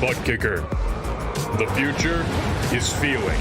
butt kicker. The future is feeling.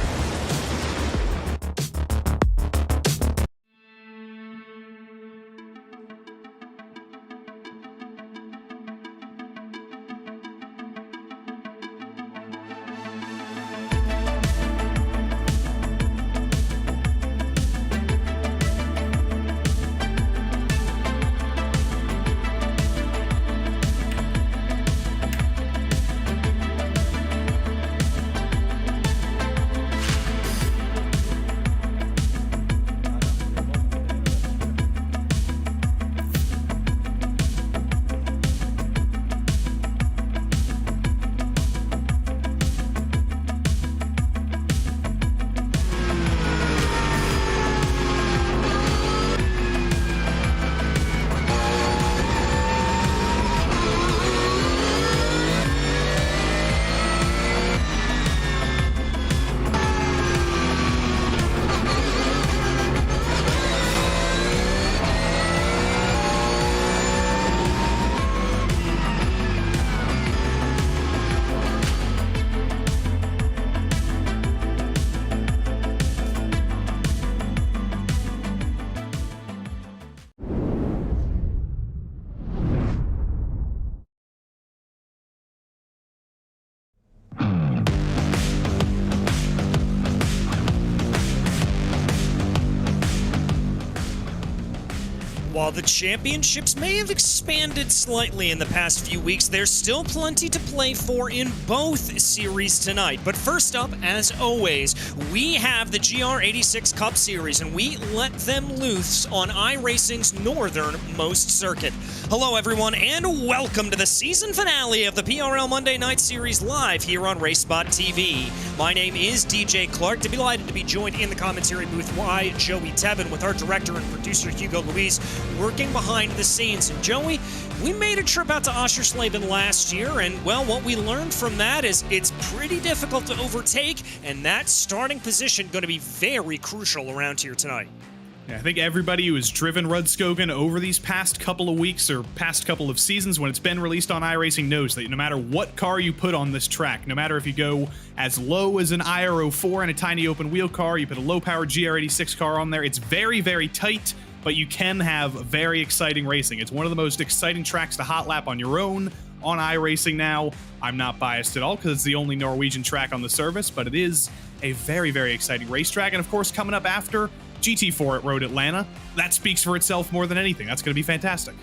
While the championships may have expanded slightly in the past few weeks, there's still plenty to play for in both series tonight. But first up, as always, we have the GR86 Cup Series, and we let them loose on iRacing's northernmost circuit. Hello, everyone, and welcome to the season finale of the PRL Monday Night Series live here on RaceSpotTV. My name is DJ Clark. Delighted to be joined in the commentary booth by Joey Tevin with our director and producer Hugo Luis working behind the scenes. And Joey, we made a trip out to Oschersleben last year, and well, what we learned from that is it's pretty difficult to overtake, and that starting position going to be very crucial around here tonight. Yeah, I think everybody who has driven Rudskogen over these past couple of weeks or past couple of seasons when it's been released on iRacing knows that no matter what car you put on this track, no matter if you go as low as an IR04 and a tiny open wheel car, you put a low-powered GR86 car on there, it's very, very tight, but you can have very exciting racing. It's one of the most exciting tracks to hot lap on your own on iRacing now. I'm not biased at all because it's the only Norwegian track on the service, but it is a very, very exciting racetrack. And of course, coming up after GT4 at Road Atlanta, that speaks for itself more than anything. That's going to be fantastic.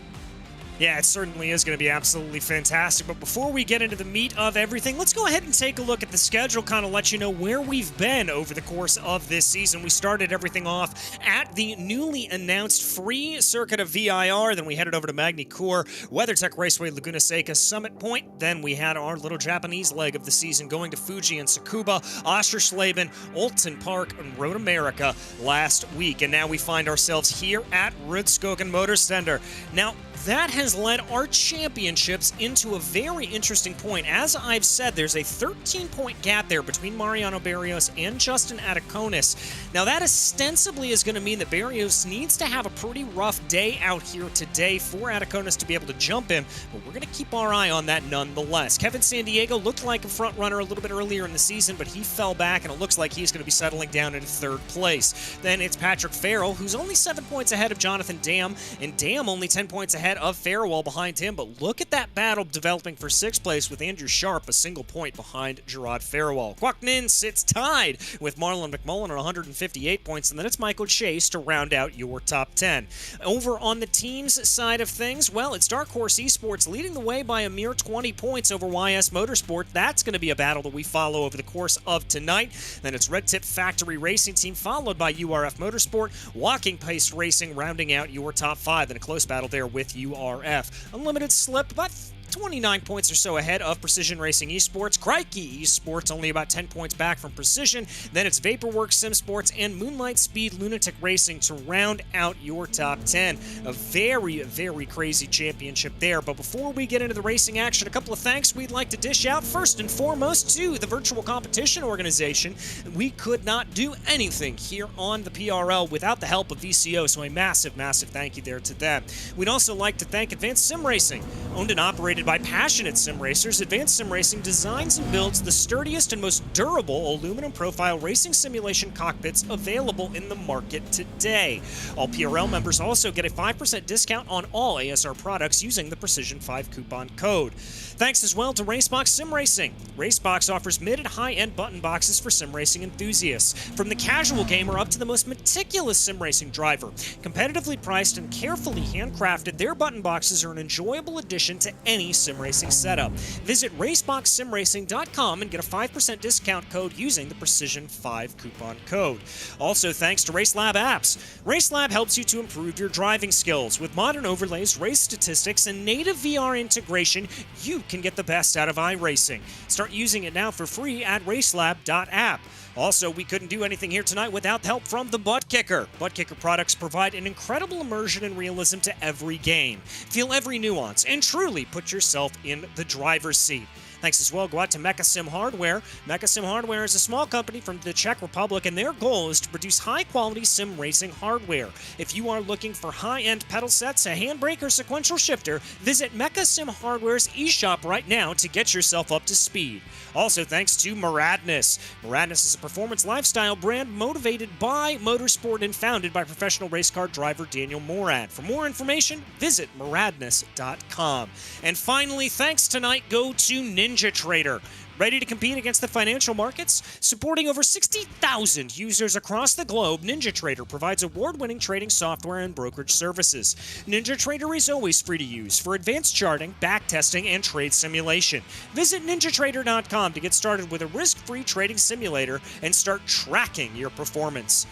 Yeah, it certainly is going to be absolutely fantastic. But before we get into the meat of everything, let's go ahead and take a look at the schedule, kind of let you know where we've been over the course of this season. We started everything off at the newly announced free circuit of VIR. Then we headed over to Magny Cours, WeatherTech Raceway, Laguna Seca, Summit Point. Then we had our little Japanese leg of the season going to Fuji and Tsukuba, Oschersleben, Olton Park, and Road America last week. And now we find ourselves here at Rudskogen Motor Center. Now, that has led our championships into a very interesting point. As I've said, there's a 13-point gap there between Mariano Barrios and Justin Ataconis. Now, that ostensibly is going to mean that Barrios needs to have a pretty rough day out here today for Ataconis to be able to jump him, but we're going to keep our eye on that nonetheless. Kevin Sandiego looked like a front runner a little bit earlier in the season, but he fell back, and it looks like he's going to be settling down into third place. Then it's Patrick Farrell, who's only 7 points ahead of Jonathan Dam, and Dam only 10 points ahead of Farewell behind him, but look at that battle developing for 6th place with Andrew Sharp a single point behind Gerard Farewell. Kwok Nin sits tied with Marlon McMullen at 158 points, and then it's Michael Chase to round out your top 10. Over on the teams side of things, well, it's Dark Horse Esports leading the way by a mere 20 points over YS Motorsport. That's going to be a battle that we follow over the course of tonight. Then it's Red Tip Factory Racing Team followed by URF Motorsport, Walking Pace Racing rounding out your top 5, and a close battle there with URF. Unlimited Slip, about 29 points or so ahead of Precision Racing Esports. Crikey Esports only about 10 points back from Precision. Then it's Vaporworks Sim Sports and Moonlight Speed Lunatic Racing to round out your top 10. A very, very crazy championship there. But before we get into the racing action, a couple of thanks we'd like to dish out. First and foremost to the Virtual Competition Organization. We could not do anything here on the PRL without the help of VCO, so a massive, massive thank you there to them. We'd also like to thank Advanced Sim Racing, Owned and operated by passionate sim racers, Advanced Sim Racing designs and builds the sturdiest and most durable aluminum profile racing simulation cockpits available in the market today. All PRL members also get a 5% discount on all ASR products using the Precision 5 coupon code. Thanks as well to Racebox Sim Racing. Racebox offers mid and high-end button boxes for sim racing enthusiasts, from the casual gamer up to the most meticulous sim racing driver. Competitively priced and carefully handcrafted, their button boxes are an enjoyable addition to any sim racing setup. Visit raceboxsimracing.com and get a 5% discount code using the Precision 5 coupon code. Also, thanks to RaceLab apps. RaceLab helps you to improve your driving skills. With modern overlays, race statistics, and native VR integration, you can get the best out of iRacing. Start using it now for free at racelab.app. Also, we couldn't do anything here tonight without help from the Butt Kicker. Butt Kicker products provide an incredible immersion and realism to every game. Feel every nuance and truly put yourself in the driver's seat. Thanks as well go out to Mecha Sim Hardware. Mecha Sim Hardware is a small company from the Czech Republic, and their goal is to produce high-quality sim racing hardware. If you are looking for high-end pedal sets, a handbrake, or sequential shifter, visit Mecha Sim Hardware's eShop right now to get yourself up to speed. Also, thanks to Muradness. Muradness is a performance lifestyle brand motivated by motorsport and founded by professional race car driver Daniel Morad. For more information, visit muradness.com. And finally, thanks tonight go to Ninja Trader. Ready to compete against the financial markets? Supporting over 60,000 users across the globe, Ninja Trader provides award-winning trading software and brokerage services. Ninja Trader is always free to use for advanced charting, backtesting, and trade simulation. Visit ninjatrader.com to get started with a risk-free trading simulator and start tracking your performance.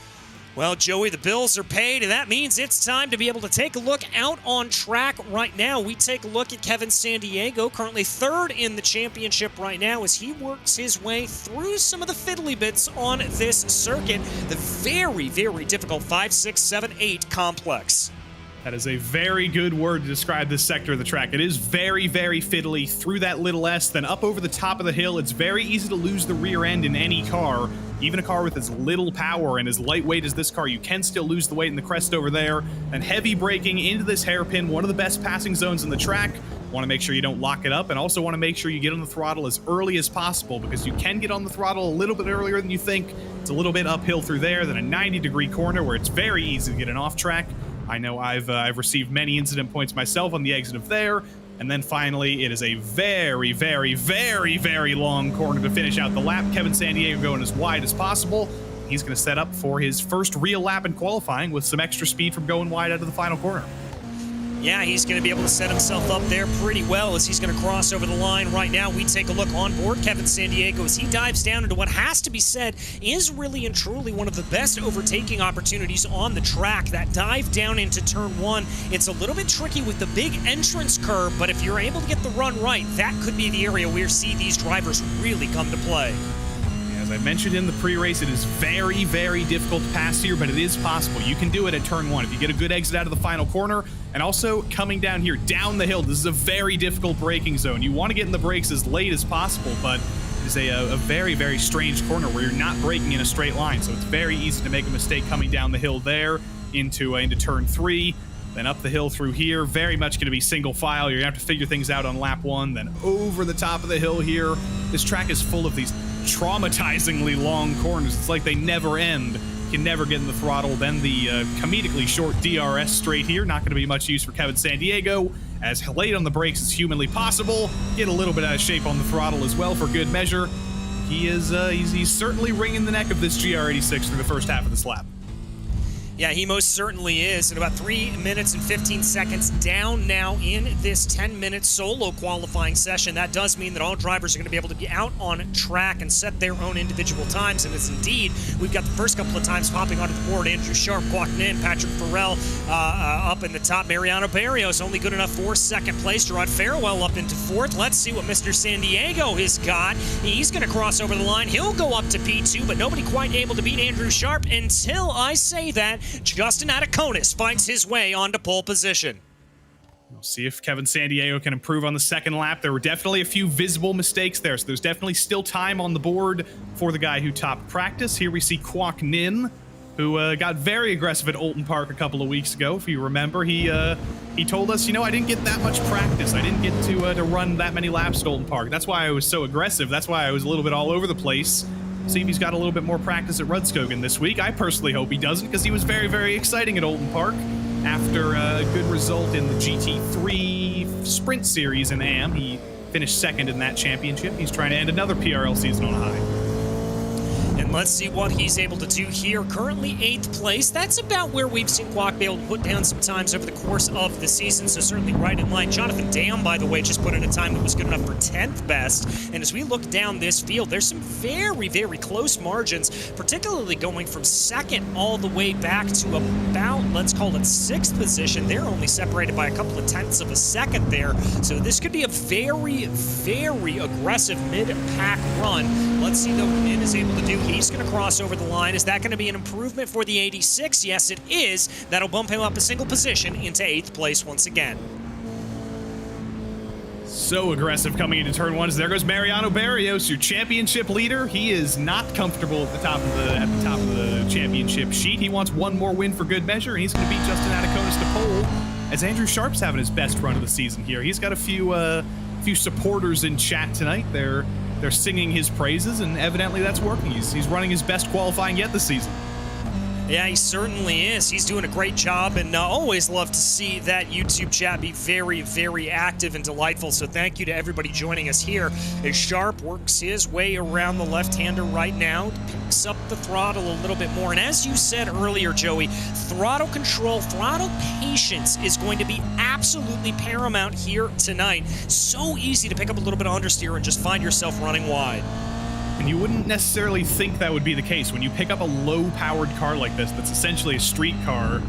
Well, Joey, the bills are paid, and that means it's time to be able to take a look out on track right now. We take a look at Kevin Sandiego, currently third in the championship right now as he works his way through some of the fiddly bits on this circuit, the very, very difficult 5, 6, 7, 8 complex. That is a very good word to describe this sector of the track. It is very, very fiddly through that little S, then up over the top of the hill. It's very easy to lose the rear end in any car. Even a car with as little power and as lightweight as this car, you can still lose the weight in the crest over there. And heavy braking into this hairpin, one of the best passing zones in the track. Want to make sure you don't lock it up, and also want to make sure you get on the throttle as early as possible, because you can get on the throttle a little bit earlier than you think. It's a little bit uphill through there, then a 90-degree corner where it's very easy to get an off track. I know I've received many incident points myself on the exit of there. And then finally, it is a very, very, very, very long corner to finish out the lap. Kevin Sandiego going as wide as possible. He's going to set up for his first real lap in qualifying with some extra speed from going wide out of the final corner. Yeah, he's going to be able to set himself up there pretty well as he's going to cross over the line right now. We take a look on board Kevin Sandiego as he dives down into what has to be said is really and truly one of the best overtaking opportunities on the track. That dive down into turn 1, it's a little bit tricky with the big entrance curve, but if you're able to get the run right, that could be the area where you see these drivers really come to play. As I mentioned in the pre-race, it is very, very difficult to pass here, but it is possible. You can do it at turn 1 if you get a good exit out of the final corner. And also, coming down here, down the hill, this is a very difficult braking zone. You want to get in the brakes as late as possible, but it is a very, very strange corner where you're not braking in a straight line. So it's very easy to make a mistake coming down the hill there into turn 3. Then up the hill through here, very much going to be single file. You're going to have to figure things out on lap 1. Then over the top of the hill here. This track is full of these traumatizingly long corners. It's like they never end. You can never get in the throttle. Then the comedically short DRS straight here. Not going to be much use for Kevin Sandiego, as late on the brakes as humanly possible. Get a little bit out of shape on the throttle as well for good measure. He is he's certainly wringing the neck of this GR86 through the first half of this lap. Yeah, he most certainly is. At about 3 minutes and 15 seconds down now in this 10-minute solo qualifying session. That does mean that all drivers are going to be able to be out on track and set their own individual times. And it's indeed, we've got the first couple of times popping onto the board. Andrew Sharp walking in, Patrick Farrell up in the top. Mariano Barrios only good enough for second place. Gerard Farewell up into fourth. Let's see what Mr. Sandiego has got. He's going to cross over the line. He'll go up to P2, but nobody quite able to beat Andrew Sharp until I say that Justin Ataconis finds his way onto pole position. We'll see if Kevin Sandiego can improve on the second lap. There were definitely a few visible mistakes there, so there's definitely still time on the board for the guy who topped practice. Here we see Kwok Nin who got very aggressive at Oulton Park a couple of weeks ago. If you remember, he told us, you know, I didn't get that much practice. I didn't get to run that many laps at Oulton Park. That's why I was so aggressive. That's why I was a little bit all over the place. See if he's got a little bit more practice at Rudskogen this week. I personally hope he doesn't, because he was very, very exciting at Oulton Park after a good result in the GT3 Sprint Series in AM. He finished second in that championship. He's trying to end another PRL season on a high. And let's see what he's able to do here. Currently 8th place. That's about where we've seen Kwok be able to put down some times over the course of the season, so certainly right in line. Jonathan Dam, by the way, just put in a time that was good enough for 10th best. And as we look down this field, there's some very, very close margins, particularly going from 2nd all the way back to about, let's call it 6th position. They're only separated by a couple of tenths of a second there. So this could be a very, very aggressive mid-pack run. Let's see, though, what Min is able to do. He's going to cross over the line. Is that going to be an improvement for the 86? Yes, it is. That'll bump him up a single position into 8th place once again. So aggressive coming into turn 1. There goes Mariano Barrios, your championship leader. He is not comfortable at the top of the championship sheet. He wants one more win for good measure, and he's going to beat Justin Adaconis to pole. As Andrew Sharp's having his best run of the season here. He's got a few supporters in chat tonight. They're singing his praises, and evidently that's working. He's running his best qualifying yet this season. Yeah, he certainly is. He's doing a great job, and always love to see that YouTube chat be very, very active and delightful. So thank you to everybody joining us here as Sharp works his way around the left-hander right now, picks up the throttle a little bit more. And as you said earlier, Joey, throttle control, throttle patience is going to be absolutely paramount here tonight. So easy to pick up a little bit of understeer and just find yourself running wide. And you wouldn't necessarily think that would be the case. When you pick up a low-powered car like this that's essentially a street car,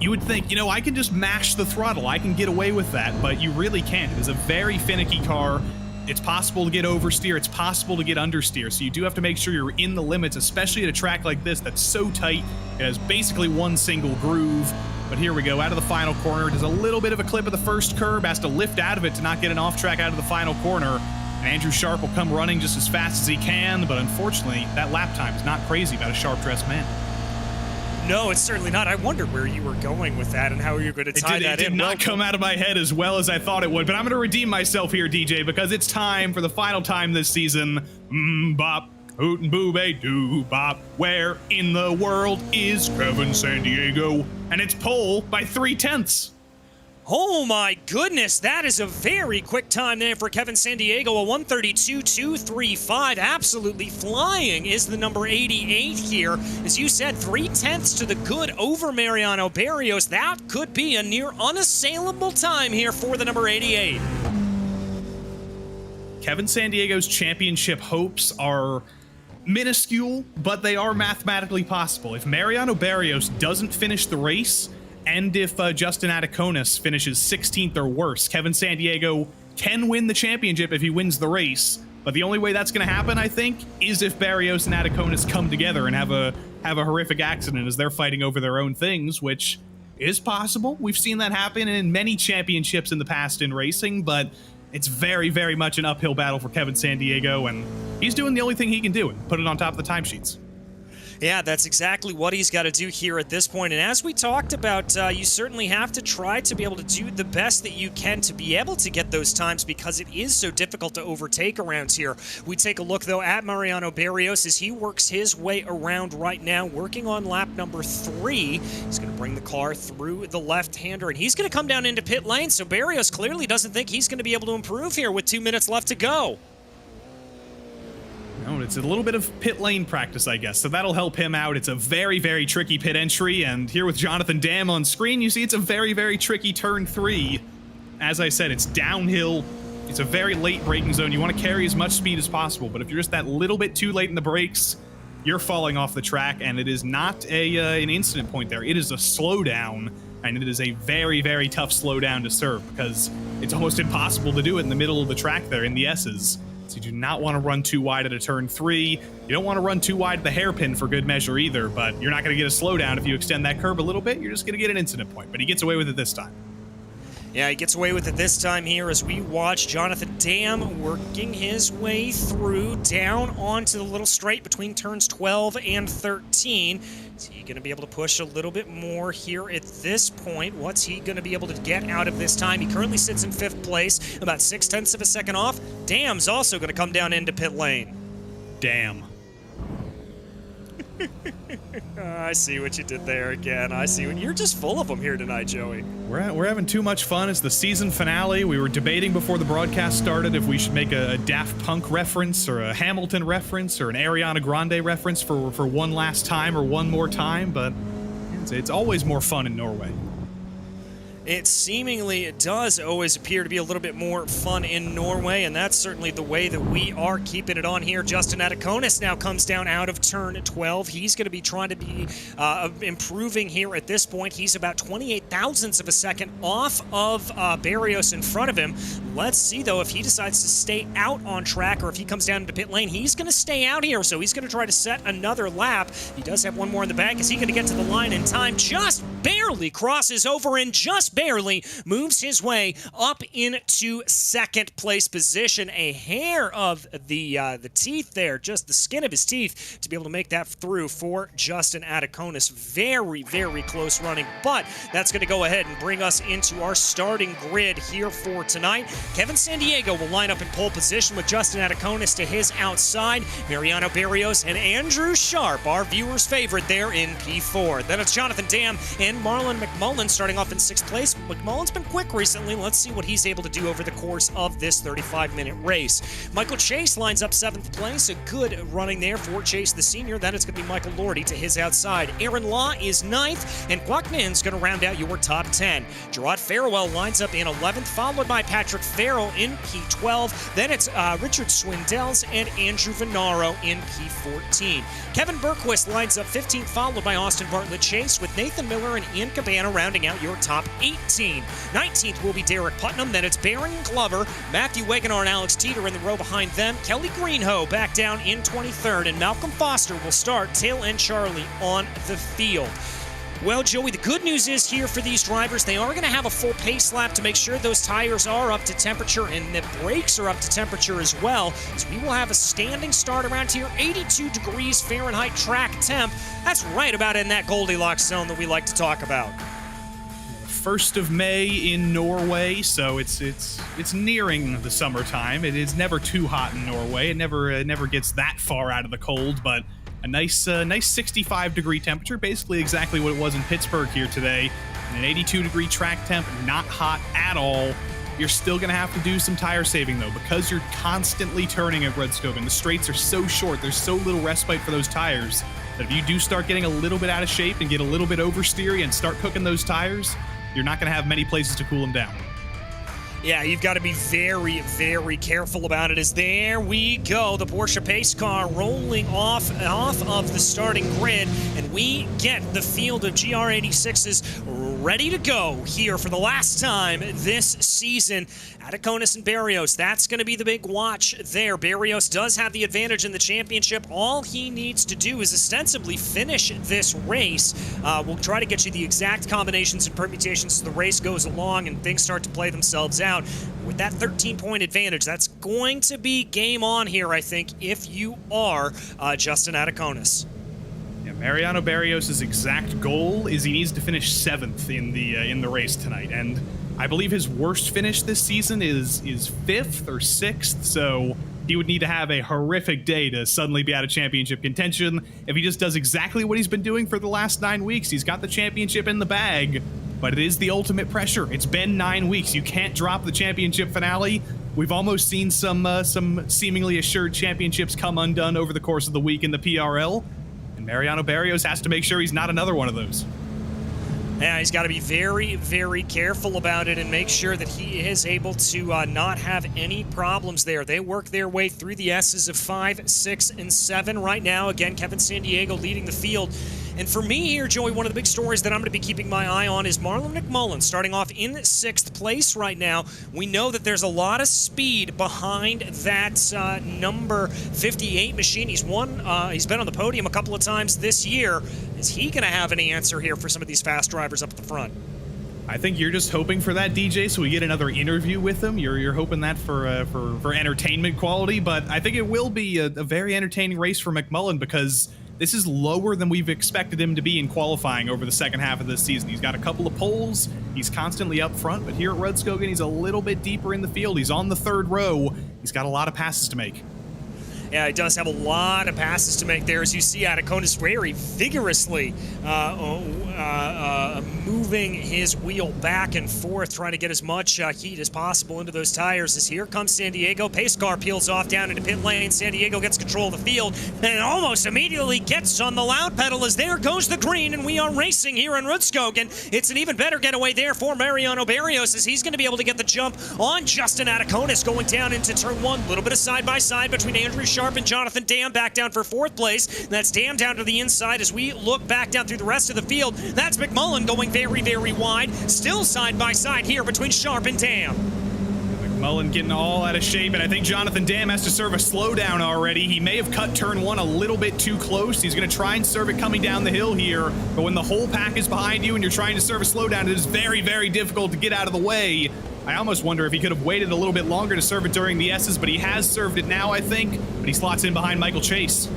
you would think, you know, I can just mash the throttle. I can get away with that, but you really can't. It is a very finicky car. It's possible to get oversteer. It's possible to get understeer. So you do have to make sure you're in the limits, especially at a track like this that's so tight. It has basically one single groove. But here we go, out of the final corner. There's a little bit of a clip of the first curb. Has to lift out of it to not get an off-track out of the final corner. And Andrew Sharp will come running just as fast as he can, but unfortunately, that lap time is not crazy about a sharp-dressed man. No, it's certainly not. I wondered where you were going with that and how you're going to tie that in. It did not come out of my head as well as I thought it would, but I'm going to redeem myself here, DJ, because it's time for the final time this season. Bop, hoot and booby doo bop. Where in the world is Kevin Sandiego? And it's pole by 3/10. Oh my goodness, that is a very quick time there for Kevin Sandiego, a 132.235. Absolutely flying is the number 88 here. As you said, 3/10 to the good over Mariano Barrios. That could be a near unassailable time here for the number 88. Kevin Sandiego's championship hopes are minuscule, but they are mathematically possible. If Mariano Barrios doesn't finish the race, and if Justin Adaconis finishes 16th or worse, Kevin Sandiego can win the championship if he wins the race. But the only way that's going to happen, I think, is if Barrios and Adaconis come together and have a horrific accident as they're fighting over their own things, which is possible. We've seen that happen in many championships in the past in racing, but it's very, very much an uphill battle for Kevin Sandiego, and he's doing the only thing he can do, and put it on top of the timesheets. Yeah, that's exactly what he's got to do here at this point. And as we talked about, you certainly have to try to be able to do the best that you can to be able to get those times, because it is so difficult to overtake around here. We take a look, though, at Mariano Barrios as he works his way around right now, working on lap number 3. He's going to bring the car through the left-hander, and he's going to come down into pit lane. So Barrios clearly doesn't think he's going to be able to improve here with 2 minutes left to go. No, it's a little bit of pit lane practice, I guess, so that'll help him out. It's a very, very tricky pit entry, and here with Jonathan Dam on screen, you see it's a very, very tricky turn 3. As I said, it's downhill. It's a very late braking zone. You want to carry as much speed as possible, but if you're just that little bit too late in the brakes, you're falling off the track, and it is not an incident point there. It is a slowdown, and it is a very, very tough slowdown to serve, because it's almost impossible to do it in the middle of the track there in the S's. So you do not want to run too wide at a turn 3. You don't want to run too wide at the hairpin for good measure either, but you're not going to get a slowdown if you extend that curb a little bit. You're just going to get an incident point, but he gets away with it this time. Yeah, he gets away with it this time here as we watch Jonathan Dam working his way through down onto the little straight between turns 12 and 13. Is he going to be able to push a little bit more here at this point? What's he going to be able to get out of this time? He currently sits in 5th place, about 0.6 of a second off. Dam's also going to come down into pit lane. Damn. I see what you did there again. I see what you're just full of them here tonight, Joey. We're having too much fun. It's the season finale. We were debating before the broadcast started if we should make a Daft Punk reference or a Hamilton reference or an Ariana Grande reference for one last time or one more time, but it's always more fun in Norway. It does always appear to be a little bit more fun in Norway, and that's certainly the way that we are keeping it on here. Justin Atakonis now comes down out of turn 12. He's going to be trying to be improving here at this point. He's about 28 thousandths of a second off of Barrios in front of him. Let's see, though, if he decides to stay out on track or if he comes down into pit lane. He's going to stay out here, so he's going to try to set another lap. He does have one more in the bag. Is he going to get to the line in time? Just barely crosses over and just barely moves his way up into 2nd place position. A hair of the teeth there, just the skin of his teeth, to be able to make that through for Justin Atakonis. Very, very close running, but that's going to go ahead and bring us into our starting grid here for tonight. Kevin Sandiego will line up in pole position with Justin Atakonis to his outside. Mariano Barrios and Andrew Sharp, our viewers' favorite, there in P4. Then it's Jonathan Dam and Marlon McMullen starting off in 6th place. McMullen's been quick recently. Let's see what he's able to do over the course of this 35-minute race. Michael Chase lines up 7th place. A good running there for Chase the senior. Then it's going to be Michael Lordy to his outside. Aaron Law is 9th, and Guakmin's going to round out your top 10. Gerard Farewell lines up in 11th, followed by Patrick Farrell in P12. Then it's Richard Swindells and Andrew Venaro in P14. Kevin Berquist lines up 15th, followed by Austin Bartlett Chase, with Nathan Miller and Ian Cabana rounding out your top 18. 19th will be Derek Putnam. Then it's Baron Glover, Matthew Wegenar, and Alex Teeter in the row behind them. Kelly Greenhoe back down in 23rd, and Malcolm Foster will start tail end Charlie on the field. Well, Joey, the good news is here for these drivers, they are going to have a full pace lap to make sure those tires are up to temperature and the brakes are up to temperature as well. So we will have a standing start around here, 82 degrees Fahrenheit track temp. That's right about in that Goldilocks zone that we like to talk about. 1st of May in Norway, so it's nearing the summertime. It is never too hot in Norway. It never gets that far out of the cold, but a nice 65-degree temperature, basically exactly what it was in Pittsburgh here today. And an 82-degree track temp, not hot at all. You're still going to have to do some tire saving, though, because you're constantly turning at Rudskogen. The straights are so short, there's so little respite for those tires, that if you do start getting a little bit out of shape and get a little bit oversteery and start cooking those tires, you're not going to have many places to cool them down. Yeah, you've got to be very, very careful about it. As there we go, the Porsche pace car rolling off of the starting grid, and we get the field of GR86s ready to go here for the last time this season. Atakonis and Barrios, that's going to be the big watch there. Barrios does have the advantage in the championship. All he needs to do is ostensibly finish this race. We'll try to get you the exact combinations and permutations as the race goes along and things start to play themselves out. With that 13-point advantage, that's going to be game on here, I think, if you are Justin Atakonis. Yeah, Mariano Barrios' exact goal is he needs to finish 7th in the race tonight, and I believe his worst finish this season is 5th or 6th, so he would need to have a horrific day to suddenly be out of championship contention. If he just does exactly what he's been doing for the last 9 weeks, he's got the championship in the bag, but it is the ultimate pressure. It's been 9 weeks. You can't drop the championship finale. We've almost seen some seemingly assured championships come undone over the course of the week in the PRL, and Mariano Barrios has to make sure he's not another one of those. Yeah, he's got to be very, very careful about it and make sure that he is able to not have any problems there. They work their way through the S's of 5, 6, and 7 right now. Again, Kevin Sandiego leading the field. And for me here, Joey, one of the big stories that I'm going to be keeping my eye on is Marlon McMullen, starting off in 6th place right now. We know that there's a lot of speed behind that number 58 machine. He's been on the podium a couple of times this year. Is he going to have any answer here for some of these fast drivers up at the front? I think you're just hoping for that, DJ, so we get another interview with him. You're hoping that for entertainment quality, but I think it will be a very entertaining race for McMullen because this is lower than we've expected him to be in qualifying over the second half of this season. He's got a couple of poles, he's constantly up front, but here at Rudskogen, he's a little bit deeper in the field. He's on the third row. He's got a lot of passes to make. Yeah, he does have a lot of passes to make there, as you see Ataconis very vigorously moving his wheel back and forth, trying to get as much heat as possible into those tires. As here comes San Diego. Pace car peels off down into pit lane. San Diego gets control of the field and almost immediately gets on the loud pedal as there goes the green, and we are racing here in Rudskogen. It's an even better getaway there for Mariano Barrios, as he's going to be able to get the jump on Justin Ataconis going down into turn one. A little bit of side-by-side between Andrew Sharp and Jonathan Dam back down for fourth place. That's Dam down to the inside as we look back down through the rest of the field. That's McMullen going very, very wide. Still side by side here between Sharp and Dam. McMullen getting all out of shape, and I think Jonathan Dam has to serve a slowdown already. He may have cut turn one a little bit too close. He's going to try and serve it coming down the hill here, but when the whole pack is behind you and you're trying to serve a slowdown, it is very, very difficult to get out of the way. I almost wonder if he could have waited a little bit longer to serve it during the S's, but he has served it now, I think. But he slots in behind Michael Chase.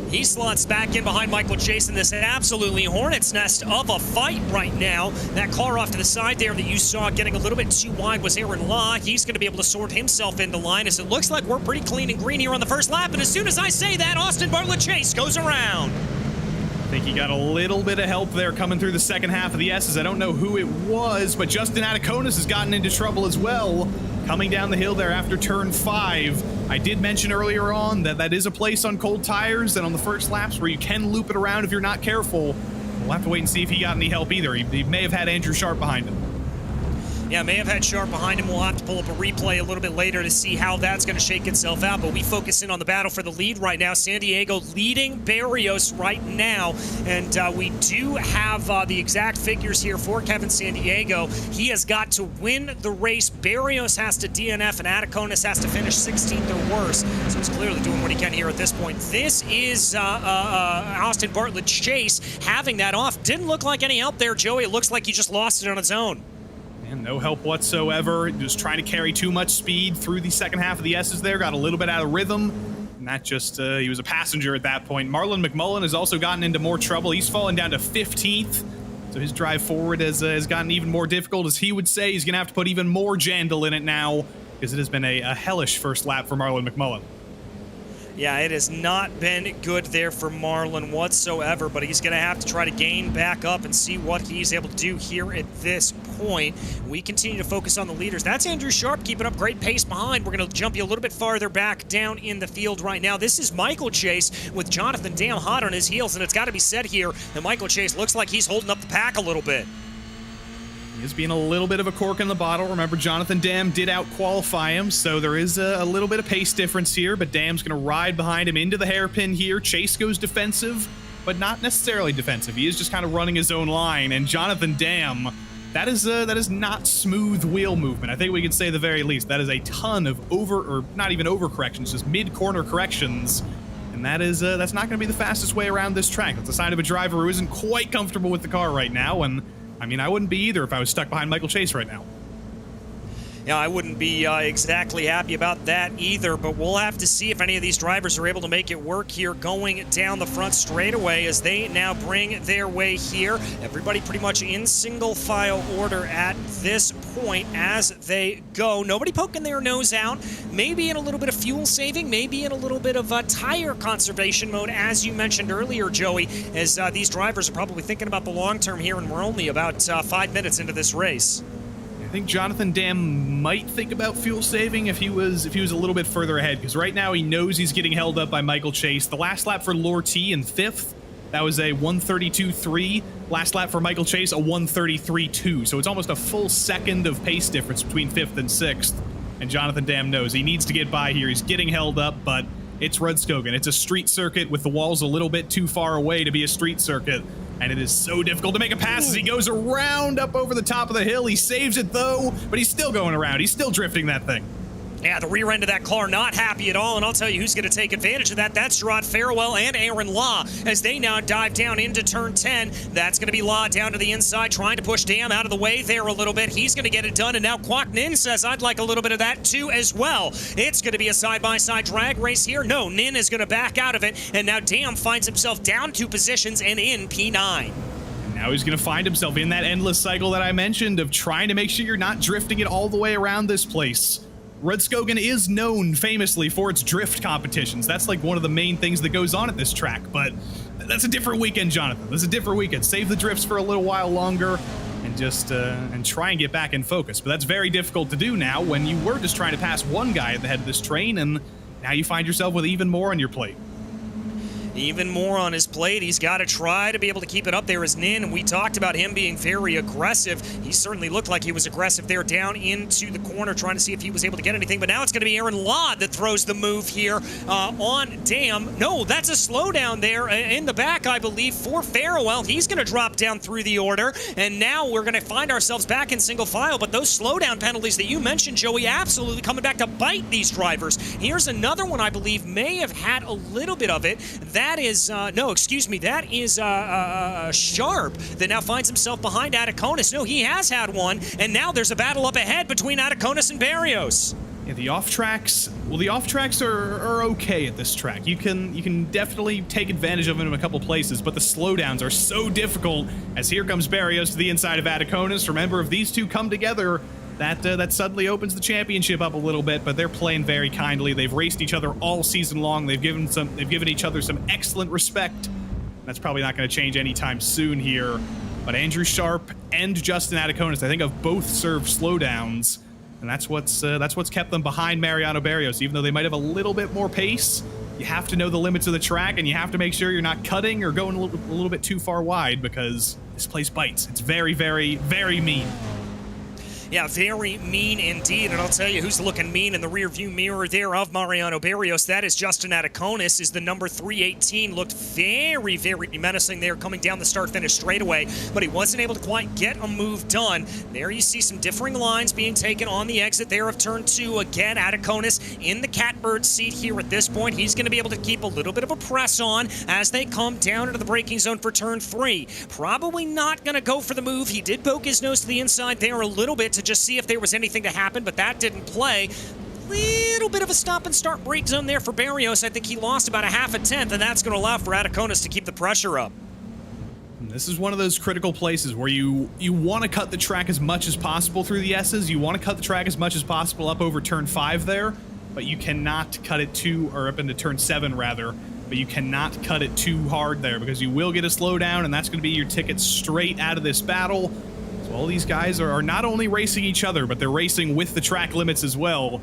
He slots back in behind Michael Chase in this absolutely hornet's nest of a fight right now. That car off to the side there that you saw getting a little bit too wide was Aaron Law. He's going to be able to sort himself into line, as it looks like we're pretty clean and green here on the first lap. And as soon as I say that, Austin Bartlett Chase goes around. I think he got a little bit of help there coming through the second half of the S's. I don't know who it was, but Justin Ataconis has gotten into trouble as well, coming down the hill there after turn 5. I did mention earlier on that that is a place on cold tires and on the first laps where you can loop it around if you're not careful. We'll have to wait and see if he got any help either. He may have had Andrew Sharp behind him. Yeah, may have had Sharp behind him. We'll have to pull up a replay a little bit later to see how that's going to shake itself out, but we focus in on the battle for the lead right now. San Diego leading Barrios right now, and we do have the exact figures here for Kevin San Diego. He has got to win the race. Barrios has to DNF, and Ataconis has to finish 16th or worse, so he's clearly doing what he can here at this point. This is Austin Bartlett Chase having that off. Didn't look like any help there, Joey. It looks like he just lost it on its own. And no help whatsoever. Just trying to carry too much speed through the second half of the S's there. Got a little bit out of rhythm. And that just, he was a passenger at that point. Marlon McMullen has also gotten into more trouble. He's fallen down to 15th. So his drive forward has gotten even more difficult, as he would say. He's going to have to put even more Jandal in it now, because it has been a hellish first lap for Marlon McMullen. Yeah, it has not been good there for Marlon whatsoever, but he's going to have to try to gain back up and see what he's able to do here at this point. We continue to focus on the leaders. That's Andrew Sharp keeping up great pace behind. We're going to jump you a little bit farther back down in the field right now. This is Michael Chase with Jonathan Dam hot on his heels, and it's got to be said here that Michael Chase looks like he's holding up the pack a little bit. He is being a little bit of a cork in the bottle. Remember, Jonathan Dam did out-qualify him, so there is a little bit of pace difference here, but Dam's going to ride behind him into the hairpin here. Chase goes defensive, but not necessarily defensive. He is just kind of running his own line, and Jonathan Dam, that is not smooth wheel movement. I think we can say the very least. That is a ton of not even over corrections, just mid-corner corrections, and that's not going to be the fastest way around this track. That's a sign of a driver who isn't quite comfortable with the car right now, and I mean, I wouldn't be either if I was stuck behind Michael Chase right now. Yeah, I wouldn't be exactly happy about that either, but we'll have to see if any of these drivers are able to make it work here going down the front straightaway as they now bring their way here. Everybody pretty much in single file order at this point as they go. Nobody poking their nose out, maybe in a little bit of fuel saving, maybe in a little bit of tire conservation mode, as you mentioned earlier, Joey, as these drivers are probably thinking about the long term here, and we're only about 5 minutes into this race. I think Jonathan Dam might think about fuel saving if he was a little bit further ahead, because right now he knows he's getting held up by Michael Chase. The last lap for Lortie in 5th, that was a 132.3. Last lap for Michael Chase, a 133.2. So it's almost a full second of pace difference between 5th and 6th. And Jonathan Dam knows he needs to get by here. He's getting held up, but it's Rudskogen. It's a street circuit with the walls a little bit too far away to be a street circuit. And it is so difficult to make a pass as he goes around up over the top of the hill. He saves it, though, but he's still going around. He's still drifting that thing. Yeah, the rear end of that car not happy at all, and I'll tell you who's going to take advantage of that. That's Gerard Farewell and Aaron Law as they now dive down into turn 10. That's going to be Law down to the inside, trying to push Dam out of the way there a little bit. He's going to get it done, and now Kwok Nin says, I'd like a little bit of that too as well. It's going to be a side-by-side drag race here. No, Nin is going to back out of it, and now Dam finds himself down 2 positions and in P9. Now he's going to find himself in that endless cycle that I mentioned of trying to make sure you're not drifting it all the way around this place. Rudskogen is known famously for its drift competitions. That's like one of the main things that goes on at this track, but that's a different weekend, Jonathan. That's a different weekend. Save the drifts for a little while longer and just and try and get back in focus. But that's very difficult to do now when you were just trying to pass one guy at the head of this train, and now you find yourself with even more on your plate. Even more on his plate. He's got to try to be able to keep it up there as Nin. We talked about him being very aggressive. He certainly looked like he was aggressive there down into the corner, trying to see if he was able to get anything. But now it's going to be Aaron Law that throws the move here on Dam. No, that's a slowdown there in the back, I believe, for Farewell. He's going to drop down through the order. And now we're going to find ourselves back in single file. But those slowdown penalties that you mentioned, Joey, absolutely coming back to bite these drivers. Here's another one I believe may have had a little bit of it. That is, that is Sharp that now finds himself behind Ataconis. No, he has had one, and now there's a battle up ahead between Ataconis and Barrios. Yeah, the off-tracks, well, the off-tracks are okay at this track. You can definitely take advantage of them in a couple places, but the slowdowns are so difficult, as here comes Barrios to the inside of Ataconis. Remember, if these two come together, that suddenly opens the championship up a little bit, but they're playing very kindly. They've raced each other all season long. They've given each other some excellent respect. That's probably not going to change anytime soon here. But Andrew Sharp and Justin Ataconis, I think, have both served slowdowns, and that's what's kept them behind Mariano Barrios. Even though they might have a little bit more pace, you have to know the limits of the track, and you have to make sure you're not cutting or going a little bit too far wide, because this place bites. It's very, very, very mean. Yeah, very mean indeed, and I'll tell you who's looking mean in the rearview mirror there of Mariano Barrios. That is Justin Ataconis, is the number 318. Looked very, very menacing there coming down the start-finish straightaway, but he wasn't able to quite get a move done. There you see some differing lines being taken on the exit there of turn 2. Again, Ataconis in the catbird seat here at this point. He's going to be able to keep a little bit of a press on as they come down into the braking zone for turn 3. Probably not going to go for the move. He did poke his nose to the inside there a little bit to just see if there was anything to happen, but that didn't play. Little bit of a stop and start brake zone there for Barrios. I think he lost about a half a tenth, and that's going to allow for Ataconis to keep the pressure up. This is one of those critical places where you want to cut the track as much as possible through the S's. You want to cut the track as much as possible up over turn 5 there, but you cannot cut it or up into turn 7 rather, but you cannot cut it too hard there, because you will get a slowdown, and that's going to be your ticket straight out of this battle. So all these guys are not only racing each other, but they're racing with the track limits as well.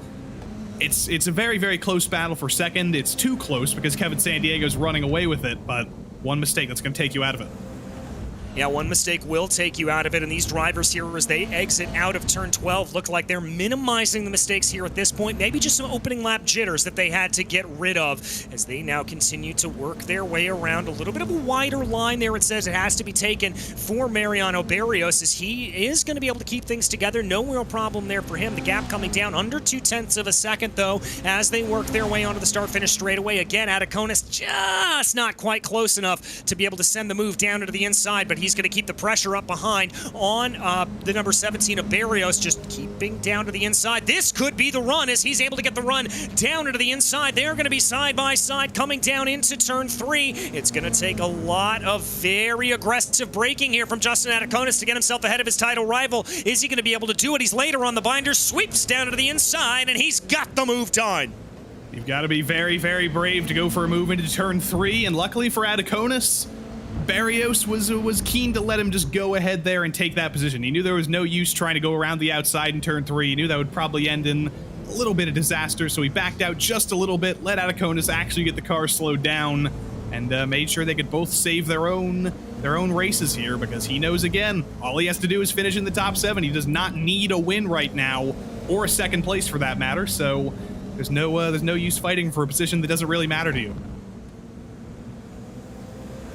It's a very, very close battle for second. It's too close because Kevin Sandiego's running away with it, but one mistake that's going to take you out of it. Yeah, one mistake will take you out of it, and these drivers here, as they exit out of turn 12, look like they're minimizing the mistakes here at this point. Maybe just some opening lap jitters that they had to get rid of as they now continue to work their way around. A little bit of a wider line there, it says it has to be taken for Mariano Barrios, as he is going to be able to keep things together. No real problem there for him. The gap coming down under 0.2 of a second, though, as they work their way onto the start-finish straightaway. Again, Ataconis just not quite close enough to be able to send the move down into the inside, but he's going to keep the pressure up behind on the number 17 of Barrios, just keeping down to the inside. This could be the run, as he's able to get the run down into the inside. They're going to be side by side coming down into turn 3. It's going to take a lot of very aggressive braking here from Justin Ataconis to get himself ahead of his title rival. Is he going to be able to do it? He's later on the binder, sweeps down to the inside, and he's got the move done. You've got to be very, very brave to go for a move into turn 3, and luckily for Ataconis, Barrios was keen to let him just go ahead there and take that position. He knew there was no use trying to go around the outside in turn 3. He knew that would probably end in a little bit of disaster, so he backed out just a little bit, let Ataconis actually get the car slowed down, and made sure they could both save their own races here, because he knows, again, all he has to do is finish in the top 7. He does not need a win right now, or a second place for that matter, so there's no use fighting for a position that doesn't really matter to you.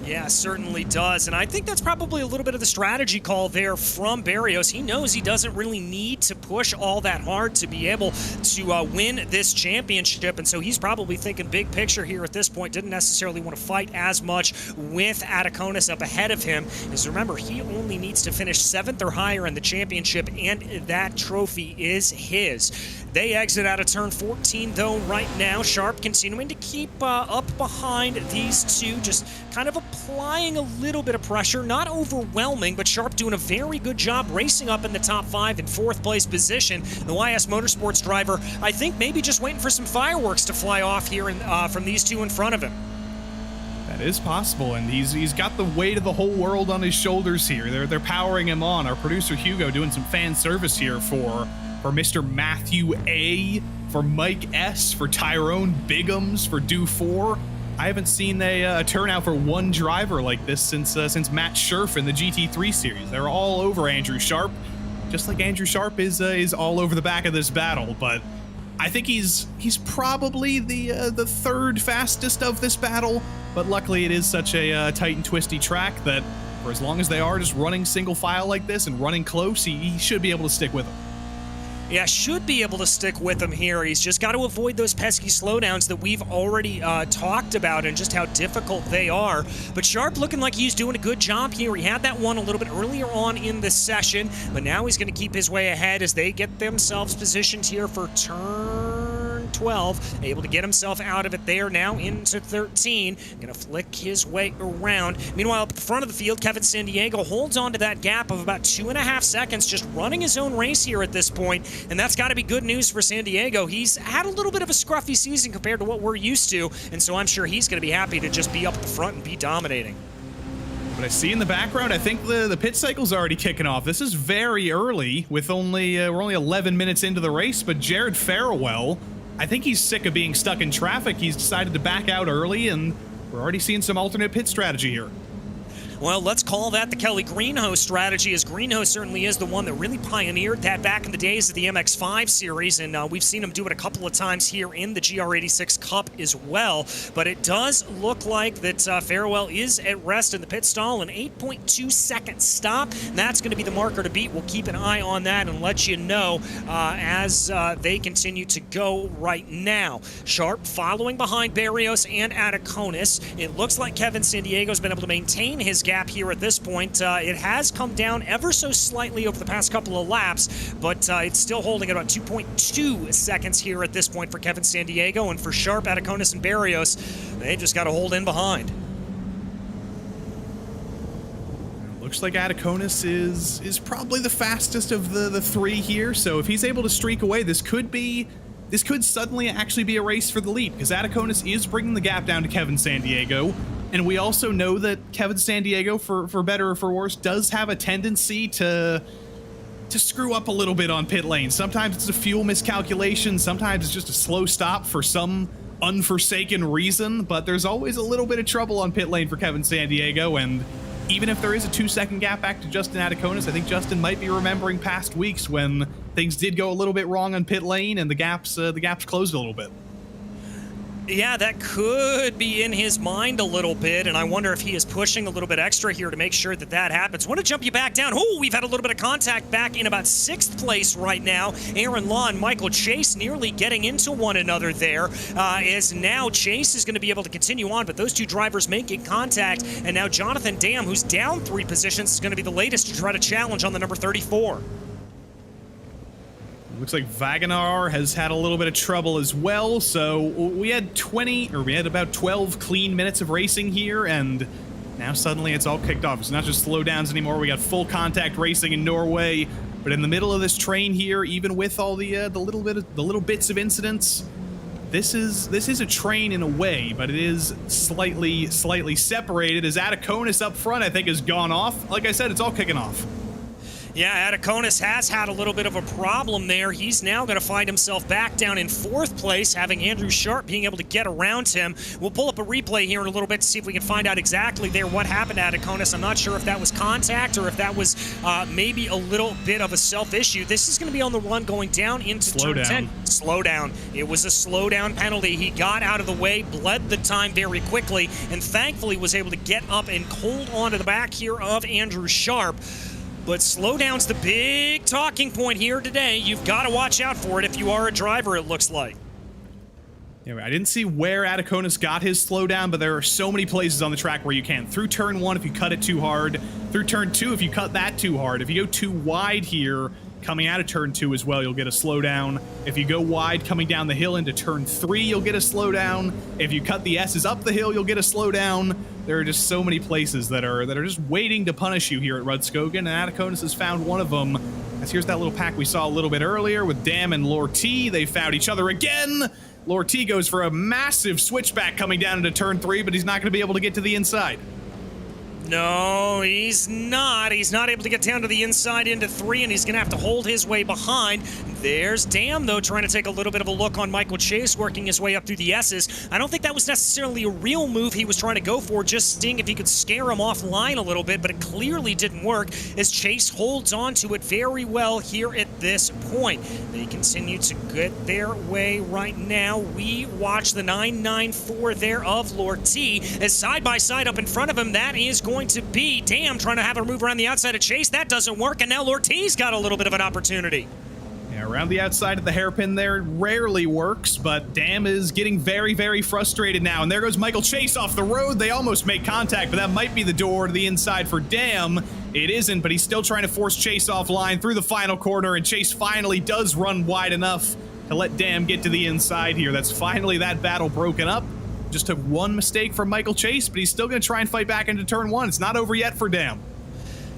Yeah, certainly does. And I think that's probably a little bit of the strategy call there from Barrios. He knows he doesn't really need to push all that hard to be able to win this championship. And so he's probably thinking big picture here at this point. Didn't necessarily want to fight as much with Ataconis up ahead of him. Because remember, he only needs to finish 7th or higher in the championship, and that trophy is his. They exit out of turn 14, though, right now. Sharp continuing to keep up behind these two, just kind of applying a little bit of pressure, not overwhelming, but Sharp doing a very good job racing up in the top 5 in 4th place position. The YS Motorsports driver, I think, maybe just waiting for some fireworks to fly off here from these two in front of him. That is possible, and he's got the weight of the whole world on his shoulders here. They're powering him on. Our producer Hugo doing some fan service here for Mr. Matthew A, for Mike S, for Tyrone Biggums, for Do 4. I haven't seen a turnout for one driver like this since Matt Scherf in the GT3 series. They're all over Andrew Sharp, just like Andrew Sharp is all over the back of this battle. But I think he's probably the 3rd fastest of this battle. But luckily, it is such a tight and twisty track that for as long as they are just running single file like this and running close, he should be able to stick with them. Yeah, should be able to stick with him here. He's just got to avoid those pesky slowdowns that we've already talked about and just how difficult they are. But Sharp looking like he's doing a good job here. He had that one a little bit earlier on in the session, but now he's going to keep his way ahead as they get themselves positioned here for turn 12. Able to get himself out of it there now into 13. Going to flick his way around. Meanwhile, up at the front of the field, Kevin Sandiego holds on to that gap of about 2.5 seconds, just running his own race here at this point. And that's got to be good news for Sandiego. He's had a little bit of a scruffy season compared to what we're used to, and so I'm sure he's going to be happy to just be up at the front and be dominating. But I see in the background, I think the pit cycle's already kicking off. This is very early, with we're only 11 minutes into the race, but Jared Farewell, I think he's sick of being stuck in traffic. He's decided to back out early, and we're already seeing some alternate pit strategy here. Well, let's call that the Kelly Greenhouse strategy, as Greenhouse certainly is the one that really pioneered that back in the days of the MX-5 series, and we've seen him do it a couple of times here in the GR86 Cup as well. But it does look like that Farewell is at rest in the pit stall, an 8.2 second stop. And that's going to be the marker to beat. We'll keep an eye on that and let you know as they continue to go right now. Sharp following behind Barrios and Ataconis. It looks like Kevin Sandiego's been able to maintain his gap here at this point. It has come down ever so slightly over the past couple of laps, but it's still holding at about 2.2 seconds here at this point for Kevin Sandiego, and for Sharp, Ataconis, and Barrios, they just got to hold in behind. Looks like Ataconis is probably the fastest of the 3 here, so if he's able to streak away, this could suddenly actually be a race for the lead, because Ataconis is bringing the gap down to Kevin Sandiego. And we also know that Kevin Sandiego, for better or for worse, does have a tendency to screw up a little bit on pit lane. Sometimes it's a fuel miscalculation, sometimes it's just a slow stop for some unforsaken reason, but there's always a little bit of trouble on pit lane for Kevin Sandiego, and even if there is a 2-second gap back to Justin Ataconis, I think Justin might be remembering past weeks when things did go a little bit wrong on pit lane and the gaps closed a little bit. Yeah, that could be in his mind a little bit, and I wonder if he is pushing a little bit extra here to make sure that happens. I want to jump you back down. Oh, we've had a little bit of contact back in about 6th place right now. Aaron Law and Michael Chase nearly getting into one another there, as now Chase is going to be able to continue on, but those two drivers making contact, and now Jonathan Dam, who's down 3 positions, is going to be the latest to try to challenge on the number 34. Looks like Wagonar has had a little bit of trouble as well, so we had about 12 clean minutes of racing here, and now suddenly it's all kicked off. It's not just slowdowns anymore. We got full contact racing in Norway, but in the middle of this train here, even with all the little bits of incidents, this is a train in a way, but it is slightly separated, as Ataconis up front, I think, has gone off. Like I said, it's all kicking off. Yeah, Ataconis has had a little bit of a problem there. He's now going to find himself back down in 4th place, having Andrew Sharp being able to get around him. We'll pull up a replay here in a little bit to see if we can find out exactly there what happened to Ataconis. I'm not sure if that was contact or if that was maybe a little bit of a self-issue. This is going to be on the run going down into turn 10. Slow down. It was a slow down penalty. He got out of the way, bled the time very quickly, and thankfully was able to get up and hold on to the back here of Andrew Sharp. But slowdown's the big talking point here today. You've got to watch out for it if you are a driver, it looks like. Anyway, I didn't see where Ataconis got his slowdown, but there are so many places on the track where you can. Through turn 1 if you cut it too hard. Through turn 2 if you cut that too hard. If you go too wide here, coming out of turn 2 as well, you'll get a slowdown. If you go wide coming down the hill into turn 3, you'll get a slowdown. If you cut the S's up the hill, you'll get a slowdown. There are just so many places that are just waiting to punish you here at Rudskogen, and Ataconis has found one of them. As here's that little pack we saw a little bit earlier with Dam and Lord T. They found each other again. Lord T goes for a massive switchback coming down into turn 3, but he's not going to be able to get to the inside. No, he's not. He's not able to get down to the inside into 3, and he's going to have to hold his way behind. There's Dam, though, trying to take a little bit of a look on Michael Chase, working his way up through the S's. I don't think that was necessarily a real move he was trying to go for, just seeing if he could scare him offline a little bit, but it clearly didn't work as Chase holds on to it very well here at this point. They continue to get their way right now. We watch the 994 there of Lord T as side-by-side up in front of him. That is going to be Dam trying to have her move around the outside of Chase. That doesn't work, and now Lord T's got a little bit of an opportunity. Yeah, around the outside of the hairpin there rarely works, but Dam is getting very, very frustrated now. And there goes Michael Chase off the road. They almost make contact, but that might be the door to the inside for Dam. It isn't, but he's still trying to force Chase offline through the final corner, and Chase finally does run wide enough to let Dam get to the inside here. That's finally that battle broken up. Just took one mistake from Michael Chase, but he's still going to try and fight back into turn 1. It's not over yet for Dam.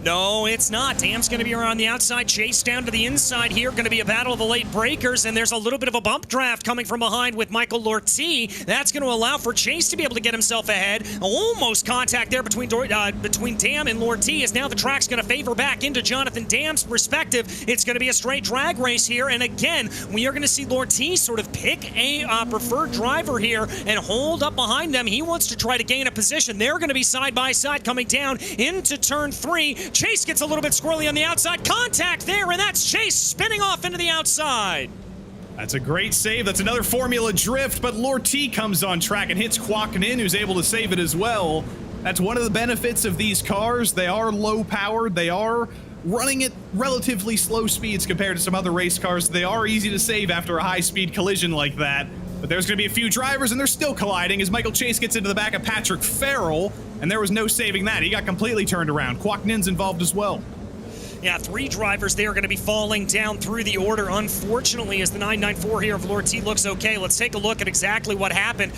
No, it's not. Dam's going to be around the outside. Chase down to the inside here. Going to be a battle of the late breakers, and there's a little bit of a bump draft coming from behind with Michael Lortie. That's going to allow for Chase to be able to get himself ahead. Almost contact there between Dam and Lortie, as now the track's going to favor back into Jonathan Dam's perspective. It's going to be a straight drag race here, and again, we are going to see Lortie sort of pick a preferred driver here and hold up behind them. He wants to try to gain a position. They're going to be side by side coming down into turn 3. Chase gets a little bit squirrely on the outside. Contact there, and that's Chase spinning off into the outside. That's a great save. That's another Formula Drift, but Lortie comes on track and hits Kwok-Nin, who's able to save it as well. That's one of the benefits of these cars. They are low-powered. They are running at relatively slow speeds compared to some other race cars. They are easy to save after a high-speed collision like that. But there's going to be a few drivers, and they're still colliding as Michael Chase gets into the back of Patrick Farrell, and there was no saving that. He got completely turned around. Kwok-Nin's involved as well. Yeah, 3 drivers there are going to be falling down through the order, unfortunately, as the 994 here of Lortie looks okay. Let's take a look at exactly what happened.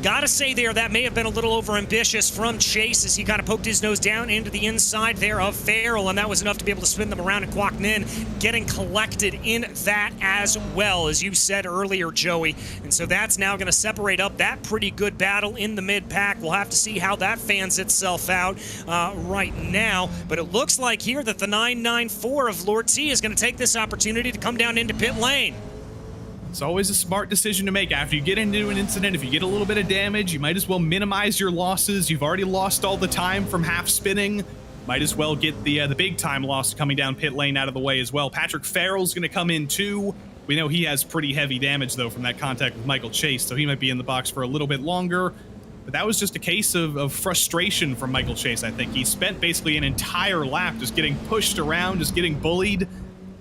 Gotta say there, that may have been a little overambitious from Chase as he kind of poked his nose down into the inside there of Farrell, and that was enough to be able to spin them around, and Kwok-Nin getting collected in that as well, as you said earlier, Joey. And so that's now going to separate up that pretty good battle in the mid-pack. We'll have to see how that fans itself out right now. But it looks like here that the 994 of Lortie is going to take this opportunity to come down into pit lane. It's always a smart decision to make after you get into an incident. If you get a little bit of damage, you might as well minimize your losses. You've already lost all the time from half spinning. Might as well get the big time loss coming down pit lane out of the way as well. Patrick Farrell's going to come in too. We know he has pretty heavy damage though from that contact with Michael Chase, so he might be in the box for a little bit longer. But that was just a case of frustration from Michael Chase, I think. He spent basically an entire lap just getting pushed around, just getting bullied.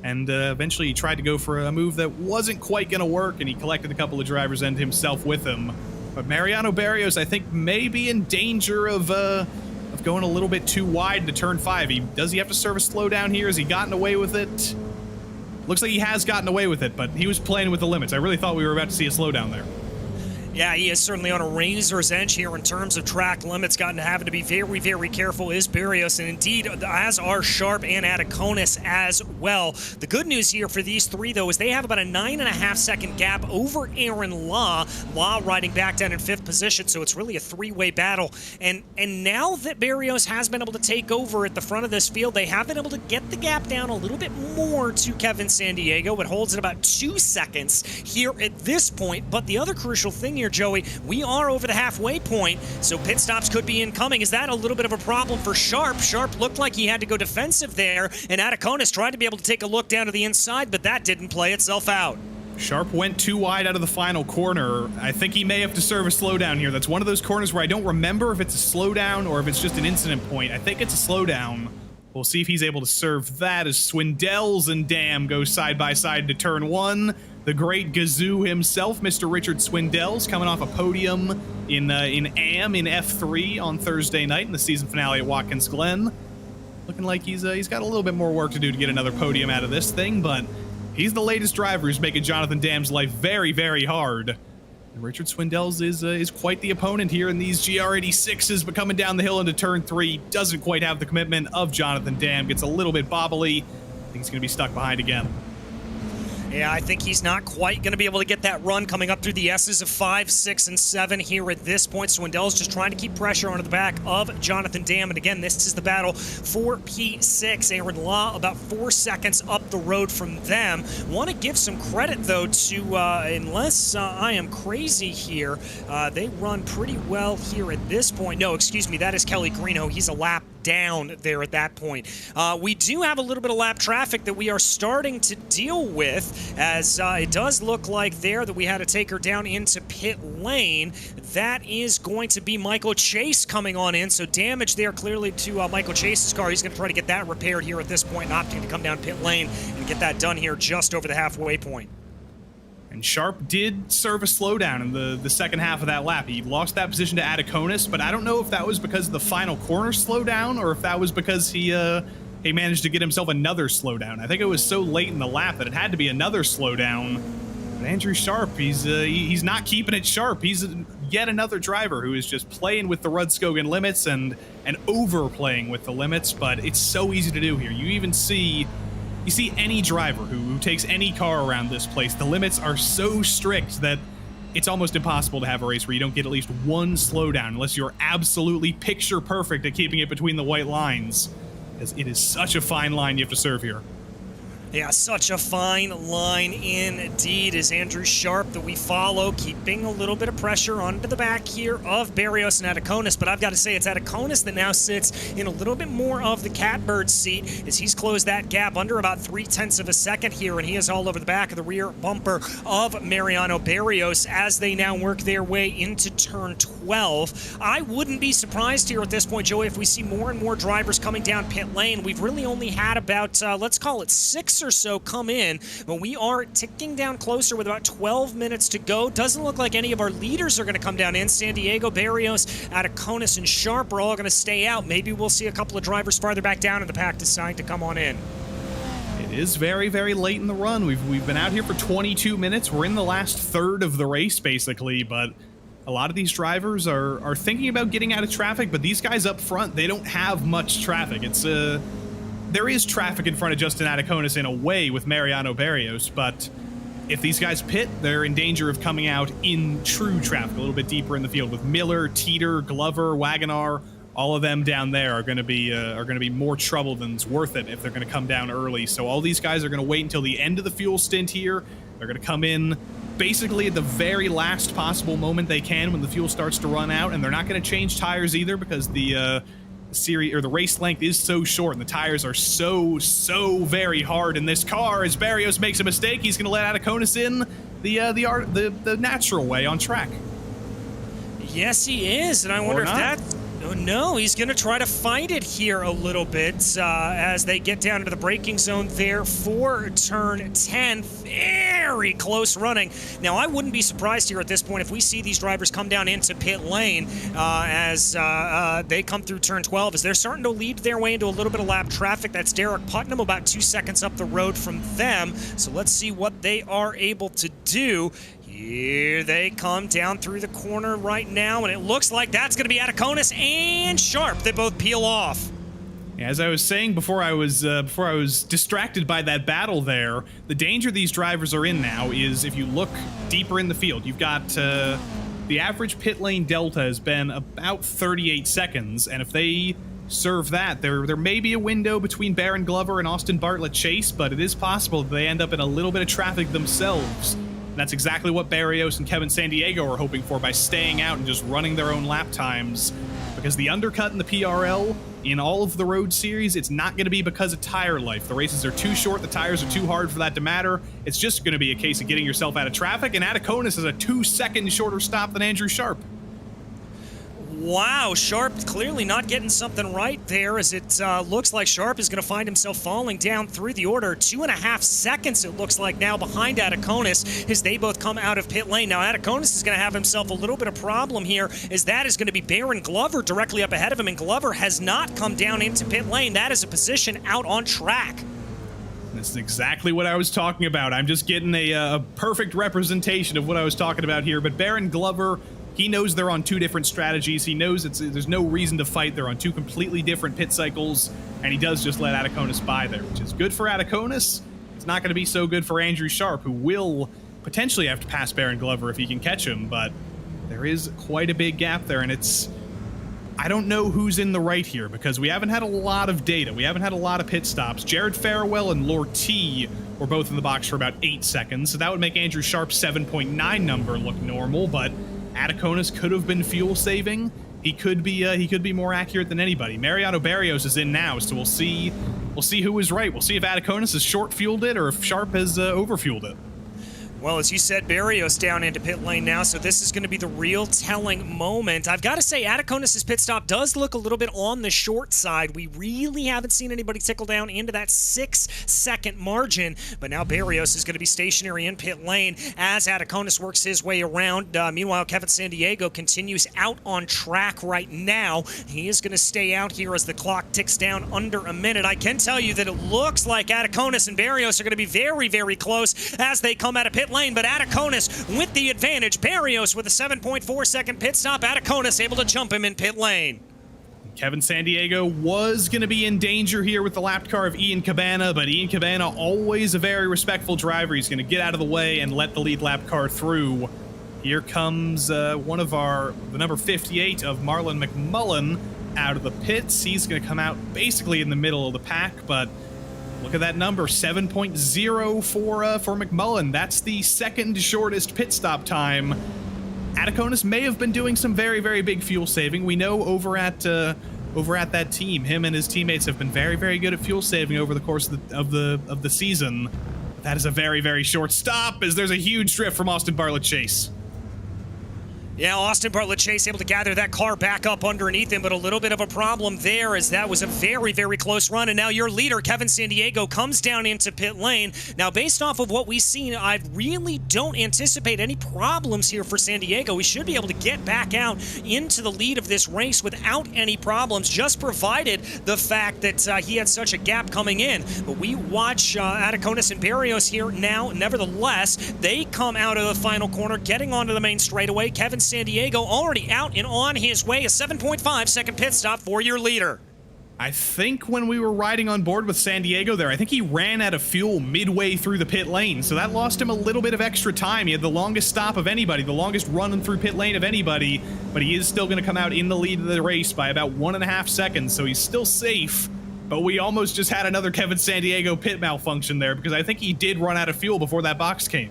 And eventually he tried to go for a move that wasn't quite going to work, and he collected a couple of drivers and himself with him. But Mariano Barrios, I think, may be in danger of going a little bit too wide into turn 5. Does he have to serve a slowdown here? Has he gotten away with it? Looks like he has gotten away with it, but he was playing with the limits. I really thought we were about to see a slowdown there. Yeah, he is certainly on a razor's edge here in terms of track limits, having to be very, very careful is Barrios, and indeed, as are Sharp and Ataconis as well. The good news here for these three, though, is they have about a 9.5-second gap over Aaron Law. Law riding back down in 5th position, so it's really a three-way battle. And now that Barrios has been able to take over at the front of this field, they have been able to get the gap down a little bit more to Kevin Sandiego. It holds at about 2 seconds here at this point, but the other crucial thing here, Joey, we are over the halfway point, so pit stops could be incoming. Is that a little bit of a problem for Sharp? Sharp looked like he had to go defensive there, and Ataconis tried to be able to take a look down to the inside, but that didn't play itself out. Sharp went too wide out of the final corner. I think he may have to serve a slowdown here. That's one of those corners where I don't remember if it's a slowdown or if it's just an incident point. I think it's a slowdown. We'll see if he's able to serve that as Swindells and Dam go side by side to turn 1. The great Gazoo himself, Mr. Richard Swindells, coming off a podium in AM in F3 on Thursday night in the season finale at Watkins Glen. Looking like he's got a little bit more work to do to get another podium out of this thing, but he's the latest driver who's making Jonathan Dam's life very, very hard. And Richard Swindells is quite the opponent here in these GR86s, but coming down the hill into turn 3, doesn't quite have the commitment of Jonathan Dam, gets a little bit bobbly. I think he's going to be stuck behind again. Yeah, I think he's not quite going to be able to get that run coming up through the S's of 5, 6, and 7 here at this point. Swindells just trying to keep pressure onto the back of Jonathan Dam. And again, this is the battle for P6. Aaron Law about 4 seconds up the road from them. Want to give some credit, though, to, unless I am crazy here, they run pretty well here at this point. No, excuse me, that is Kelly Greeno. He's a lap down there at that point. We do have a little bit of lap traffic that we are starting to deal with, as it does look like there that we had to take her down into pit lane. That is going to be Michael Chase coming on in, so damage there clearly to Michael Chase's car. He's going to try to get that repaired here at this point, opting to come down pit lane and get that done here just over the halfway point. And Sharp did serve a slowdown in the second half of that lap. He lost that position to Ataconis, but I don't know if that was because of the final corner slowdown or if that was because he managed to get himself another slowdown. I think it was so late in the lap that it had to be another slowdown. But Andrew Sharp, he's not keeping it sharp. He's yet another driver who is just playing with the Rudskogen limits and overplaying with the limits, but it's so easy to do here. You see any driver who takes any car around this place, the limits are so strict that it's almost impossible to have a race where you don't get at least one slowdown unless you're absolutely picture perfect at keeping it between the white lines, as it is such a fine line you have to serve here. Yeah, such a fine line indeed is Andrew Sharp that we follow, keeping a little bit of pressure onto the back here of Barrios and Ataconis, but I've got to say it's Ataconis that now sits in a little bit more of the catbird seat as he's closed that gap under about 0.3 of a second here, and he is all over the back of the rear bumper of Mariano Barrios as they now work their way into turn 12. I wouldn't be surprised here at this point, Joey, if we see more and more drivers coming down pit lane. We've really only had about, let's call it 6 or so come in, but we are ticking down closer with about 12 minutes to go. Doesn't look like any of our leaders are going to come down in. Sandiego, Barrios, Ataconis, and Sharp are all going to stay out. Maybe we'll see a couple of drivers farther back down in the pack decide to come on in. It is very, very late in the run. We've been out here for 22 minutes. We're in the last third of the race, basically, but a lot of these drivers are thinking about getting out of traffic, but these guys up front, they don't have much traffic. There is traffic in front of Justin Ataconis in a way with Mariano Barrios, but if these guys pit, they're in danger of coming out in true traffic a little bit deeper in the field with Miller, Teeter, Glover, Wagonar. All of them down there are going to be more trouble than's worth it if they're going to come down early. So all these guys are going to wait until the end of the fuel stint here. They're going to come in basically at the very last possible moment they can when the fuel starts to run out, and they're not going to change tires either because the race length is so short and the tires are so very hard in this car. As Barrios makes a mistake, he's going to let Ataconis in the natural way on track. Yes, he is, and I wonder if that's... Oh, no, he's going to try to fight it here a little bit as they get down to the braking zone there for turn 10. Very close running. Now, I wouldn't be surprised here at this point if we see these drivers come down into pit lane as they come through turn 12, as they're starting to lead their way into a little bit of lap traffic. That's Derek Putnam about 2 seconds up the road from them. So let's see what they are able to do. Here they come down through the corner right now, and it looks like that's going to be Ataconis and Sharp. They both peel off. As I was saying before I was distracted by that battle there, the danger these drivers are in now is if you look deeper in the field, you've got the average pit lane delta has been about 38 seconds, and if they serve that, there may be a window between Baron Glover and Austin Bartlett Chase, but it is possible that they end up in a little bit of traffic themselves. And that's exactly what Barrios and Kevin Sandiego are hoping for by staying out and just running their own lap times. Because the undercut in the PRL, in all of the road series, it's not going to be because of tire life. The races are too short, the tires are too hard for that to matter. It's just going to be a case of getting yourself out of traffic, and Ataconis is a 2-second shorter stop than Andrew Sharp. Wow, Sharp clearly not getting something right there, as it looks like Sharp is going to find himself falling down through the order. 2.5 seconds, it looks like, now behind Ataconis as they both come out of pit lane. Now, Ataconis is going to have himself a little bit of problem here, as that is going to be Baron Glover directly up ahead of him, and Glover has not come down into pit lane. That is a position out on track. This is exactly what I was talking about. I'm just getting a perfect representation of what I was talking about here, but Baron Glover, he knows they're on two different strategies. He knows there's no reason to fight. They're on two completely different pit cycles, and he does just let Ataconis by there, which is good for Ataconis. It's not going to be so good for Andrew Sharp, who will potentially have to pass Baron Glover if he can catch him, but there is quite a big gap there, and I don't know who's in the right here, because we haven't had a lot of data. We haven't had a lot of pit stops. Jared Farewell and Lord T were both in the box for about 8 seconds, so that would make Andrew Sharp's 7.9 number look normal, but Ataconis could have been fuel saving. He could be more accurate than anybody. Mariano Barrios is in now, so we'll see who was right. We'll see if Ataconis has short fueled it or if Sharp has over fueled it. Well, as you said, Barrios down into pit lane now, so this is going to be the real telling moment. I've got to say, Ataconis' pit stop does look a little bit on the short side. We really haven't seen anybody tickle down into that 6-second margin, but now Barrios is going to be stationary in pit lane as Ataconis works his way around. Meanwhile, Kevin Sandiego continues out on track right now. He is going to stay out here as the clock ticks down under a minute. I can tell you that it looks like Ataconis and Barrios are going to be very, very close as they come out of pit lane, but Ataconis with the advantage. Barrios with a 7.4-second pit stop. Ataconis able to jump him in pit lane. Kevin Sandiego was going to be in danger here with the lapped car of Ian Cabana, but Ian Cabana, always a very respectful driver. He's going to get out of the way and let the lead lap car through. Here comes the number 58 of Marlon McMullen out of the pits. He's going to come out basically in the middle of the pack, but look at that number, 7.0 for McMullen. That's the second shortest pit stop time. Ataconis may have been doing some very, very big fuel saving. We know over at that team, him and his teammates have been very, very good at fuel saving over the course of the season. That is a very, very short stop, as there's a huge drift from Austin Bartlett Chase. Yeah, Austin Bartlett Chase able to gather that car back up underneath him, but a little bit of a problem there, as that was a very, very close run. And now your leader, Kevin Sandiego, comes down into pit lane. Now, based off of what we've seen, I really don't anticipate any problems here for Sandiego. We should be able to get back out into the lead of this race without any problems, just provided the fact that he had such a gap coming in. But we watch Ataconis and Barrios here now. Nevertheless, they come out of the final corner, getting onto the main straightaway. Kevin Sandiego already out and on his way. A 7.5-second pit stop for your leader. I think when we were riding on board with Sandiego there, I think he ran out of fuel midway through the pit lane, so that lost him a little bit of extra time. He had the longest stop of anybody, the longest run through pit lane of anybody, but he is still going to come out in the lead of the race by about 1.5 seconds, so he's still safe. But we almost just had another Kevin Sandiego pit malfunction there, because I think he did run out of fuel before that box came.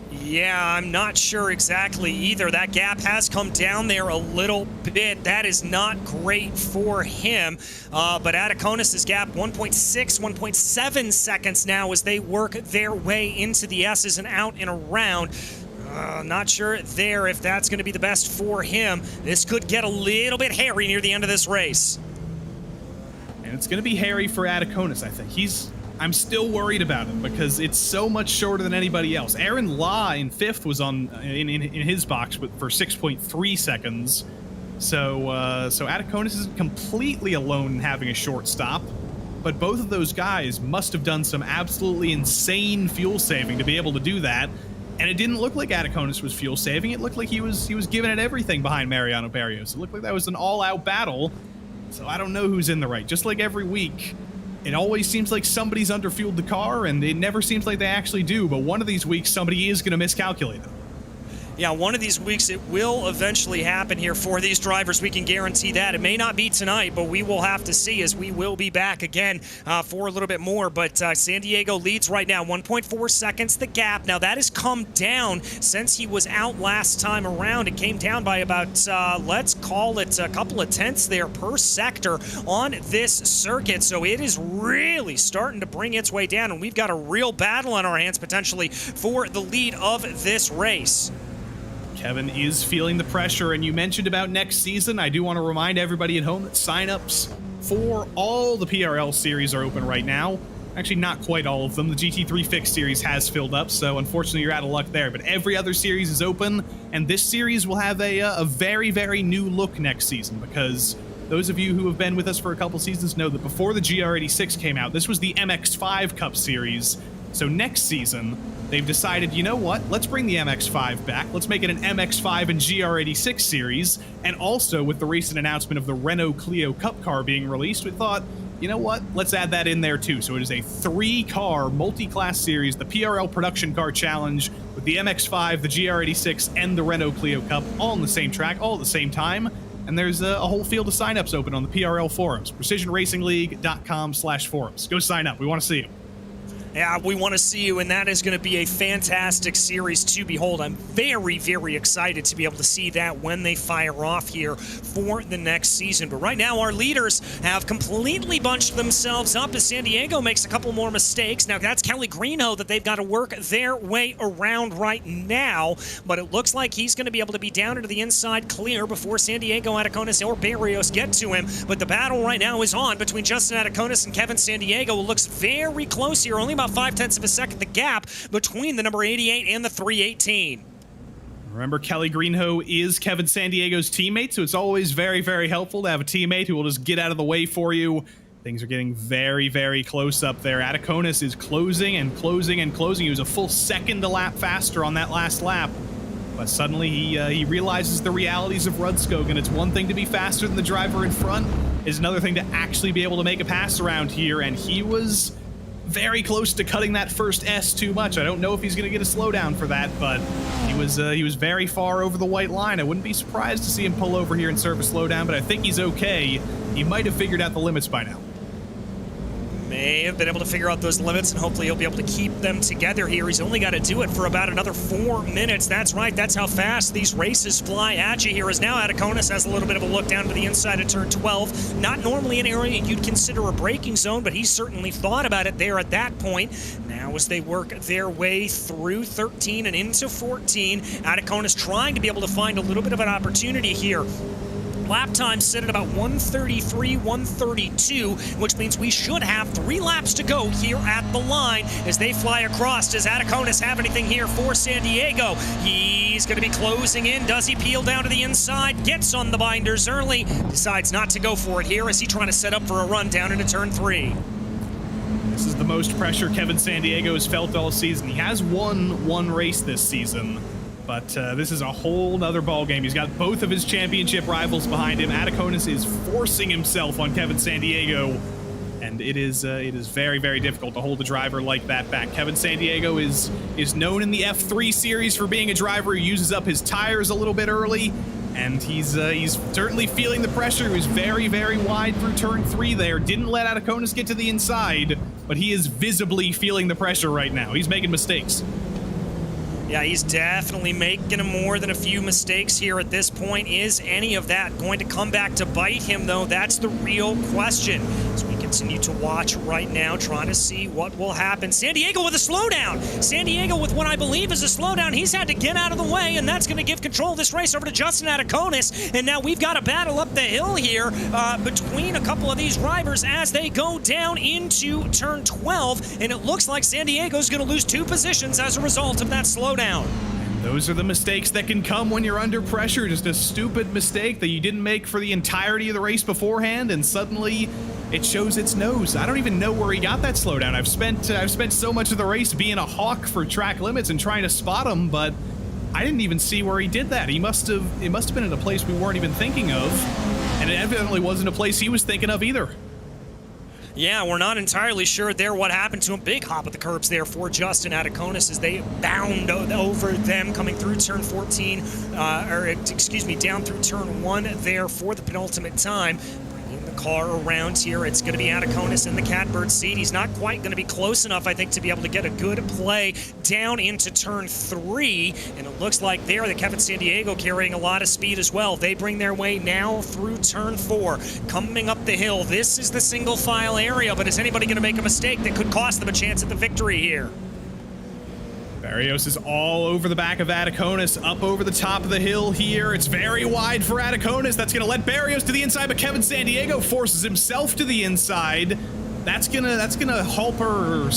Yeah, I'm not sure exactly either. That gap has come down there a little bit. That is not great for him. But Ataconis' gap, 1.6, 1.7 seconds now as they work their way into the S's and out and around. Not sure there if that's going to be the best for him. This could get a little bit hairy near the end of this race. And it's going to be hairy for Ataconis, I think. I'm still worried about him because it's so much shorter than anybody else. Aaron Law in 5th was in his box for 6.3 seconds. So Ataconis is completely alone in having a short stop. but both of those guys must have done some absolutely insane fuel saving to be able to do that. And it didn't look like Ataconis was fuel saving. It looked like he was giving it everything behind Mariano Barrios. It looked like that was an all-out battle. So I don't know who's in the right. Just like every week, it always seems like somebody's underfueled the car, and it never seems like they actually do. But one of these weeks, somebody is going to miscalculate it. Yeah, one of these weeks it will eventually happen here for these drivers. We can guarantee that. It may not be tonight, but we will have to see, as we will be back again for a little bit more. But San Diego leads right now, 1.4 seconds the gap. Now, that has come down since he was out last time around. It came down by about, let's call it a couple of tenths there per sector on this circuit. So it is really starting to bring its way down, and we've got a real battle on our hands potentially for the lead of this race. Kevin is feeling the pressure, and you mentioned about next season. I do want to remind everybody at home that signups for all the PRL series are open right now. Actually, not quite all of them. The GT3 Fix series has filled up, so unfortunately you're out of luck there. But every other series is open, and this series will have a very, very new look next season, because those of you who have been with us for a couple seasons know that before the GR86 came out, this was the MX5 Cup series. So next season, they've decided, you know what, let's bring the MX5 back. Let's make it an MX5 and GR86 series. And also, with the recent announcement of the Renault Clio Cup car being released, we thought, you know what, let's add that in there too. So it is a 3-car multi-class series, the PRL Production Car Challenge, with the MX5, the GR86, and the Renault Clio Cup all on the same track, all at the same time. And there's a whole field of signups open on the PRL forums, precisionracingleague.com/forums. Go sign up. We want to see you. Yeah, we want to see you, and that is going to be a fantastic series to behold. I'm very, very excited to be able to see that when they fire off here for the next season. But right now, our leaders have completely bunched themselves up as San Diego makes a couple more mistakes. Now, that's Kelly Greenhoe that they've got to work their way around right now, but it looks like he's going to be able to be down into the inside clear before San Diego, Ataconis, or Barrios get to him. But the battle right now is on between Justin Ataconis and Kevin San Diego. It looks very close here, only about 0.5 of a second the gap between the number 88 and the 318. Remember, Kelly Greenhoe is Kevin San Diego's teammate, so it's always very, very helpful to have a teammate who will just get out of the way for you. Things are getting very, very close up there. Ataconis is closing and closing and closing. He was a full second a lap faster on that last lap. But suddenly he realizes the realities of Rudskogen. It's one thing to be faster than the driver in front. It's another thing to actually be able to make a pass around here, and he was very close to cutting that first S too much. I don't know if he's going to get a slowdown for that, but he was very far over the white line. I wouldn't be surprised to see him pull over here and serve a slowdown, but I think he's okay. He might have figured out the limits by now. May have been able to figure out those limits, and hopefully he'll be able to keep them together here. He's only got to do it for about another 4 minutes. That's right. That's how fast these races fly at you here. As now Ataconis has a little bit of a look down to the inside of turn 12. Not normally an area you'd consider a braking zone, but he certainly thought about it there at that point. Now as they work their way through 13 and into 14, Ataconis trying to be able to find a little bit of an opportunity here. Lap time set at about 133, 132, which means we should have 3 laps to go here at the line as they fly across. Does Ataconis have anything here for San Diego? He's going to be closing in. Does he peel down to the inside? Gets on the binders early. Decides not to go for it here as he trying to set up for a run down into turn 3. This is the most pressure Kevin San Diego has felt all season. He has won one race this season, but this is a whole nother ballgame. He's got both of his championship rivals behind him. Ataconis is forcing himself on Kevin San Diego, and it is very, very difficult to hold a driver like that back. Kevin San Diego is known in the F3 series for being a driver who uses up his tires a little bit early, and he's certainly feeling the pressure. He was very, very wide through turn 3 there. Didn't let Ataconis get to the inside, but he is visibly feeling the pressure right now. He's making mistakes. Yeah, he's definitely making more than a few mistakes here at this point. Is any of that going to come back to bite him, though? That's the real question. As we continue to watch right now, trying to see what will happen. San Diego with a slowdown. San Diego with what I believe is a slowdown. He's had to get out of the way, and that's going to give control of this race over to Justin Ataconis. And now we've got a battle up the hill here between a couple of these drivers as they go down into turn 12. And it looks like San Diego's going to lose 2 positions as a result of that slowdown. Those are the mistakes that can come when you're under pressure. Just a stupid mistake that you didn't make for the entirety of the race beforehand, and suddenly it shows its nose. I don't even know where he got that slowdown. I've spent so much of the race being a hawk for track limits and trying to spot him, but I didn't even see where he did that. It must have been in a place we weren't even thinking of, and it evidently wasn't a place he was thinking of either. Yeah, we're not entirely sure there what happened to him. Big hop at the curbs there for Justin Atakonis as they bound over them coming through turn 14, down through turn 1 there for the penultimate time. Bringing the car around here, it's going to be Atakonis in the catbird seat. He's not quite going to be close enough, I think, to be able to get a good play down into turn 3, and it looks like there that Kevin Sandiego carrying a lot of speed as well. They bring their way now through turn 4, coming up the hill. This is the single file area, but is anybody going to make a mistake that could cost them a chance at the victory here? Barrios is all over the back of Atakonis, up over the top of the hill here. It's very wide for Atakonis. That's going to let Barrios to the inside, but Kevin Sandiego forces himself to the inside. That's gonna help or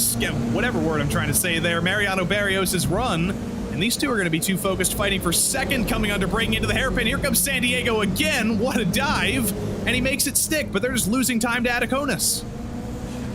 whatever word I'm trying to say there, Mariano Barrios' run. And these two are going to be too focused fighting for second, coming under, breaking into the hairpin. Here comes Sandiego again. What a dive. And he makes it stick, but they're just losing time to Atakonis.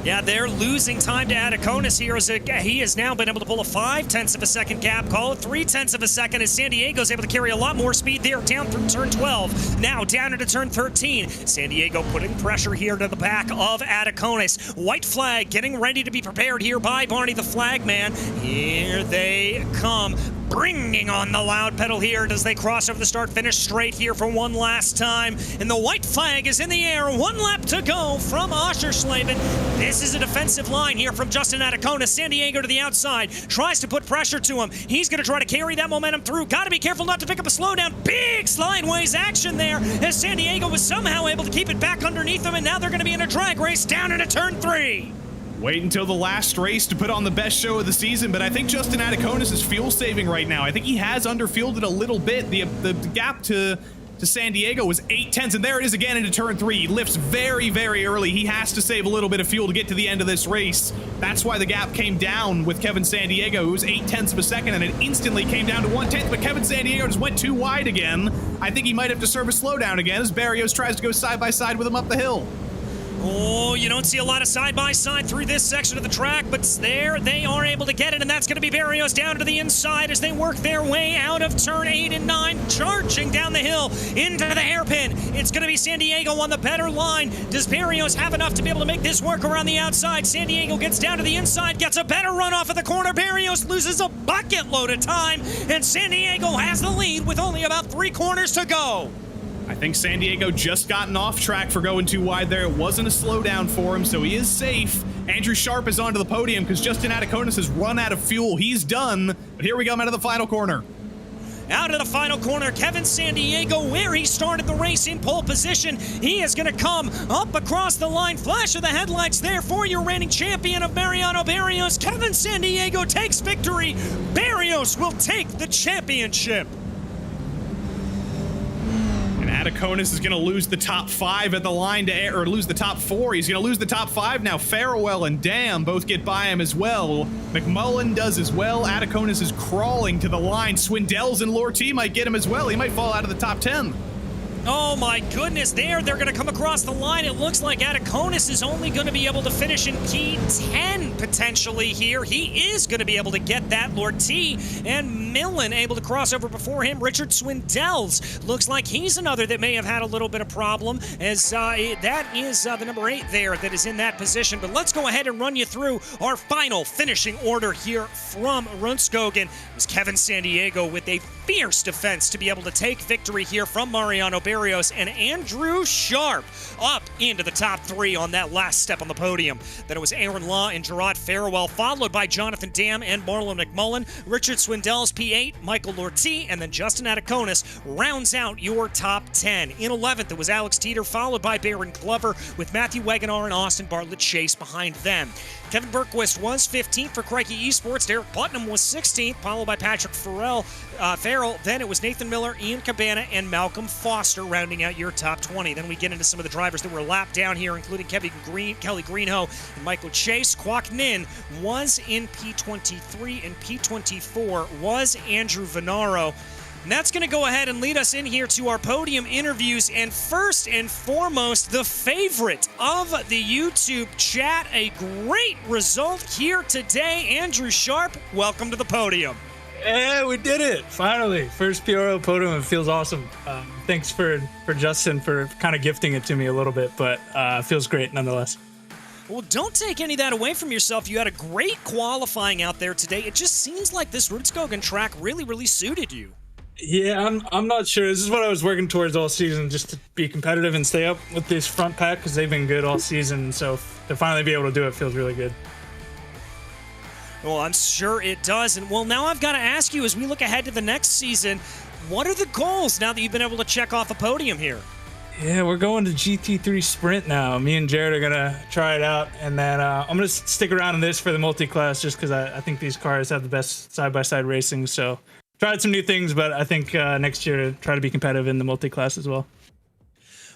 Yeah, they're losing time to Atakonis here as he has now been able to pull a 0.5 of a second gap, call it 0.3 of a second as Sandiego's able to carry a lot more speed there down through turn 12. Now down into turn 13. Sandiego putting pressure here to the back of Atakonis. White flag getting ready to be prepared here by Barney the Flagman. Here they come. Bringing on the loud pedal here as they cross over the start-finish straight here for one last time. And the white flag is in the air. 1 lap to go from Oschersleben. This is a defensive line here from Justin Atakonis. Sandiego to the outside. Tries to put pressure to him. He's going to try to carry that momentum through. Got to be careful not to pick up a slowdown. Big slideways action there as Sandiego was somehow able to keep it back underneath them. And now they're going to be in a drag race down into turn 3. Wait until the last race to put on the best show of the season, but I think Justin Atakonis is fuel saving right now. I think he has underfueled it a little bit. The gap to Sandiego was 0.8, and there it is again into turn 3. He lifts very, very early. He has to save a little bit of fuel to get to the end of this race. That's why the gap came down with Kevin Sandiego, who was 0.8 of a second, and it instantly came down to 1/10, but Kevin Sandiego just went too wide again. I think he might have to serve a slowdown again as Barrios tries to go side by side with him up the hill. Oh, you don't see a lot of side-by-side through this section of the track, but there they are able to get it, and that's going to be Barrios down to the inside as they work their way out of turn 8 and 9, charging down the hill into the hairpin. It's going to be Sandiego on the better line. Does Barrios have enough to be able to make this work around the outside? Sandiego gets down to the inside, gets a better run off of the corner. Barrios loses a bucket load of time, and Sandiego has the lead with only about 3 corners to go. I think Sandiego just gotten off track for going too wide there. It wasn't a slowdown for him, so he is safe. Andrew Sharp is onto the podium because Justin Atakonis has run out of fuel. He's done, but here we come out of the final corner. Out of the final corner, Kevin Sandiego, where he started the race in pole position. He is going to come up across the line. Flash of the headlights there for your reigning champion of Mariano Barrios. Kevin Sandiego takes victory. Barrios will take the championship. Atakonis is going to lose the top 5 at the line or lose the top 4. He's going to lose the top 5 now. Farewell and Dam both get by him as well. McMullen does as well. Atakonis is crawling to the line. Swindell's and Lortie might get him as well. He might fall out of the top 10. Oh my goodness, they're going to come across the line. It looks like Atakonis is only going to be able to finish in P10 potentially here. He is going to be able to get that. Lortie and Millen able to cross over before him. Richard Swindells looks like he's another that may have had a little bit of problem as that is the number 8 there that is in that position. But let's go ahead and run you through our final finishing order here from Rundskogen. It was Kevin Sandiego with a fierce defense to be able to take victory here from Mariano Barrios, and Andrew Sharp up into the top 3 on that last step on the podium. Then it was Aaron Law and Gerard Farewell, followed by Jonathan Dam and Marlon McMullen. Richard Swindell's P8, Michael Lortie, and then Justin Atakonis rounds out your top 10. In 11th, it was Alex Teeter, followed by Baron Glover, with Matthew Wegenar and Austin Bartlett Chase behind them. Kevin Berquist was 15th for Crikey Esports. Derek Putnam was 16th, followed by Patrick Farrell. Farrell. Then it was Nathan Miller, Ian Cabana, and Malcolm Foster rounding out your top 20. Then we get into some of the drivers that were lapped down here, including Kelly Greenhoe and Michael Chase. Kwok Nin was in P23, and P24 was Andrew Venaro. And that's going to go ahead and lead us in here to our podium interviews. And first and foremost, the favorite of the YouTube chat. A great result here today. Andrew Sharp, welcome to the podium. Yeah, we did it. Finally. First PRL podium. It feels awesome. Thanks for Justin for kind of gifting it to me a little bit, but it feels great nonetheless. Well, don't take any of that away from yourself. You had a great qualifying out there today. It just seems like this Rudskogen track really suited you. Yeah, I'm not sure. This is what I was working towards all season, just to be competitive and stay up with this front pack because they've been good all season. So to finally be able to do it feels really good. Well, I'm sure it does. And well, now I've got to ask you, as we look ahead to the next season, what are the goals now that you've been able to check off a podium here? Yeah, we're going to GT3 Sprint now. Me and Jared are going to try it out. And then I'm going to stick around in this for the multi-class just because I think these cars have the best side-by-side racing. So tried some new things, but I think next year try to be competitive in the multi-class as well.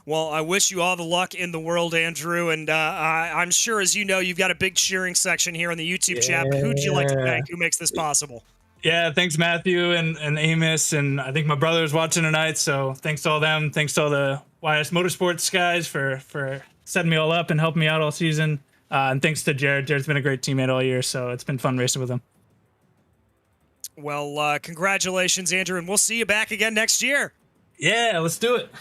Well, I wish you all the luck in the world, Andrew, and I'm sure, as you know, you've got a big cheering section here on the YouTube chat. But who'd you like to thank? Who makes this possible? Yeah, thanks Matthew and Amos, and I think my brother's watching tonight, so thanks to all them. Thanks to all the YS Motorsports guys for setting me all up and helping me out all season. And thanks to Jared. Jared's been a great teammate all year, so it's been fun racing with him. Well, congratulations, Andrew, and we'll see you back again next year. Yeah, let's do it.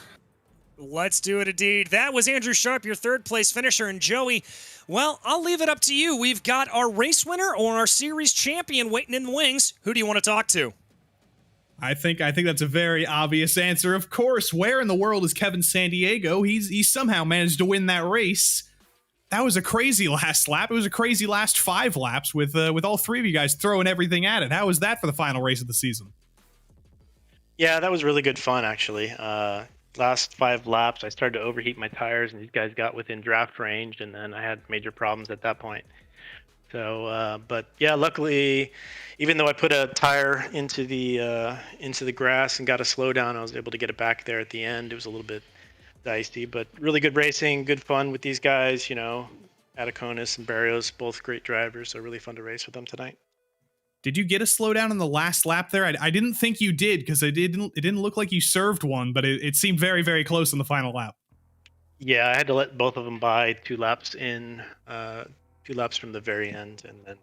Let's do it indeed. That was Andrew Sharp, your third-place finisher, and Joey, well, I'll leave it up to you. We've got our race winner or our series champion waiting in the wings. Who do you want to talk to? I think that's a very obvious answer. Of course, where in the world is Kevin Sandiego? He somehow managed to win that race. That was a crazy last lap. It was a crazy last 5 laps with all 3 of you guys throwing everything at it. How was that for the final race of the season? Yeah, that was really good fun, actually. Last 5 laps, I started to overheat my tires, and these guys got within draft range, and then I had major problems at that point. So, but yeah, luckily, even though I put a tire into the grass and got a slowdown, I was able to get it back there at the end. It was a little bit dicey, but really good racing, good fun with these guys. You know, Ataconis and Barrios, both great drivers, so really fun to race with them tonight. Did you get a slowdown in the last lap there? I didn't think you did because it didn't look like you served one, but it seemed very, very close in the final lap. Yeah, I had to let both of them by 2 laps in, 2 laps from the very end, and then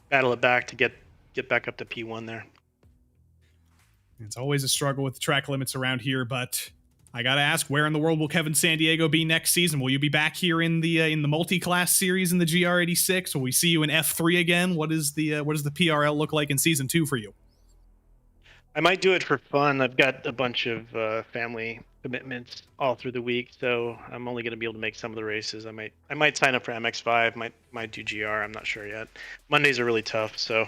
battle it back to get back up to P1 there. It's always a struggle with the track limits around here, but I gotta ask, where in the world will Kevin Sandiego be next season? Will you be back here in the multi-class series in the GR86? Will we see you in F3 again? What does the PRL look like in season 2 for you? I might do it for fun. I've got a bunch of family commitments all through the week, so I'm only going to be able to make some of the races. I might sign up for MX5, might do GR. I'm not sure yet. Mondays are really tough, so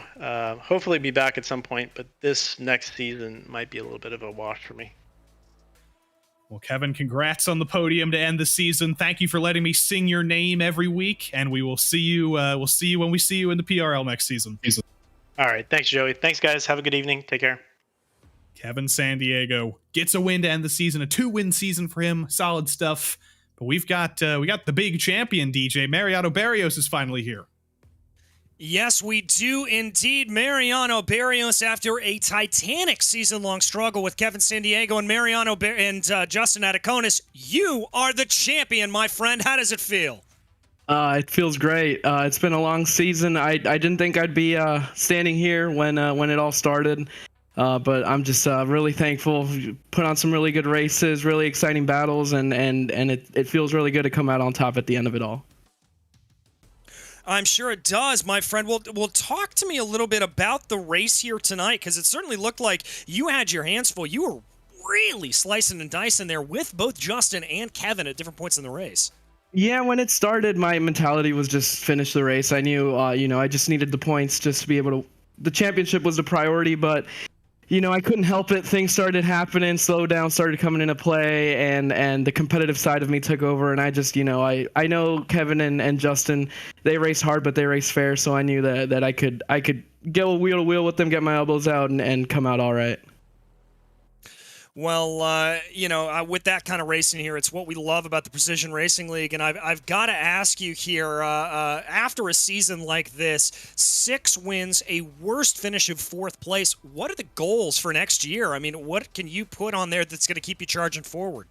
hopefully be back at some point. But this next season might be a little bit of a wash for me. Well, Kevin, congrats on the podium to end the season. Thank you for letting me sing your name every week, and we will see you. We'll see you when we see you in the PRL next season. All right, thanks, Joey. Thanks, guys. Have a good evening. Take care. Kevin Sandiego gets a win to end the season, a 2-win season for him. Solid stuff. But we got the big champion, DJ. Mariano Barrios is finally here. Yes, we do indeed. Mariano Barrios, after a titanic season-long struggle with Kevin Sandiego and Justin Ataconis, you are the champion, my friend. How does it feel? It feels great. It's been a long season. I didn't think I'd be standing here when it all started, but I'm just really thankful. Put on some really good races, really exciting battles, and it feels really good to come out on top at the end of it all. I'm sure it does, my friend. Well, talk to me a little bit about the race here tonight, because it certainly looked like you had your hands full. You were really slicing and dicing there with both Justin and Kevin at different points in the race. Yeah, when it started, my mentality was just finish the race. I knew, I just needed the points just to be able to. The championship was the priority, but I couldn't help it. Things started happening, slowdown started coming into play, and the competitive side of me took over. And I just, I know Kevin and Justin, they race hard, but they race fair. So I knew that I could go wheel to wheel with them, get my elbows out, and come out all right. Well, with that kind of racing here, it's what we love about the Precision Racing League. And I've got to ask you here, after a season like this, 6 wins, a worst finish of 4th place, what are the goals for next year? I mean, what can you put on there that's going to keep you charging forward?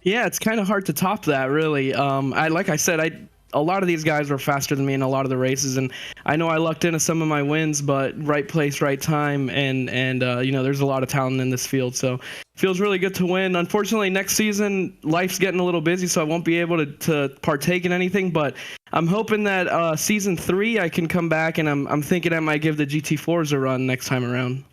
Yeah, it's kind of hard to top that, really. Like I said, a lot of these guys were faster than me in a lot of the races, and I know I lucked into some of my wins, but right place, right time, and there's a lot of talent in this field, so it feels really good to win. Unfortunately, next season, life's getting a little busy, so I won't be able to partake in anything, but I'm hoping that season 3 I can come back, and I'm thinking I might give the GT4s a run next time around.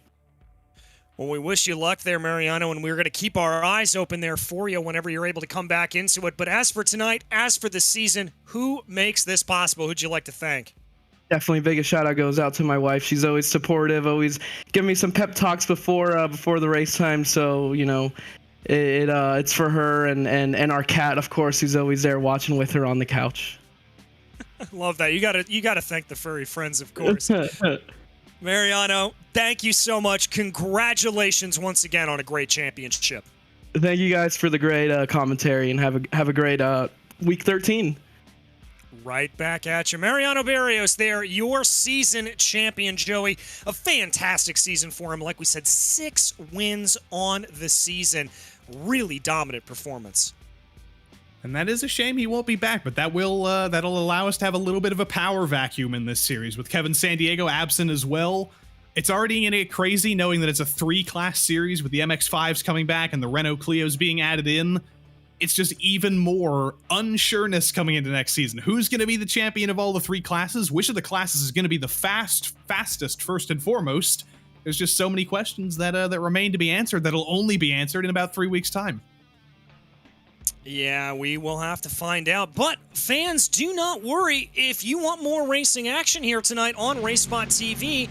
Well, we wish you luck there, Mariano, and we're going to keep our eyes open there for you whenever you're able to come back into it. But as for tonight, as for the season, who makes this possible? Who'd you like to thank? Definitely biggest shout out goes out to my wife. She's always supportive, always giving me some pep talks before the race time. So, it's for her and our cat, of course, who's always there watching with her on the couch. Love that. You gotta thank the furry friends, of course. Mariano, thank you so much. Congratulations once again on a great championship. Thank you guys for the great commentary, and have a great week 13. Right back at you. Mariano Barrios there, your season champion, Joey. A fantastic season for him. Like we said, 6 wins on the season. Really dominant performance. And that is a shame he won't be back, but that'll allow us to have a little bit of a power vacuum in this series with Kevin Sandiego absent as well. It's already going to get crazy knowing that it's a 3-class series with the MX-5s coming back and the Renault Clios being added in. It's just even more unsureness coming into next season. Who's going to be the champion of all the 3 classes? Which of the classes is going to be the fastest first and foremost? There's just so many questions that remain to be answered that'll only be answered in about 3 weeks' time. Yeah, we will have to find out. But fans, do not worry. If you want more racing action here tonight on RaceSpotTV,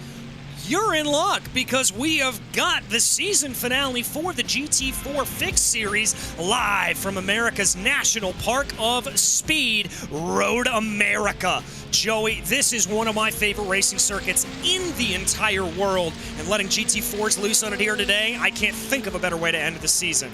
you're in luck because we have got the season finale for the GT4 Fixed Series live from America's National Park of Speed, Road America. Joey, this is one of my favorite racing circuits in the entire world, and letting GT4s loose on it here today, I can't think of a better way to end the season.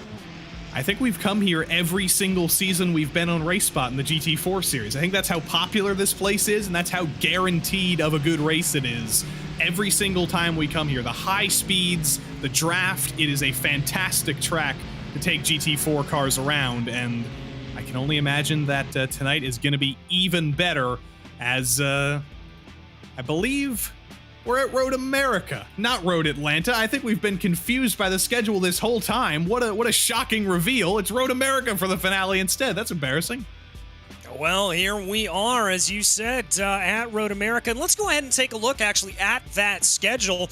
I think we've come here every single season we've been on RaceSpot in the GT4 series. I think that's how popular this place is, and that's how guaranteed of a good race it is. Every single time we come here, the high speeds, the draft, it is a fantastic track to take GT4 cars around, and I can only imagine that tonight is going to be even better as, I believe we're at Road America, not Road Atlanta. I think we've been confused by the schedule this whole time. What a shocking reveal. It's Road America for the finale instead. That's embarrassing. Well, here we are, as you said, at Road America. And let's go ahead and take a look, actually, at that schedule.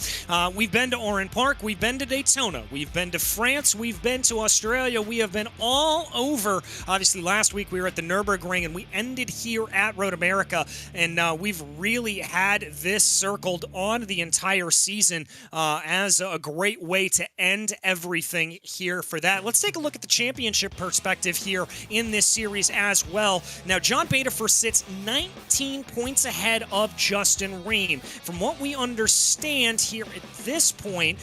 We've been to Oran Park. We've been to Daytona. We've been to France. We've been to Australia. We have been all over. Obviously, last week we were at the Nürburgring, and we ended here at Road America. And we've really had this circled on the entire season as a great way to end everything here for that. Let's take a look at the championship perspective here in this series as well. Now, John Bedifer sits 19 points ahead of Justin Ream. From what we understand here at this point,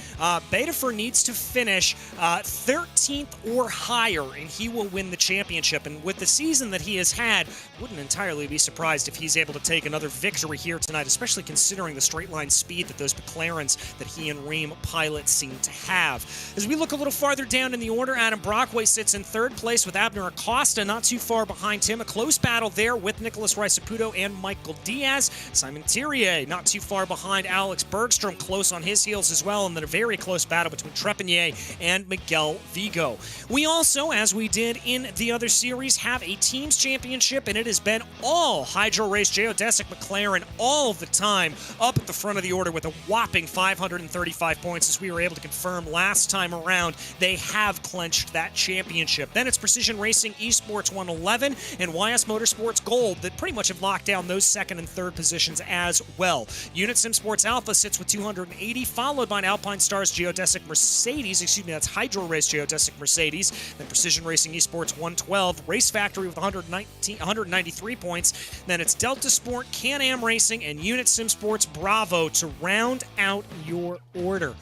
Bedifer needs to finish 13th or higher, and he will win the championship. And with the season that he has had, wouldn't entirely be surprised if he's able to take another victory here tonight, especially considering the straight line speed that those McLarens that he and Ream pilot seem to have. As we look a little farther down in the order, Adam Brockway sits in 3rd place with Abner Acosta not too far behind him. A close battle there with Nicholas Riceputo and Michael Diaz. Simon Thierry not too far behind Alex Bergstrom, close on his heels as well, and then a very close battle between Trepanier and Miguel Vigo. We also, as we did in the other series, have a teams championship, and it has been all Hydro Race Geodesic McLaren all the time up at the front of the order with a whopping 535 points, as we were able to confirm last time around. They have clinched that championship. Then it's Precision Racing Esports 111 and YS Motorsports Gold that pretty much have locked down those 2nd and 3rd positions as well. Unit Sim Sports Alpha sits with 280, followed by an Alpine Stars Geodesic Mercedes, that's Hydro Race Geodesic Classic Mercedes, then Precision Racing Esports 112, Race Factory with 193 points, then it's Delta Sport, Can-Am Racing, and Unit Sim Sports Bravo to round out your order.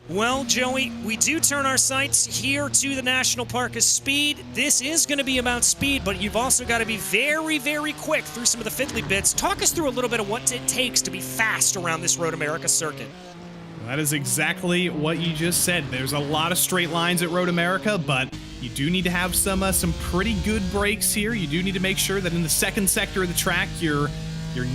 Well, Joey, we do turn our sights here to the National Park of Speed. This is going to be about speed, but you've also got to be very, very quick through some of the fiddly bits. Talk us through a little bit of what it takes to be fast around this Road America circuit. That is exactly what you just said. There's a lot of straight lines at Road America, but you do need to have some pretty good brakes here. You do need to make sure that in the second sector of the track, you're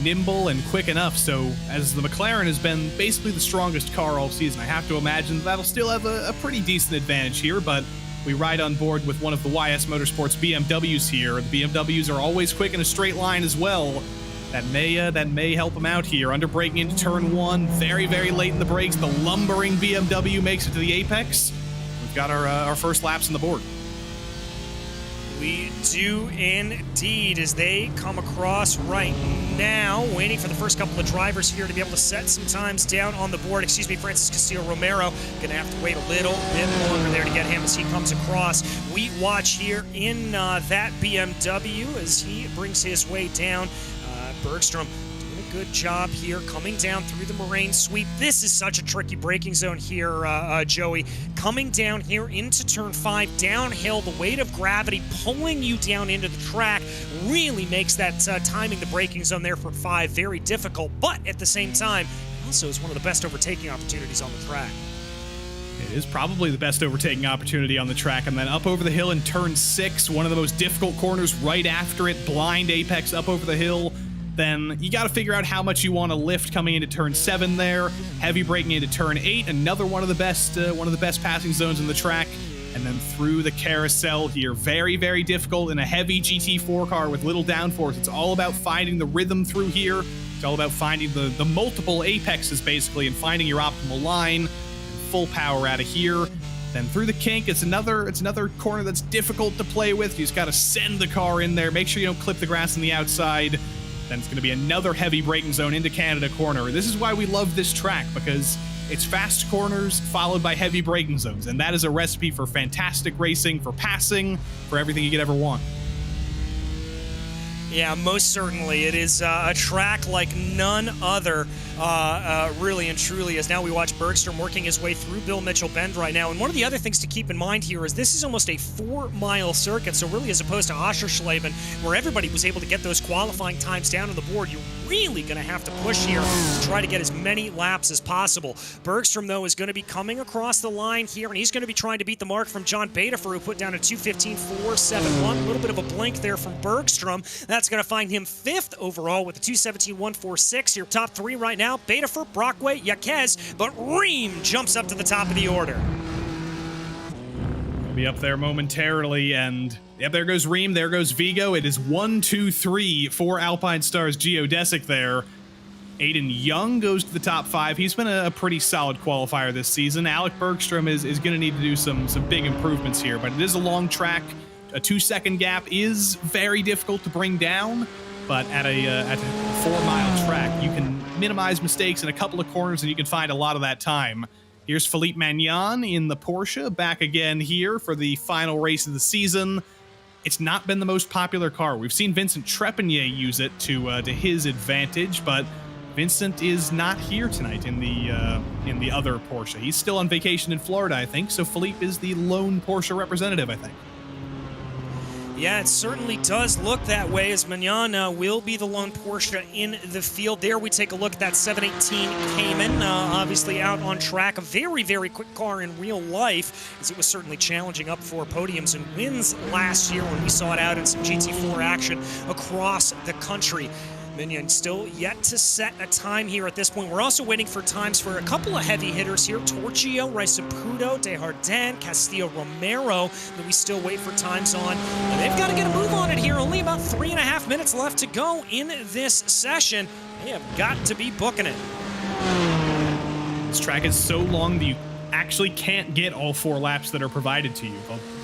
nimble and quick enough. So as the McLaren has been basically the strongest car all season, I have to imagine that'll still have a pretty decent advantage here, but we ride on board with one of the YS Motorsports BMWs here. The BMWs are always quick in a straight line as well. That may help them out here. Under braking into turn 1, very, very late in the brakes. The lumbering BMW makes it to the apex. We've got our first laps on the board. We do indeed, as they come across right now, waiting for the first couple of drivers here to be able to set some times down on the board. Excuse me, Francis Castillo-Romero going to have to wait a little bit longer there to get him as he comes across. We watch here in that BMW as he brings his way down. Bergstrom doing a good job here, coming down through the moraine sweep. This is such a tricky braking zone here, Joey. Coming down here into turn 5, downhill, the weight of gravity pulling you down into the track really makes that timing the braking zone there for 5 very difficult, but at the same time, also is one of the best overtaking opportunities on the track. It is probably the best overtaking opportunity on the track. And then up over the hill in turn 6, one of the most difficult corners right after it, blind apex up over the hill. Then you got to figure out how much you want to lift coming into turn 7 there. Heavy braking into turn 8, another one of the best passing zones in the track. And then through the carousel here, very, very difficult in a heavy GT4 car with little downforce. It's all about finding the rhythm through here. It's all about finding the multiple apexes basically and finding your optimal line. Full power out of here. Then through the kink, it's another corner that's difficult to play with. You just got to send the car in there. Make sure you don't clip the grass on the outside. Then it's going to be another heavy braking zone into Canada corner. This is why we love this track, because it's fast corners followed by heavy braking zones, and that is a recipe for fantastic racing, for passing, for everything you could ever want. Yeah, most certainly. It is a track like none other, really and truly, as now we watch Bergstrom working his way through Bill Mitchell Bend right now. And one of the other things to keep in mind here is this is almost a 4-mile circuit, so really as opposed to Oschersleben, where everybody was able to get those qualifying times down on the board, you're really going to have to push here to try to get as many laps as possible. Bergstrom, though, is going to be coming across the line here, and he's going to be trying to beat the mark from John Badafer, who put down a 2:15.471. A little bit of a blink there from Bergstrom. That's going to find him 5th overall with a 2:17.146. Your top 3 right now, Badafer, Brockway, Yaquez, but Ream jumps up to the top of the order. We'll be up there momentarily, and yep, there goes Ream, there goes Vigo. It is 1, 2, 3 for Alpine Stars Geodesic there. Aiden Young goes to the top 5. He's been a pretty solid qualifier this season. Alec Bergstrom is going to need to do some big improvements here, but it is a long track. A 2-second gap is very difficult to bring down, but at a 4-mile track, you can minimize mistakes in a couple of corners and you can find a lot of that time. Here's Philippe Magnan in the Porsche, back again here for the final race of the season. It's not been the most popular car. We've seen Vincent Trepanier use it to his advantage, but Vincent is not here tonight in the other Porsche. He's still on vacation in Florida, I think, so Philippe is the lone Porsche representative, I think. Yeah, it certainly does look that way, as Magnan will be the lone Porsche in the field. There we take a look at that 718 Cayman, obviously out on track. A very, very quick car in real life, as it was certainly challenging up for podiums and wins last year when we saw it out in some GT4 action across the country. Minion still yet to set a time here at this point. We're also waiting for times for a couple of heavy hitters here. Torchio, Raisaputo, Desjardins, Castillo Romero, that we still wait for times on. And they've got to get a move on it here. Only about 3.5 minutes left to go in this session. They have got to be booking it. This track is so long that you actually can't get all 4 laps that are provided to you.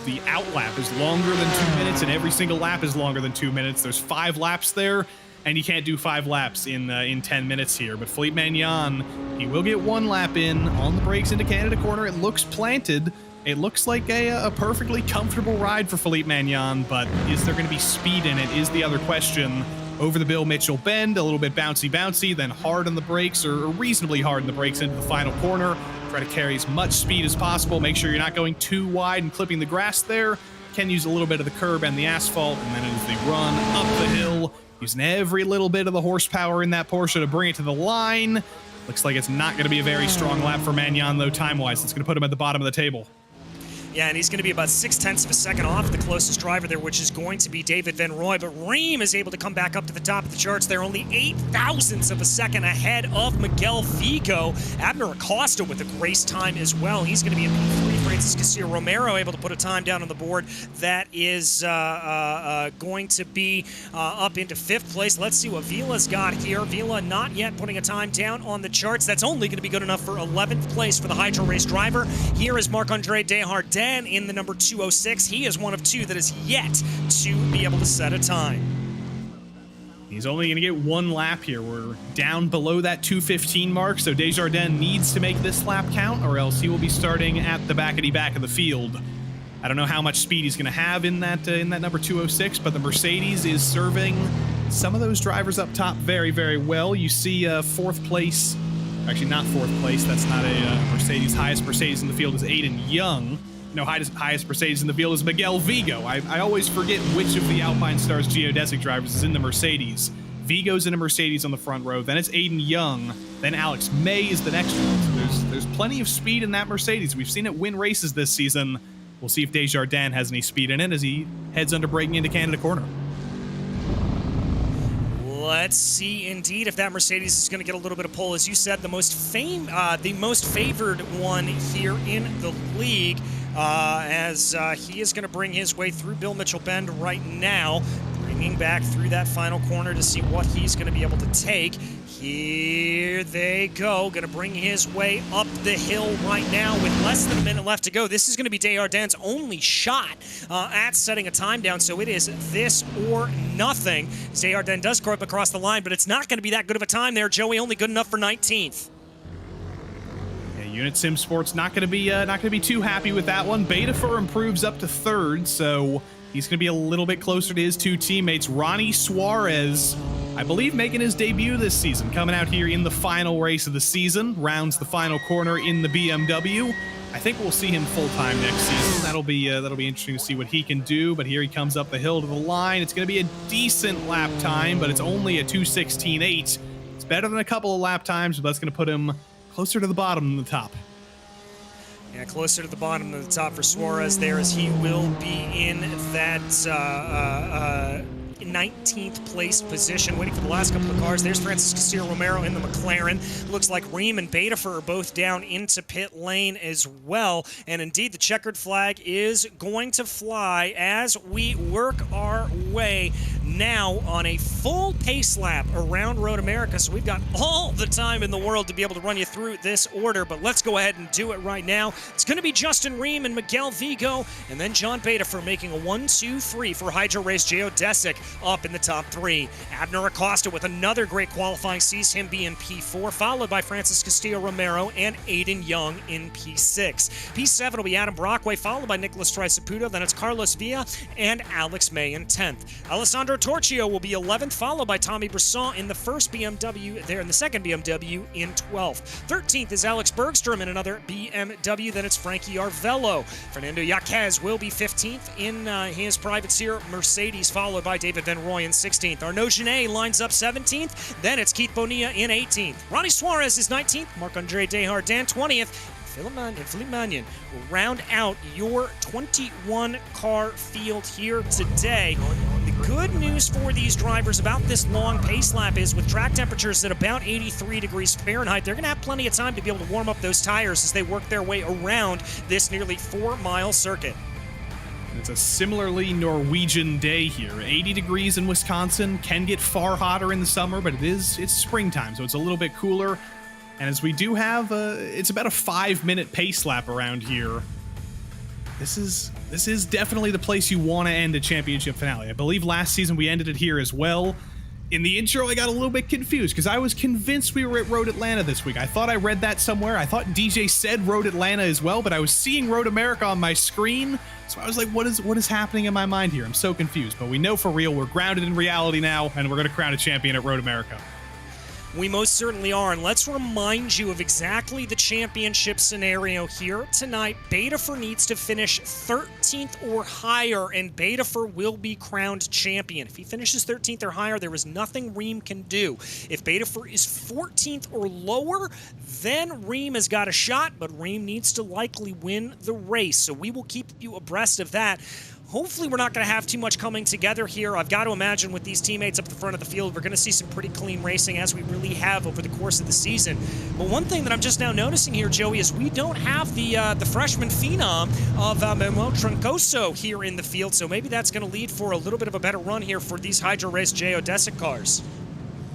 The out lap is longer than 2 minutes, and every single lap is longer than 2 minutes. There's 5 laps there, and you can't do 5 laps in 10 minutes here. But Philippe Magnan, he will get 1 lap in on the brakes into Canada corner. It looks planted, It looks like a perfectly comfortable ride for Philippe Magnan, but is there going to be speed in it is the other question. Over the Bill Mitchell bend, a little bit bouncy, then hard on the brakes, or reasonably hard on the brakes into the final corner. Try to carry as much speed as possible. Make sure you're not going too wide and clipping the grass there. Can use a little bit of the curb and the asphalt, and then as they run up the hill, using every little bit of the horsepower in that Porsche to bring it to the line. Looks like it's not going to be a very strong lap for Magnan, though, time-wise. It's going to put him at the bottom of the table. Yeah, and he's going to be about 0.6 of a second off the closest driver there, which is going to be David Van Roy. But Ream is able to come back up to the top of the charts. They're only 0.8 of a second ahead of Miguel Vigo. Abner Acosta with a race time as well. He's going to be in P3. Francis Castillo Romero able to put a time down on the board that is going to be up into 5th place. Let's see what Vila's got here. Vila not yet putting a time down on the charts. That's only going to be good enough for 11th place for the Hydro Race driver. Here is Marc-Andre Desjardins in the number 206. He is one of 2 that is yet to be able to set a time. He's only going to get 1 lap here. We're down below that 2:15 mark, so Desjardins needs to make this lap count, or else he will be starting at the back of the field. I don't know how much speed he's going to have in that number 206, but the Mercedes is serving some of those drivers up top very, very well. You see 4th place, actually not 4th place, that's not a Mercedes. Highest Mercedes in the field is Aiden Young. No, highest Mercedes in the field is Miguel Vigo. I always forget which of the Alpine Stars geodesic drivers is in the Mercedes. Vigo's in a Mercedes on the front row, then it's Aiden Young, then Alex May is the next one. So there's plenty of speed in that Mercedes. We've seen it win races this season. We'll see if Desjardins has any speed in it as he heads under braking into Canada Corner. Let's see, indeed, if that Mercedes is going to get a little bit of pole. As you said, the most favored one here in the league, as he is going to bring his way through Bill Mitchell Bend right now, bringing back through that final corner to see what he's going to be able to take. Here they go, going to bring his way up the hill right now with less than a minute left to go. This is going to be Desjardins' only shot at setting a time down, so it is this or nothing. Desjardins does go up across the line, but it's not going to be that good of a time there, Joey, only good enough for 19th. Yeah, Unit Sim Sports not going to be too happy with that one. Betafor improves up to 3rd, so he's going to be a little bit closer to his 2 teammates. Ronnie Suarez, I believe, making his debut this season, coming out here in the final race of the season, rounds the final corner in the BMW. I think we'll see him full-time next season. That'll be interesting to see what he can do, but here he comes up the hill to the line. It's going to be a decent lap time, but it's only a 2:16.8. It's better than a couple of lap times, but that's going to put him closer to the bottom than the top. Yeah, closer to the bottom of the top for Suarez there, as he will be in that 19th place position, waiting for the last couple of cars. There's Francis Castillo Romero in the McLaren. Looks like Ream and Betafor are both down into pit lane as well. And indeed, the checkered flag is going to fly as we work our way now on a full pace lap around Road America. So we've got all the time in the world to be able to run you through this order, but let's go ahead and do it right now. It's going to be Justin Ream and Miguel Vigo, and then John Betafor making a 1-2-3 for Hydro Race Geodesic up in the top 3. Abner Acosta with another great qualifying sees him be in P4, followed by Francis Castillo Romero and Aiden Young in P6. P7 will be Adam Brockway, followed by Nicholas Trisaputo, then it's Carlos Villa and Alex May in 10th. Alessandro Torchio will be 11th, followed by Tommy Brisson in the first BMW, there in the second BMW in 12th. 13th is Alex Bergstrom in another BMW, then it's Frankie Arvello. Fernando Yaquez will be 15th in his privateer Mercedes, followed by David Van Roy in 16th. Arnaud Genet lines up 17th, then it's Keith Bonilla in 18th. Ronnie Suarez is 19th, Marc-Andre Desjardins 20th, Philippe Magnan will round out your 21-car field here today. The good news for these drivers about this long pace lap is with track temperatures at about 83 degrees Fahrenheit, they're going to have plenty of time to be able to warm up those tires as they work their way around this nearly 4-mile circuit. It's a similarly Norwegian day here. 80 degrees in Wisconsin, can get far hotter in the summer, but it's springtime, so it's a little bit cooler. And as we do have, it's about a 5-minute pace lap around here. This is definitely the place you want to end a championship finale. I believe last season we ended it here as well. In the intro, I got a little bit confused because I was convinced we were at Road Atlanta this week. I thought I read that somewhere. I thought DJ said Road Atlanta as well, but I was seeing Road America on my screen. So I was like, what is happening in my mind here? I'm so confused. But we know for real, we're grounded in reality now, and we're going to crown a champion at Road America. We most certainly are, and let's remind you of exactly the championship scenario here tonight. Betafor needs to finish 13th or higher, and Betafor will be crowned champion. If he finishes 13th or higher, there is nothing Reem can do. If Betafor is 14th or lower, then Reem has got a shot, but Reem needs to likely win the race, so we will keep you abreast of that. Hopefully we're not going to have too much coming together here. I've got to imagine with these teammates up the front of the field, we're going to see some pretty clean racing as we really have over the course of the season. But one thing that I'm just now noticing here, Joey, is we don't have the freshman phenom of Manuel Troncoso here in the field, so maybe that's going to lead for a little bit of a better run here for these Hydro Race geodesic cars.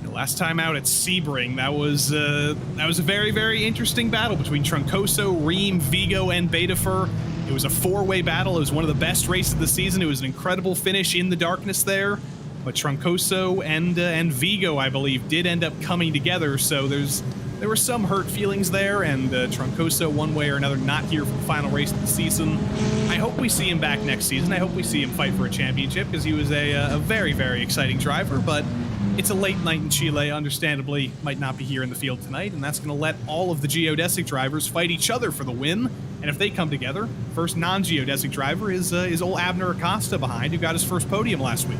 Last time out at Sebring, that was a very, very interesting battle between Troncoso, Reem, Vigo, and Betafor. It was a four-way battle. It was one of the best races of the season. It was an incredible finish in the darkness there. But Troncoso and Vigo, I believe, did end up coming together. So there were some hurt feelings there, and Troncoso, one way or another, not here for the final race of the season. I hope we see him back next season. I hope we see him fight for a championship because he was a very, very exciting driver. But it's a late night in Chile, understandably, might not be here in the field tonight, and that's going to let all of the geodesic drivers fight each other for the win. And if they come together, first non-geodesic driver is old Abner Acosta behind, who got his first podium last week.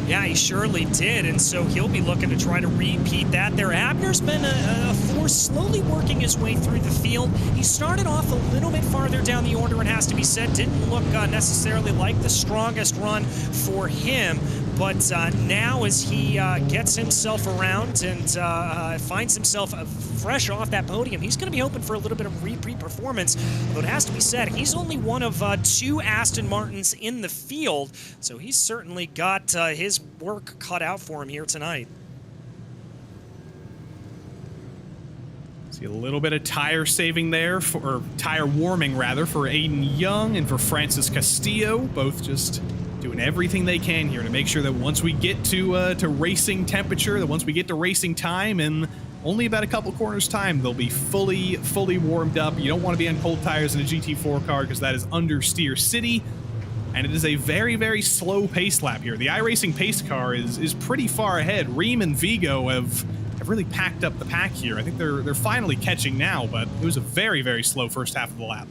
Yeah, he surely did, and so he'll be looking to try to repeat that there. Abner's been a force slowly working his way through the field. He started off a little bit farther down the order, it has to be said. Didn't look necessarily like the strongest run for him. But now as he gets himself around and finds himself fresh off that podium, he's going to be hoping for a little bit of repeat performance. Although it has to be said, he's only one of two Aston Martins in the field, so he's certainly got his work cut out for him here tonight. See a little bit of tire saving there, or tire warming rather, for Aiden Young and for Francis Castillo, both just doing everything they can here to make sure that once we get to racing temperature, that once we get to racing time, in only about a couple corners time, they'll be fully warmed up. You don't want to be on cold tires in a GT4 car because that is understeer city, and it is a very, very slow pace lap here. The iRacing pace car is pretty far ahead. Reem and Vigo have really packed up the pack here. I think they're finally catching now, but it was a very, very slow first half of the lap.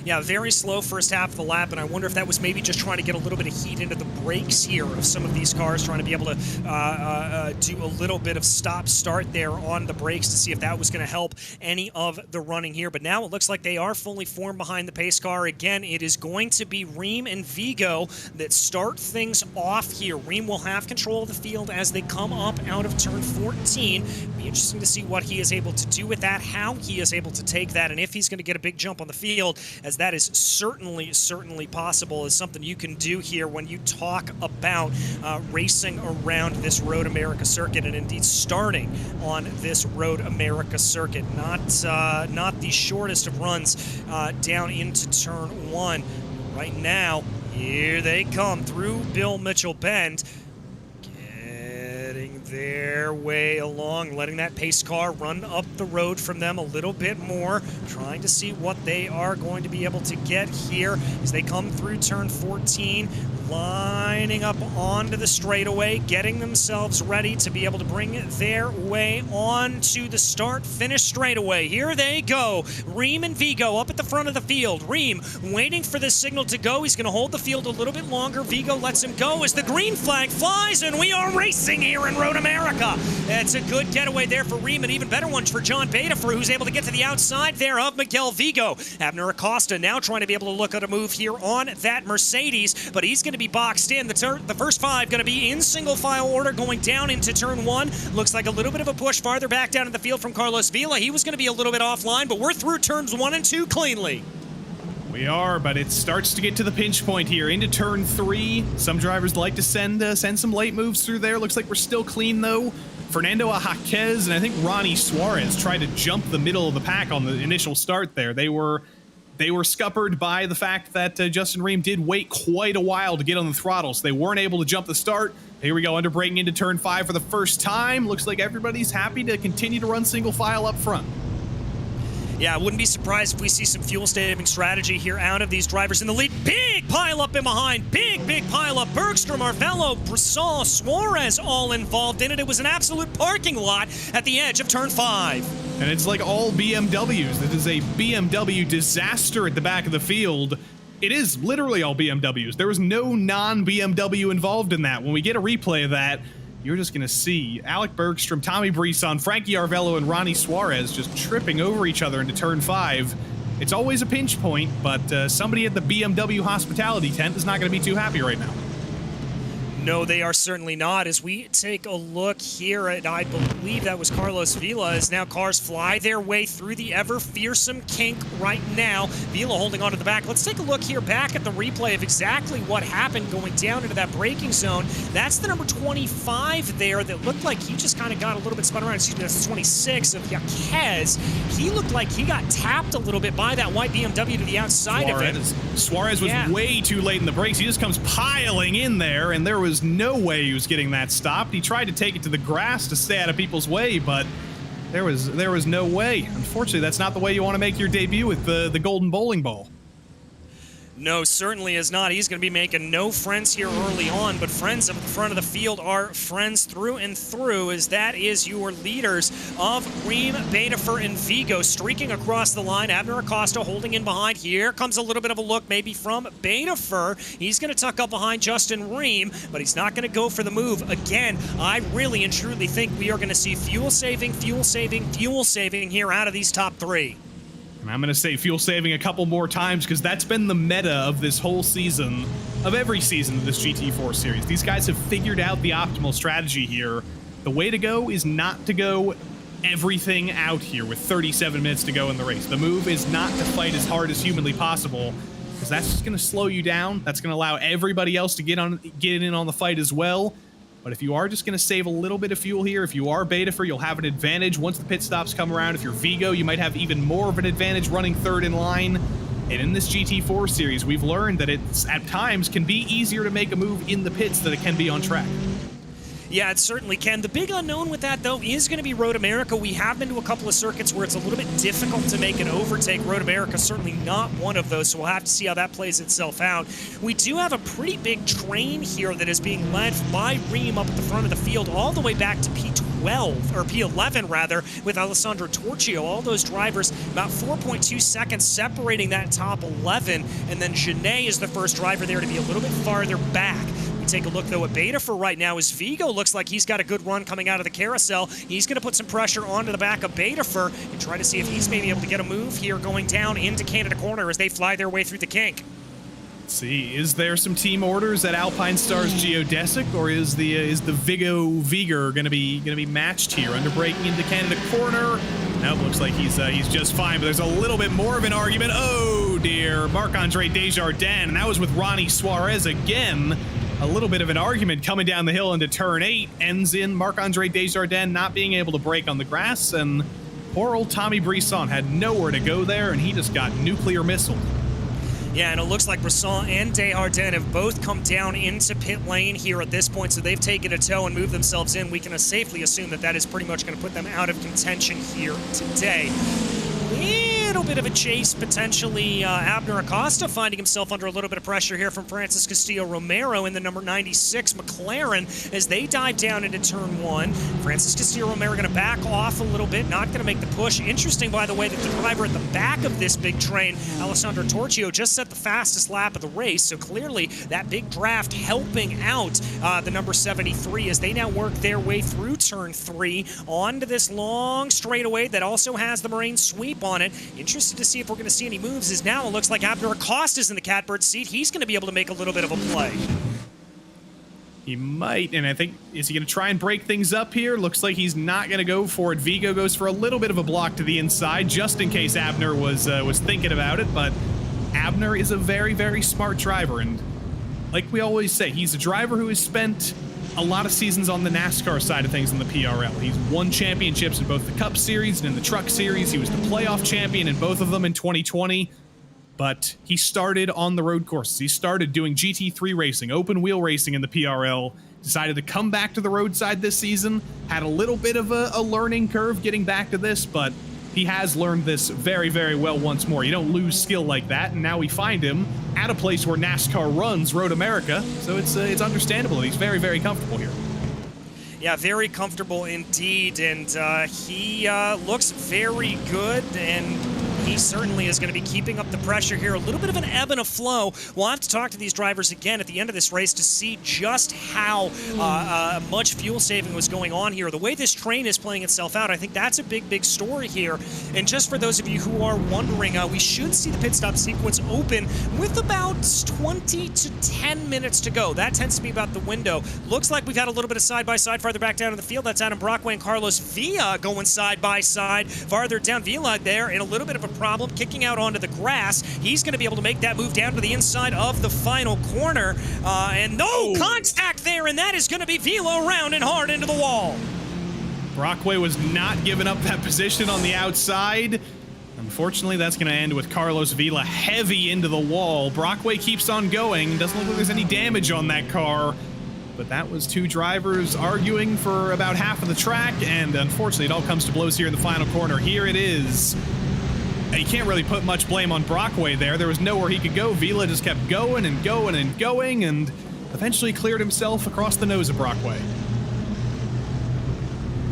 Yeah, very slow first half of the lap, and I wonder if that was maybe just trying to get a little bit of heat into the brakes here of some of these cars, trying to be able to do a little bit of stop-start there on the brakes to see if that was going to help any of the running here. But now it looks like they are fully formed behind the pace car. Again, it is going to be Reem and Vigo that start things off here. Reem will have control of the field as they come up out of turn 14. Be interesting to see what he is able to do with that, how he is able to take that, and if he's going to get a big jump on the field, as that is certainly possible, is something you can do here when you talk about racing around this Road America circuit, and indeed starting on this Road America circuit. Not the shortest of runs down into turn 1. Right now, here they come through Bill Mitchell Bend, getting their way along, letting that pace car run up the road from them a little bit more, trying to see what they are going to be able to get here as they come through turn 14, lining up onto the straightaway, getting themselves ready to be able to bring their way on to the start-finish straightaway. Here they go. Reem and Vigo up at the front of the field. Reem waiting for this signal to go. He's going to hold the field a little bit longer. Vigo lets him go as the green flag flies, and we are racing here in Road America. It's a good getaway there for Reem, and even better one for John Betafor, who's able to get to the outside there of Miguel Vigo. Abner Acosta now trying to be able to look at a move here on that Mercedes, but he's going to be boxed in. The first five going to be in single file order going down into turn 1. Looks like a little bit of a push farther back down in the field from Carlos Vila. He was going to be a little bit offline, but we're through turns 1 and 2 cleanly. We are, but it starts to get to the pinch point here into turn 3. Some drivers like to send some late moves through there. Looks like we're still clean though. Fernando Jaquez and I think Ronnie Suarez tried to jump the middle of the pack on the initial start there. They were they were scuppered by the fact that Justin Ream did wait quite a while to get on the throttle, so they weren't able to jump the start. Here we go, under braking into turn 5 for the first time. Looks like everybody's happy to continue to run single file up front. Yeah, I wouldn't be surprised if we see some fuel-saving strategy here out of these drivers in the lead. Big pile-up in behind. Big pile-up. Bergstrom, Arvello, Brisson, Suarez all involved in it. It was an absolute parking lot at the edge of turn 5. And it's like all BMWs. This is a BMW disaster at the back of the field. It is literally all BMWs. There was no non-BMW involved in that. When we get a replay of that, you're just going to see Alec Bergstrom, Tommy Brisson, Frankie Arvello, and Ronnie Suarez just tripping over each other into turn 5. It's always a pinch point, but somebody at the BMW hospitality tent is not going to be too happy right now. No, they are certainly not. As we take a look here at, I believe that was Carlos Vila, as now cars fly their way through the ever-fearsome kink right now. Vila holding onto the back. Let's take a look here back at the replay of exactly what happened going down into that braking zone. That's the number 25 there that looked like he just kind of got a little bit spun around. Excuse me, that's the 26 of Yaquez. He looked like he got tapped a little bit by that white BMW to the outside of it. Suarez was way too late in the brakes. He just comes piling in there, and there was no way he was getting that stopped. He tried to take it to the grass to stay out of people's way, but there was no way. Unfortunately, that's not the way you want to make your debut with the golden bowling ball. No, certainly is not. He's going to be making no friends here early on, but friends up at the front of the field are friends through and through, as that is your leaders of Ream, Betafer, and Vigo streaking across the line. Abner Acosta holding in behind. Here comes a little bit of a look maybe from Betafer. He's going to tuck up behind Justin Ream, but he's not going to go for the move. Again, I really and truly think we are going to see fuel saving here out of these top 3. And I'm going to say fuel saving a couple more times because that's been the meta of this whole season, of every season of this GT4 series. These guys have figured out the optimal strategy here. The way to go is not to go everything out here with 37 minutes to go in the race. The move is not to fight as hard as humanly possible, because that's just going to slow you down. That's going to allow everybody else to get in on the fight as well. But if you are just going to save a little bit of fuel here, if you are Betafer, you'll have an advantage once the pit stops come around. If you're Vigo, you might have even more of an advantage running third in line. And in this GT4 series, we've learned that it's at times can be easier to make a move in the pits than it can be on track. Yeah, it certainly can. The big unknown with that, though, is going to be Road America. We have been to a couple of circuits where it's a little bit difficult to make an overtake. Road America certainly not one of those, so we'll have to see how that plays itself out. We do have a pretty big train here that is being led by Ream up at the front of the field all the way back to P12, or P11 rather, with Alessandro Torchio. All those drivers, about 4.2 seconds separating that top 11, and then Genet is the first driver there to be a little bit farther back. Take a look, though, at Betafer right now as Vigo looks like he's got a good run coming out of the carousel. He's going to put some pressure onto the back of Betafer and try to see if he's maybe able to get a move here going down into Canada Corner as they fly their way through the kink. Let's see, is there some team orders at Alpine Stars Geodesic, or is the Vigo Viger going to be matched here? Under braking into Canada Corner. Nope, looks like he's just fine, but there's a little bit more of an argument. Oh dear, Marc-Andre Desjardins, and that was with Ronnie Suarez again. A little bit of an argument coming down the hill into turn 8 ends in Marc-Andre Desjardins not being able to brake on the grass, and poor old Tommy Brisson had nowhere to go there, and he just got nuclear missiled. Yeah, and it looks like Brisson and Desjardins have both come down into pit lane here at this point, so they've taken a tow and moved themselves in. We can safely assume that that is pretty much going to put them out of contention here today. Little bit of a chase, potentially. Abner Acosta finding himself under a little bit of pressure here from Francis Castillo-Romero in the number 96 McLaren as they dive down into turn 1. Francis Castillo-Romero going to back off a little bit, not going to make the push. Interesting, by the way, that the driver at the back of this big train, Alessandro Torchio, just set the fastest lap of the race, so clearly that big draft helping out the number 73 as they now work their way through turn 3 onto this long straightaway that also has the Marine sweep on it. Interested to see if we're going to see any moves, as now it looks like Abner Acosta's in the catbird seat. He's going to be able to make a little bit of a play. He might, and I think, is he going to try and break things up here? Looks like he's not going to go for it. Vigo goes for a little bit of a block to the inside, just in case Abner was thinking about it, but Abner is a very, very smart driver, and like we always say, he's a driver who has spent a lot of seasons on the NASCAR side of things in the PRL. He's won championships in both the Cup Series and in the Truck Series. He was the playoff champion in both of them in 2020. but he started on the road courses. He started doing GT3 racing, open wheel racing in the PRL, decided to come back to the roadside this season, had a little bit of a learning curve getting back to this, but he has learned this very, very well once more. You don't lose skill like that, and now we find him at a place where NASCAR runs Road America, so it's understandable. He's very, very comfortable here. Yeah, very comfortable indeed, and he looks very good, and he certainly is going to be keeping up the pressure here. A little bit of an ebb and a flow. We'll have to talk to these drivers again at the end of this race to see just how much fuel saving was going on here. The way this train is playing itself out, I think that's a big, big story here. And just for those of you who are wondering, we should see the pit stop sequence open with about 20 to 10 minutes to go. That tends to be about the window. Looks like we've had a little bit of side-by-side farther back down in the field. That's Adam Brockway and Carlos Villa going side-by-side farther down. Villa there in a little bit of a problem, kicking out onto the grass. He's going to be able to make that move down to the inside of the final corner. And no contact there, and that is going to be Villa around and hard into the wall. Brockway was not giving up that position on the outside. Unfortunately, that's going to end with Carlos Villa heavy into the wall. Brockway keeps on going. Doesn't look like there's any damage on that car. But that was two drivers arguing for about half of the track, and unfortunately, it all comes to blows here in the final corner. Here it is. And you can't really put much blame on Brockway there. There was nowhere he could go. Villa just kept going and going and going, and eventually cleared himself across the nose of Brockway.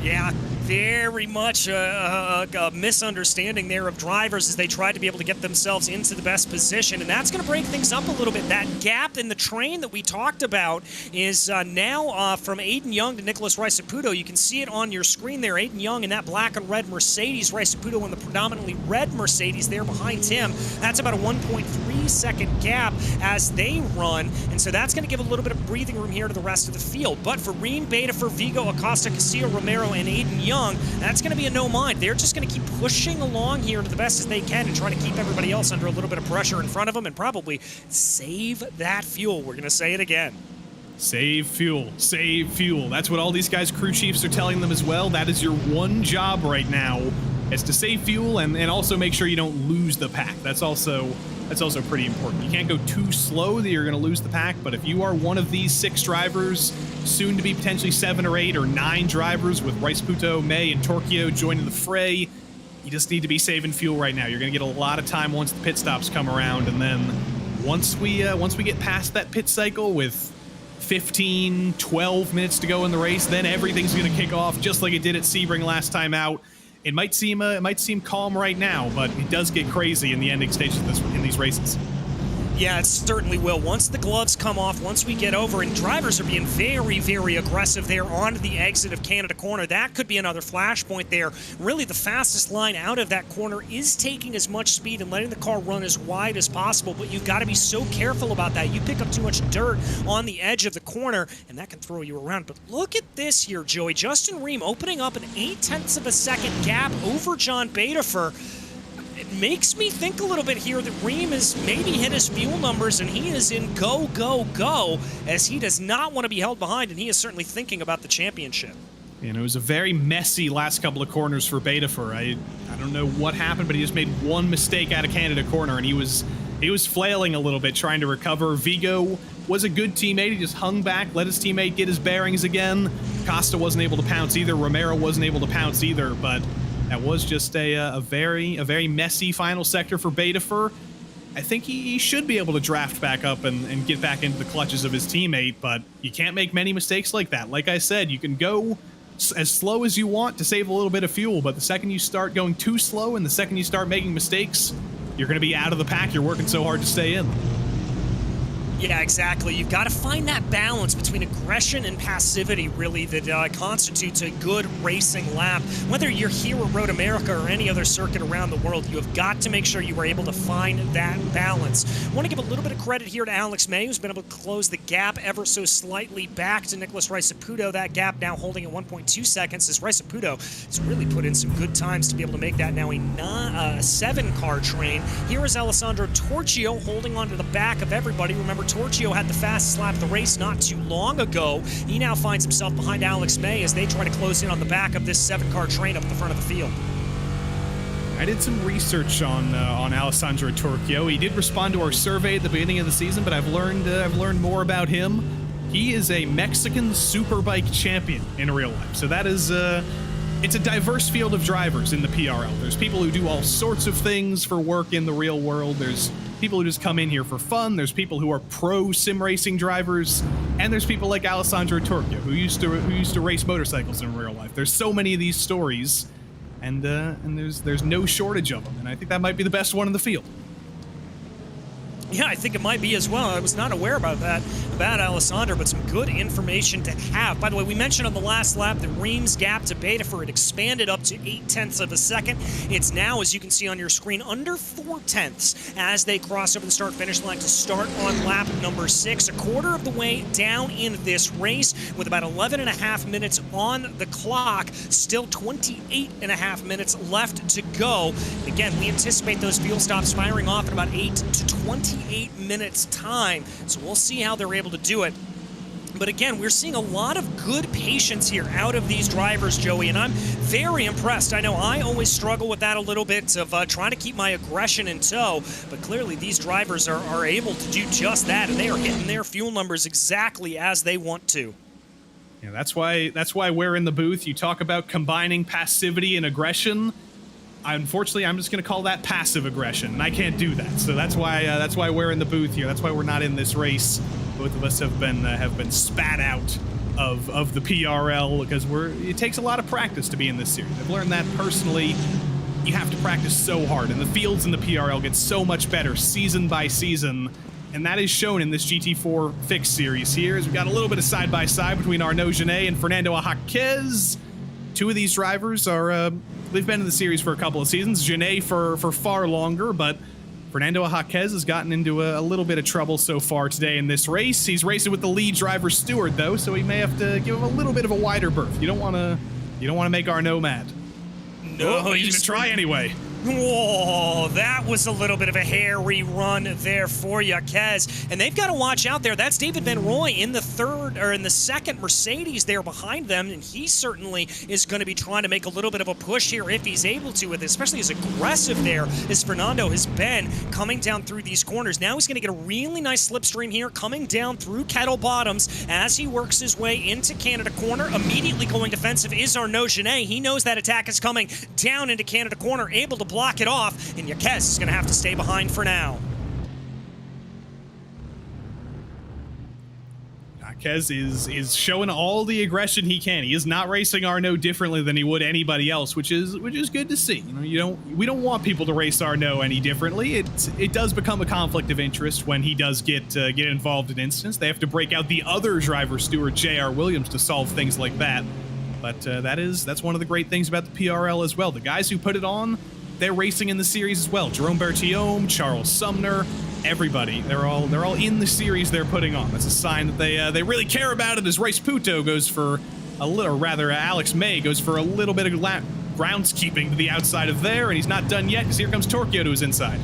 Yeah, very much a misunderstanding there of drivers as they tried to be able to get themselves into the best position, and that's going to break things up a little bit. That gap in the train that we talked about is now from Aiden Young to Nicholas Riceputo. You can see it on your screen there. Aiden Young in that black and red Mercedes, Riceputo in the predominantly red Mercedes there behind him. That's about a 1.3 second gap as they run, and so that's going to give a little bit of breathing room here to the rest of the field. But for Ream, Betafer, Vigo, Acosta, Casillo, Romero, and Aiden Young, that's going to be a no mind. They're just going to keep pushing along here to the best as they can and trying to keep everybody else under a little bit of pressure in front of them and probably save that fuel. We're going to say it again. Save fuel. Save fuel. That's what all these guys' crew chiefs are telling them as well. That is your one job right now, is to save fuel and also make sure you don't lose the pack. That's also pretty important. You can't go too slow that you're going to lose the pack, but if you are one of these 6 drivers, soon to be potentially 7 or 8 or 9 drivers with Riceputo, May, and Torchio joining the fray, you just need to be saving fuel right now. You're going to get a lot of time once the pit stops come around, and then once we get past that pit cycle with 15, 12 minutes to go in the race, then everything's going to kick off just like it did at Sebring last time out. It might seem calm right now, but it does get crazy in the ending stages in these races. Yeah, it certainly will. Once the gloves come off, once we get over, and drivers are being very, very aggressive there onto the exit of Canada Corner. That could be another flashpoint there. Really, the fastest line out of that corner is taking as much speed and letting the car run as wide as possible, but you've got to be so careful about that. You pick up too much dirt on the edge of the corner, and that can throw you around. But look at this here, Joey. Justin Ream opening up an 0.8 of a second gap over John Betafer. It makes me think a little bit here that Ream has maybe hit his fuel numbers and he is in go, go, go, as he does not want to be held behind, and he is certainly thinking about the championship. And it was a very messy last couple of corners for Betafer. I don't know what happened, but he just made one mistake out of Canada Corner, and he was flailing a little bit trying to recover. Vigo was a good teammate. He just hung back, let his teammate get his bearings again. Costa wasn't able to pounce either. Romero wasn't able to pounce either, but that was just a very messy final sector for Betafer. I think he should be able to draft back up and get back into the clutches of his teammate, but you can't make many mistakes like that. Like I said, you can go as slow as you want to save a little bit of fuel, but the second you start going too slow and the second you start making mistakes, you're going to be out of the pack you're working so hard to stay in. Yeah, exactly. You've got to find that balance between aggression and passivity, really, that constitutes a good racing lap. Whether you're here at Road America or any other circuit around the world, you have got to make sure you are able to find that balance. I want to give a little bit of credit here to Alex May, who's been able to close the gap ever so slightly back to Nicholas Riceputo. That gap now holding at 1.2 seconds, as Riceputo has really put in some good times to be able to make that now a 7-car train. Here is Alessandro Torchio holding on to the back of everybody. Remember, Torchio had the fastest lap of the race not too long ago. He now finds himself behind Alex May as they try to close in on the back of this 7-car train up the front of the field. I did some research on Alessandro Torchio. He did respond to our survey at the beginning of the season, but I've learned more about him. He is a Mexican superbike champion in real life. So that is it's a diverse field of drivers in the PRL. There's people who do all sorts of things for work in the real world. There's people who just come in here for fun. There's people who are pro sim racing drivers, and there's people like Alessandro Torchio who used to race motorcycles in real life. There's so many of these stories. And there's no shortage of them, and I think that might be the best one in the field. Yeah, I think it might be as well. I was not aware about that, about Alessandro, but some good information to have. By the way, we mentioned on the last lap that Ream's gap to Betafor had expanded up to 0.8 of a second. It's now, as you can see on your screen, under 0.4 as they cross over the start-finish line to start on lap number 6. A quarter of the way down in this race with about 11.5 minutes on the clock. Still 28.5 minutes left to go. Again, we anticipate those fuel stops firing off in about 8 to 28 minutes time, so we'll see how they're able to do it. But again, we're seeing a lot of good patience here out of these drivers, Joey, and I'm very impressed. I know I always struggle with that a little bit of trying to keep my aggression in tow, but clearly these drivers are able to do just that, and they are hitting their fuel numbers exactly as they want to. Yeah, that's why we're in the booth. You talk about combining passivity and aggression. Unfortunately, I'm just going to call that passive aggression, and I can't do that. So that's why we're in the booth here. That's why we're not in this race. Both of us have been spat out of the PRL because it takes a lot of practice to be in this series. I've learned that personally. You have to practice so hard, and the fields in the PRL get so much better season by season, and that is shown in this GT4 Fix series here. As we've got a little bit of side-by-side between Arnaud Genet and Fernando Jaquez. Two of these drivers are they've been in the series for a couple of seasons. Genet for far longer, but Fernando Jaquez has gotten into a little bit of trouble so far today in this race. He's racing with the lead driver Stewart, though, so he may have to give him a little bit of a wider berth. You don't want to make Arnaud mad. No, he's gonna try anyway. Whoa, that was a little bit of a hairy run there for Jaquez. And they've got to watch out there. That's David Van Roy in the second Mercedes there behind them. And he certainly is going to be trying to make a little bit of a push here if he's able to, with it, especially as aggressive there as Fernando has been coming down through these corners. Now he's going to get a really nice slipstream here coming down through Kettle Bottoms as he works his way into Canada Corner. Immediately going defensive is Arnaud Genet. He knows that attack is coming down into Canada Corner, able to block it off, and Jaquez is going to have to stay behind for now. Jaquez is showing all the aggression he can. He is not racing Arnaud differently than he would anybody else, which is good to see. We don't want people to race Arnaud any differently. It does become a conflict of interest when he does get involved in incidents. They have to break out the other driver, Stewart J.R. Williams, to solve things like that. But that's one of the great things about the PRL as well. The guys who put it on, they're racing in the series as well. Jerome Berthiaume, Charles Sumner, everybody. They're all in the series they're putting on. That's a sign that they really care about it. As RaceSpotTV goes for a little, or rather Alex May goes for a little bit of groundskeeping to the outside of there, and he's not done yet because here comes Torchio to his inside.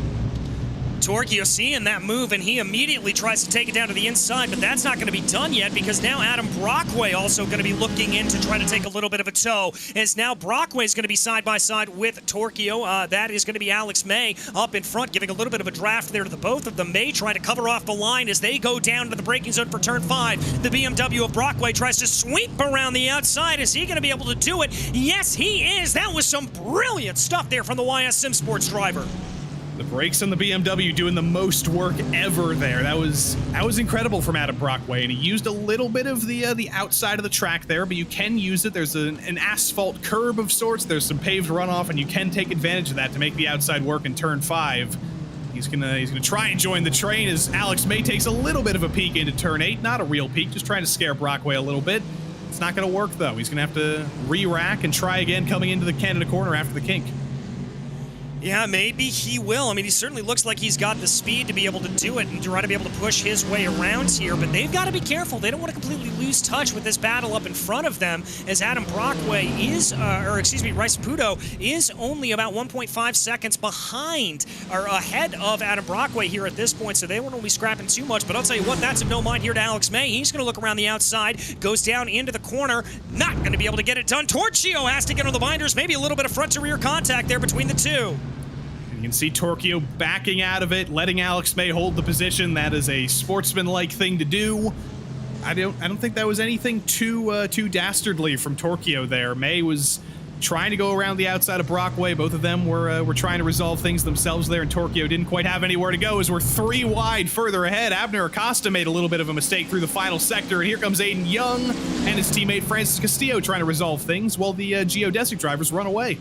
Torchio seeing that move, and he immediately tries to take it down to the inside, but that's not going to be done yet because now Adam Brockway also going to be looking in to try to take a little bit of a tow, as now Brockway is going to be side-by-side with Torchio. That is going to be Alex May up in front, giving a little bit of a draft there to the both of them. May trying to cover off the line as they go down to the braking zone for turn 5. The BMW of Brockway tries to sweep around the outside. Is he going to be able to do it? Yes, he is. That was some brilliant stuff there from the YS Sim Sports driver. The brakes on the BMW doing the most work ever there. That was incredible from Adam Brockway, and he used a little bit of the outside of the track there, but you can use it. There's an asphalt curb of sorts. There's some paved runoff, and you can take advantage of that to make the outside work in turn 5. He's gonna try and join the train as Alex May takes a little bit of a peek into turn 8. Not a real peek, just trying to scare Brockway a little bit. It's not gonna work though. He's gonna have to re-rack and try again coming into the Canada Corner after the kink. Yeah, maybe he will. I mean, he certainly looks like he's got the speed to be able to do it and try to be able to push his way around here, but they've got to be careful. They don't want to completely lose touch with this battle up in front of them, as Adam Brockway is, RaceSpotTV is only about 1.5 seconds behind, or ahead of Adam Brockway here at this point, so they won't be scrapping too much, but I'll tell you what, that's of no mind here to Alex May. He's going to look around the outside, goes down into the corner, not going to be able to get it done. Torchio has to get on the binders, maybe a little bit of front-to-rear contact there between the two. You can see Torchio backing out of it, letting Alex May hold the position. That is a sportsman-like thing to do. I don't think that was anything too dastardly from Torchio there. May was trying to go around the outside of Brockway. Both of them were trying to resolve things themselves there, and Torchio didn't quite have anywhere to go as we're 3 wide further ahead. Abner Acosta made a little bit of a mistake through the final sector, and here comes Aiden Young and his teammate Francis Castillo trying to resolve things while the geodesic drivers run away.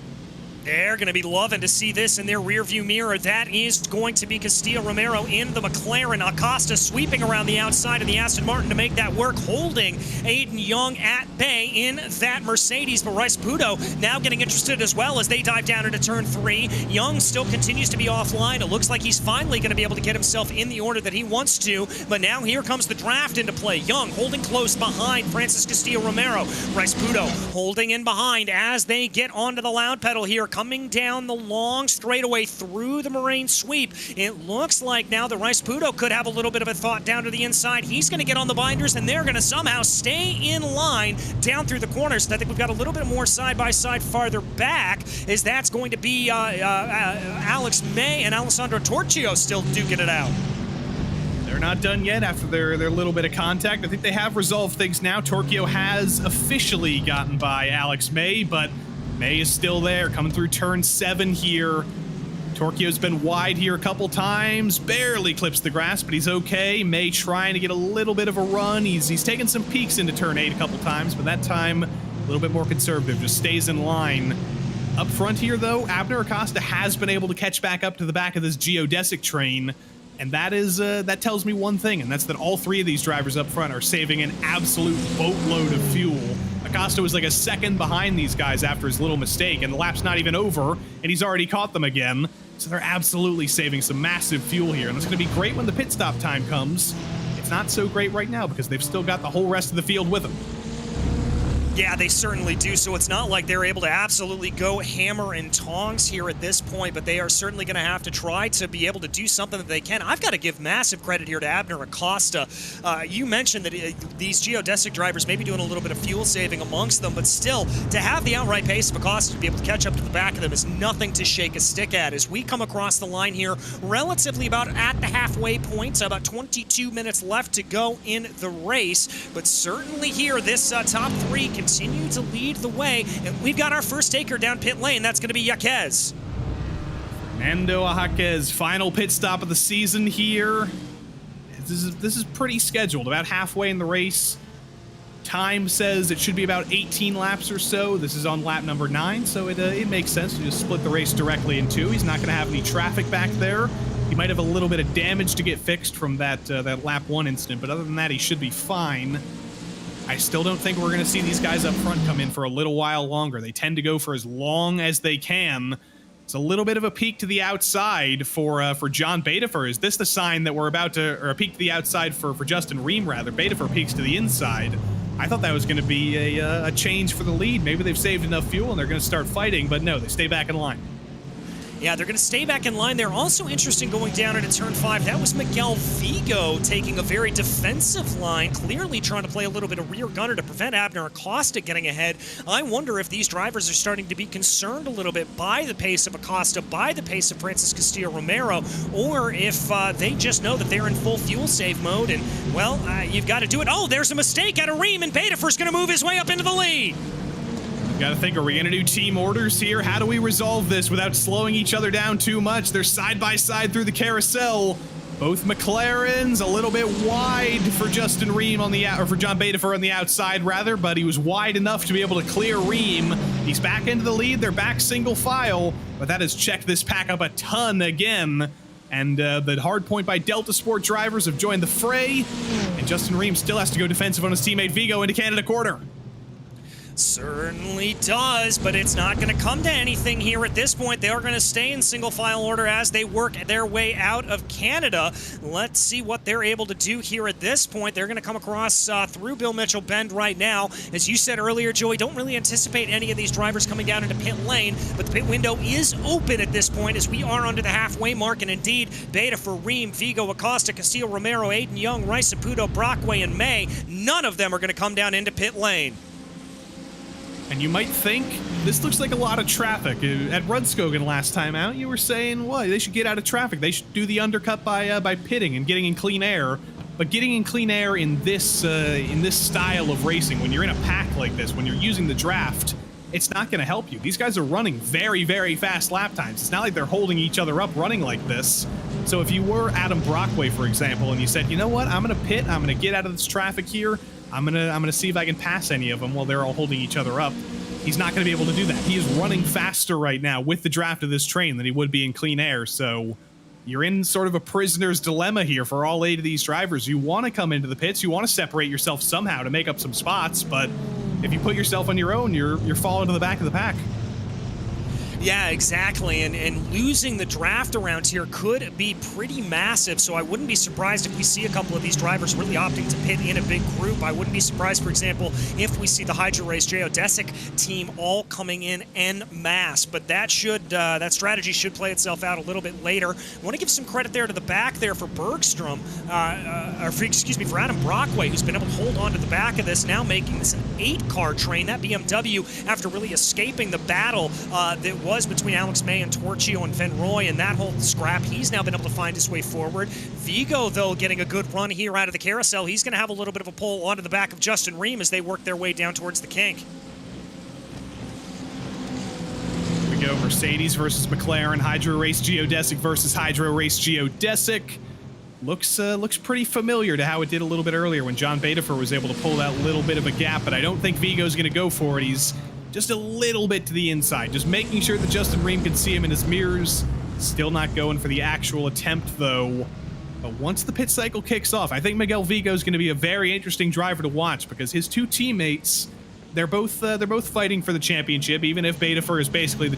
They're going to be loving to see this in their rearview mirror. That is going to be Castillo Romero in the McLaren. Acosta sweeping around the outside of the Aston Martin to make that work, holding Aiden Young at bay in that Mercedes. But RaceSpotTV now getting interested as well as they dive down into turn 3. Young still continues to be offline. It looks like he's finally going to be able to get himself in the order that he wants to. But now here comes the draft into play. Young holding close behind Francis Castillo Romero. RaceSpotTV holding in behind as they get onto the loud pedal here. Coming down the long straightaway through the Moraine sweep. It looks like now the RaceSpotTV could have a little bit of a thought down to the inside. He's going to get on the binders, and they're going to somehow stay in line down through the corners. So I think we've got a little bit more side-by-side farther back, as that's going to be Alex May and Alessandro Torchio still duking it out. They're not done yet after their little bit of contact. I think they have resolved things now. Torchio has officially gotten by Alex May, but May is still there, coming through turn 7 here. Torchio's been wide here a couple times, barely clips the grass, but he's okay. May trying to get a little bit of a run. He's taken some peeks into turn 8 a couple times, but that time a little bit more conservative, just stays in line. Up front here, though, Abner Acosta has been able to catch back up to the back of this geodesic train, and that tells me one thing, and that's that all 3 of these drivers up front are saving an absolute boatload of fuel. Acosta was like a second behind these guys after his little mistake, and the lap's not even over, and he's already caught them again. So they're absolutely saving some massive fuel here, and it's going to be great when the pit stop time comes. It's not so great right now because they've still got the whole rest of the field with them. Yeah, they certainly do, so it's not like they're able to absolutely go hammer and tongs here at this point, but they are certainly going to have to try to be able to do something that they can. I've got to give massive credit here to Abner Acosta. You mentioned that these geodesic drivers may be doing a little bit of fuel saving amongst them, but still, to have the outright pace of Acosta to be able to catch up to the back of them is nothing to shake a stick at. As we come across the line here, relatively about at the halfway point, so about 22 minutes left to go in the race, but certainly here, this top 3 continue to lead the way, and we've got our first taker down pit lane. That's going to be Yaquez. Fernando Yaquez, final pit stop of the season here. This is pretty scheduled, about halfway in the race. Time says it should be about 18 laps or so. This is on lap number 9, so it makes sense to just split the race directly in 2. He's not going to have any traffic back there. He might have a little bit of damage to get fixed from that lap 1 incident, but other than that, he should be fine. I still don't think we're going to see these guys up front come in for a little while longer. They tend to go for as long as they can. It's a little bit of a peek to the outside for John Betafer. Is this the sign that we're about to, or a peek to the outside for Justin Ream, rather? Betafer peeks to the inside. I thought that was going to be a change for the lead. Maybe they've saved enough fuel and they're going to start fighting, but no, they stay back in line. Yeah, they're going to stay back in line. They're also interesting going down into turn 5. That was Miguel Vigo taking a very defensive line, clearly trying to play a little bit of rear gunner to prevent Abner Acosta getting ahead. I wonder if these drivers are starting to be concerned a little bit by the pace of Acosta, by the pace of Francis Castillo Romero, or if they just know that they're in full fuel save mode and, well, you've got to do it. Oh, there's a mistake out of Ream, and Betafer's going to move his way up into the lead. Got to think, are we going to do team orders here? How do we resolve this without slowing each other down too much? They're side by side through the carousel. Both McLarens a little bit wide for Justin Ream on the or for John Betafer on the outside rather, but he was wide enough to be able to clear Ream. He's back into the lead. They're back single file, but that has checked this pack up a ton again. And the hard point by Delta Sport drivers have joined the fray, and Justin Ream still has to go defensive on his teammate Vigo into Canada corner. Certainly does, but it's not going to come to anything here at this point. They are going to stay in single file order as they work their way out of Canada. Let's see what they're able to do here at this point. They're going to come across through Bill Mitchell Bend right now. As you said earlier, Joey, don't really anticipate any of these drivers coming down into pit lane, but the pit window is open at this point as we are under the halfway mark, and indeed, Beta for Ream, Vigo, Acosta, Castillo, Romero, Aiden Young, Rice, Saputo, Brockway, and May, none of them are going to come down into pit lane. And you might think, this looks like a lot of traffic. At Rudskogen last time out, you were saying, well, they should get out of traffic. They should do the undercut by pitting and getting in clean air. But getting in clean air in this style of racing, when you're in a pack like this, when you're using the draft, it's not going to help you. These guys are running very, very fast lap times. It's not like they're holding each other up running like this. So if you were Adam Brockway, for example, and you said, you know what, I'm going to pit, I'm going to get out of this traffic here, I'm gonna see if I can pass any of them while they're all holding each other up. He's not going to be able to do that. He is running faster right now with the draft of this train than he would be in clean air, so you're in sort of a prisoner's dilemma here for all 8 of these drivers. You want to come into the pits, you want to separate yourself somehow to make up some spots, but if you put yourself on your own, you're falling to the back of the pack. Yeah, exactly, and losing the draft around here could be pretty massive, so I wouldn't be surprised if we see a couple of these drivers really opting to pit in a big group. I wouldn't be surprised, for example, if we see the Hydro Race Geodesic team all coming in en masse, but that strategy should play itself out a little bit later. I want to give some credit there to the back there for Bergstrom, for Adam Brockway, who's been able to hold on to the back of this, now making this an 8-car train. That BMW, after really escaping the battle that was between Alex May and Torchio and Van Roy and that whole scrap, he's now been able to find his way forward. Vigo, though, getting a good run here out of the carousel. He's going to have a little bit of a pull onto the back of Justin Ream as they work their way down towards the kink. Here we go, Mercedes versus McLaren, Hydro Race Geodesic versus Hydro Race Geodesic. Looks pretty familiar to how it did a little bit earlier when John Betafer was able to pull that little bit of a gap, but I don't think Vigo's going to go for it. He's just a little bit to the inside, just making sure that Justin Ream can see him in his mirrors. Still not going for the actual attempt, though. But once the pit cycle kicks off, I think Miguel Vigo is going to be a very interesting driver to watch because his 2 teammates, they're both fighting for the championship, even if Betafer is basically the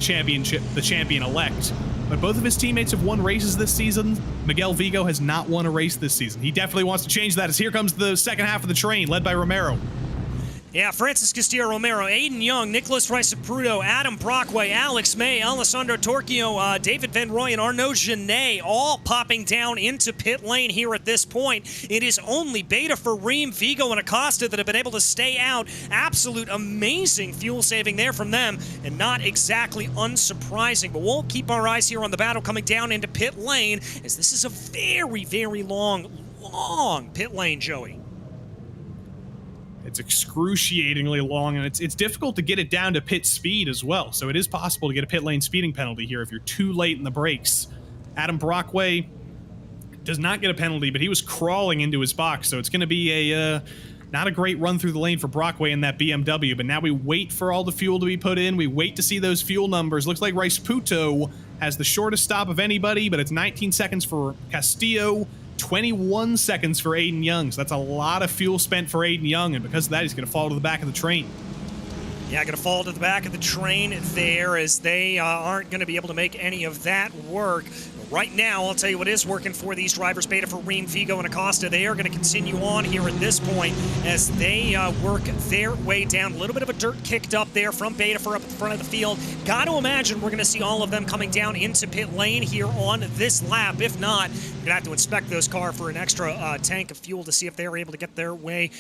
champion-elect. But both of his teammates have won races this season. Miguel Vigo has not won a race this season. He definitely wants to change that as here comes the second half of the train, led by Romero. Yeah, Francis Castillo Romero, Aiden Young, Nicholas Rice-Sapruto, Adam Brockway, Alex May, Alessandro Torchio, David Van Roy, and Arnaud Genet all popping down into pit lane here at this point. It is only Beta for Ream, Vigo, and Acosta that have been able to stay out. Absolute amazing fuel saving there from them, and not exactly unsurprising. But we'll keep our eyes here on the battle coming down into pit lane, as this is a very, very long pit lane, Joey. It's excruciatingly long, and it's difficult to get it down to pit speed as well. So it is possible to get a pit lane speeding penalty here if you're too late in the brakes. Adam Brockway does not get a penalty, but he was crawling into his box, so it's going to be a not a great run through the lane for Brockway in that BMW. But now we wait for all the fuel to be put in. We wait to see those fuel numbers. Looks like Rice-Puto has the shortest stop of anybody, but it's 19 seconds for Castillo, 21 seconds for Aiden Young, so that's a lot of fuel spent for Aiden Young, and because of that, he's going to fall to the back of the train. Yeah, going to fall to the back of the train there, as they aren't going to be able to make any of that work. Right now, I'll tell you what is working for these drivers, Beta for Ream, Vigo, and Acosta. They are going to continue on here at this point as they work their way down. A little bit of a dirt kicked up there from Beta for up at the front of the field. Got to imagine we're going to see all of them coming down into pit lane here on this lap. If not, we're going to have to inspect those cars for an extra tank of fuel to see if they're able to get their way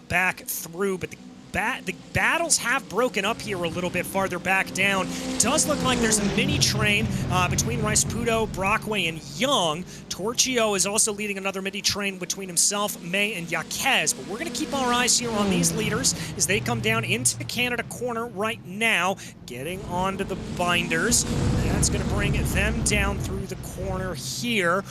back through. But the battles have broken up here a little bit farther back down. It does look like there's a mini train between Rice-Puto, Brockway, and Young. Torchio is also leading another mini train between himself, May, and Yaquez. But we're going to keep our eyes here on these leaders as they come down into the Canada corner right now, getting onto the binders. That's going to bring them down through the corner here.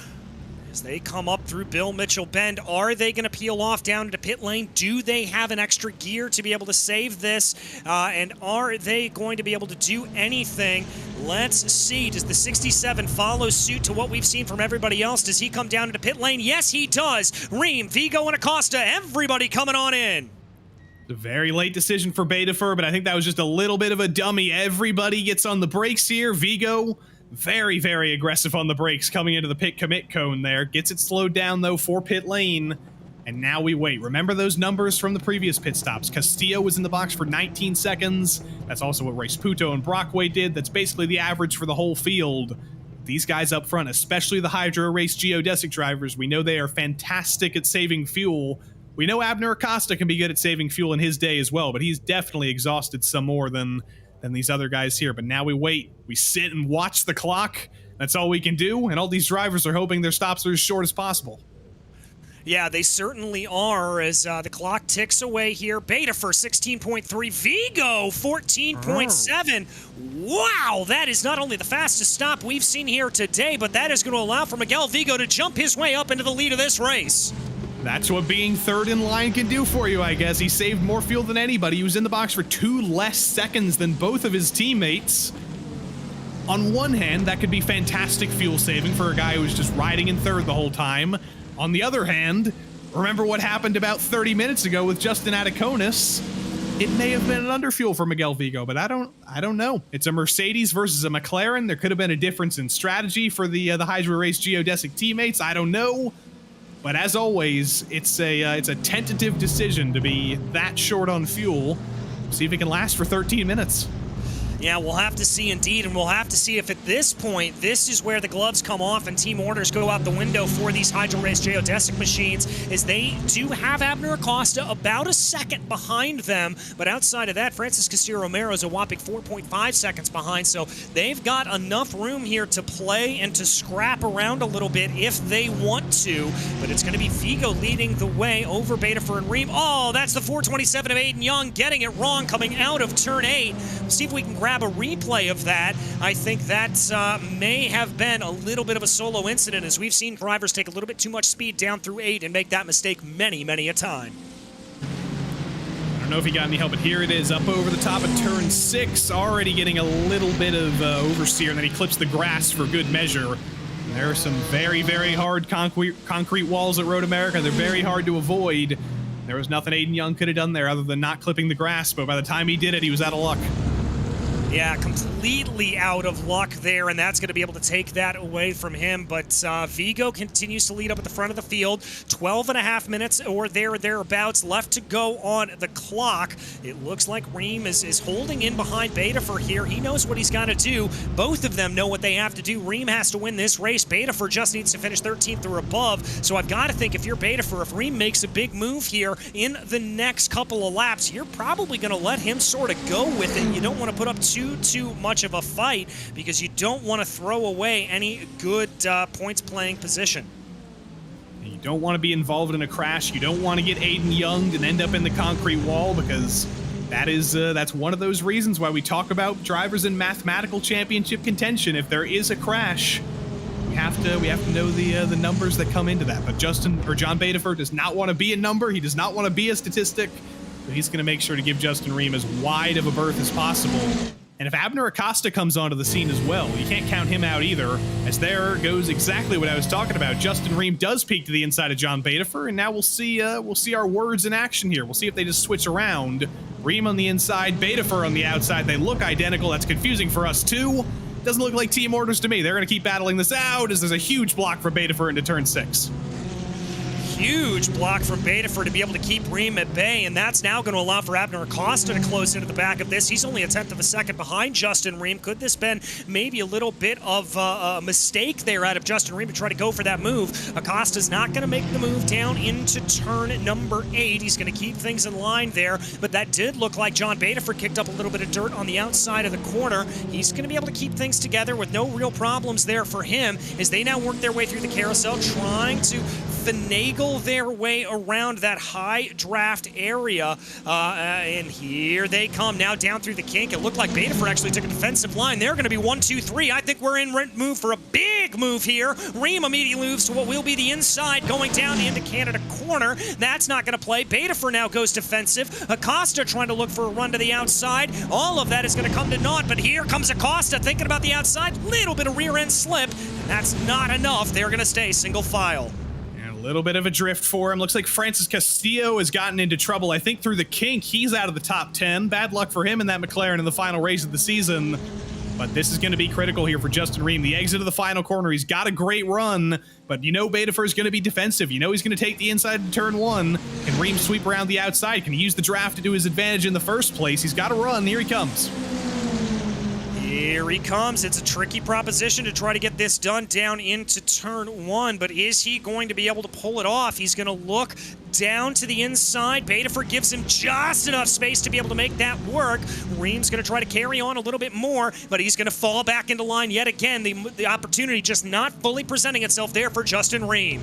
As they come up through Bill Mitchell Bend, are they going to peel off down into pit lane? Do they have an extra gear to be able to save this? And are they going to be able to do anything? Let's see. Does the 67 follow suit to what we've seen from everybody else? Does he come down into pit lane? Yes, he does. Ream, Vigo, and Acosta, everybody coming on in. A very late decision for Betafur, but I think that was just a little bit of a dummy. Everybody gets on the brakes here. Vigo, very, very aggressive on the brakes coming into the pit commit cone there. Gets it slowed down, though, for pit lane. And now we wait. Remember those numbers from the previous pit stops. Castillo was in the box for 19 seconds. That's also what RaceSpotTV and Brockway did. That's basically the average for the whole field. These guys up front, especially the Hydro Race geodesic drivers, we know they are fantastic at saving fuel. We know Abner Acosta can be good at saving fuel in his day as well, but he's definitely exhausted some more than these other guys here. But now we wait. We sit and watch the clock. That's all we can do, and all these drivers are hoping their stops are as short as possible. Yeah, they certainly are as the clock ticks away here. Betafur 16.3, Vigo 14.7. Wow, that is not only the fastest stop we've seen here today, but that is going to allow for Miguel Vigo to jump his way up into the lead of this race. That's what being third in line can do for you, I guess. He saved more fuel than anybody. He was in the box for 2 less seconds than both of his teammates. On one hand, that could be fantastic fuel saving for a guy who was just riding in third the whole time. On the other hand, remember what happened about 30 minutes ago with Justin Ataconis? It may have been an underfuel for Miguel Vigo, but I don't know. It's a Mercedes versus a McLaren. There could have been a difference in strategy for the Hydro Race geodesic teammates. I don't know. But as always, it's a tentative decision to be that short on fuel. See if it can last for 13 minutes. Yeah, we'll have to see indeed, and we'll have to see if at this point, this is where the gloves come off and team orders go out the window for these Hydro Race geodesic machines, as they do have Abner Acosta about a second behind them, but outside of that, Francis Castillo-Romero is a whopping 4.5 seconds behind, so they've got enough room here to play and to scrap around a little bit if they want to, but it's going to be Vigo leading the way over Betafur and Reem. Oh, that's the 427 of Aiden Young getting it wrong coming out of turn 8. We'll see if we can grab a replay of that. I think that may have been a little bit of a solo incident, as we've seen drivers take a little bit too much speed down through 8 and make that mistake many, many a time. I don't know if he got any help, but here it is up over the top of turn 6, already getting a little bit of oversteer, and then he clips the grass for good measure. And there are some very, very hard concrete walls at Road America. They're very hard to avoid. There was nothing Aiden Young could have done there other than not clipping the grass, but by the time he did it, he was out of luck. Yeah, completely out of luck there, and that's going to be able to take that away from him. But Vigo continues to lead up at the front of the field. 12.5 minutes or thereabouts left to go on the clock. It looks like Reem is holding in behind Betafur here. He knows what he's got to do. Both of them know what they have to do. Reem has to win this race. Betafur just needs to finish 13th or above. So I've got to think if you're Betafur, if Reem makes a big move here in the next couple of laps, you're probably going to let him sort of go with it. You don't want to put up too much of a fight because you don't want to throw away any good points playing position. You don't want to be involved in a crash. You don't want to get Aiden Young and end up in the concrete wall, because that's one of those reasons why we talk about drivers in mathematical championship contention. If there is a crash, we have to know the numbers that come into that. But John Betafur does not want to be a number. He does not want to be a statistic. So he's going to make sure to give Justin Reem as wide of a berth as possible. And if Abner Acosta comes onto the scene as well, you can't count him out either, as there goes exactly what I was talking about. Justin Reem does peek to the inside of John Betafur, and now we'll see our words in action here. We'll see if they just switch around. Reem on the inside, Betafur on the outside. They look identical. That's confusing for us too. Doesn't look like team orders to me. They're going to keep battling this out, as there's a huge block for Betafur into turn 6. Huge block from Betafur to be able to keep Reem at bay, and that's now going to allow for Abner Acosta to close into the back of this. He's only a 10th of a second behind Justin Reem. Could this been maybe a little bit of a mistake there out of Justin Reem to try to go for that move? Acosta's not going to make the move down into turn number 8. He's going to keep things in line there, but that did look like John Betafur kicked up a little bit of dirt on the outside of the corner. He's going to be able to keep things together with no real problems there for him as they now work their way through the carousel, trying to finagle their way around that high draft area, and here they come now down through the kink. It looked like Betafur actually took a defensive line. They're going to be 1, 2, 3. I think we're in move for a big move here. Reem immediately moves to what will be the inside, going down into Canada corner. That's not going to play. Betafur now goes defensive. Acosta trying to look for a run to the outside. All of that is going to come to naught, but here comes Acosta thinking about the outside. Little bit of rear end slip. That's not enough. They're going to stay single file. little bit of a drift for him. Looks like Francis Castillo has gotten into trouble, I think, through the kink. He's out of the top 10. Bad luck for him in that McLaren in the final race of the season. But this is going to be critical here for Justin Ream. The exit of the final corner, he's got a great run, but you know Betafer is going to be defensive. You know he's going to take the inside to turn 1. Can Ream sweep around the outside? Can he use the draft to do his advantage in the first place? He's got to run. Here he comes. Here he comes. It's a tricky proposition to try to get this done down into turn 1, but is he going to be able to pull it off? He's going to look down to the inside. Betafer gives him just enough space to be able to make that work. Ream's going to try to carry on a little bit more, but he's going to fall back into line yet again. The opportunity just not fully presenting itself there for Justin Ream.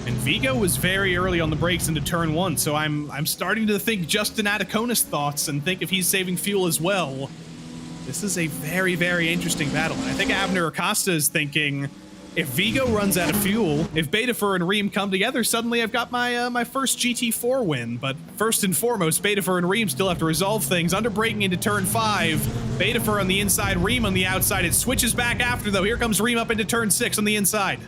And Vigo was very early on the brakes into turn 1, so I'm starting to think Justin Atacona's thoughts and think if he's saving fuel as well. This is a very, very interesting battle. And I think Abner Acosta is thinking, if Vigo runs out of fuel, if Betafer and Ream come together, suddenly I've got my my first GT4 win. But first and foremost, Betafer and Ream still have to resolve things. Under braking into turn 5, Betafer on the inside, Ream on the outside. It switches back after, though. Here comes Ream up into turn 6 on the inside.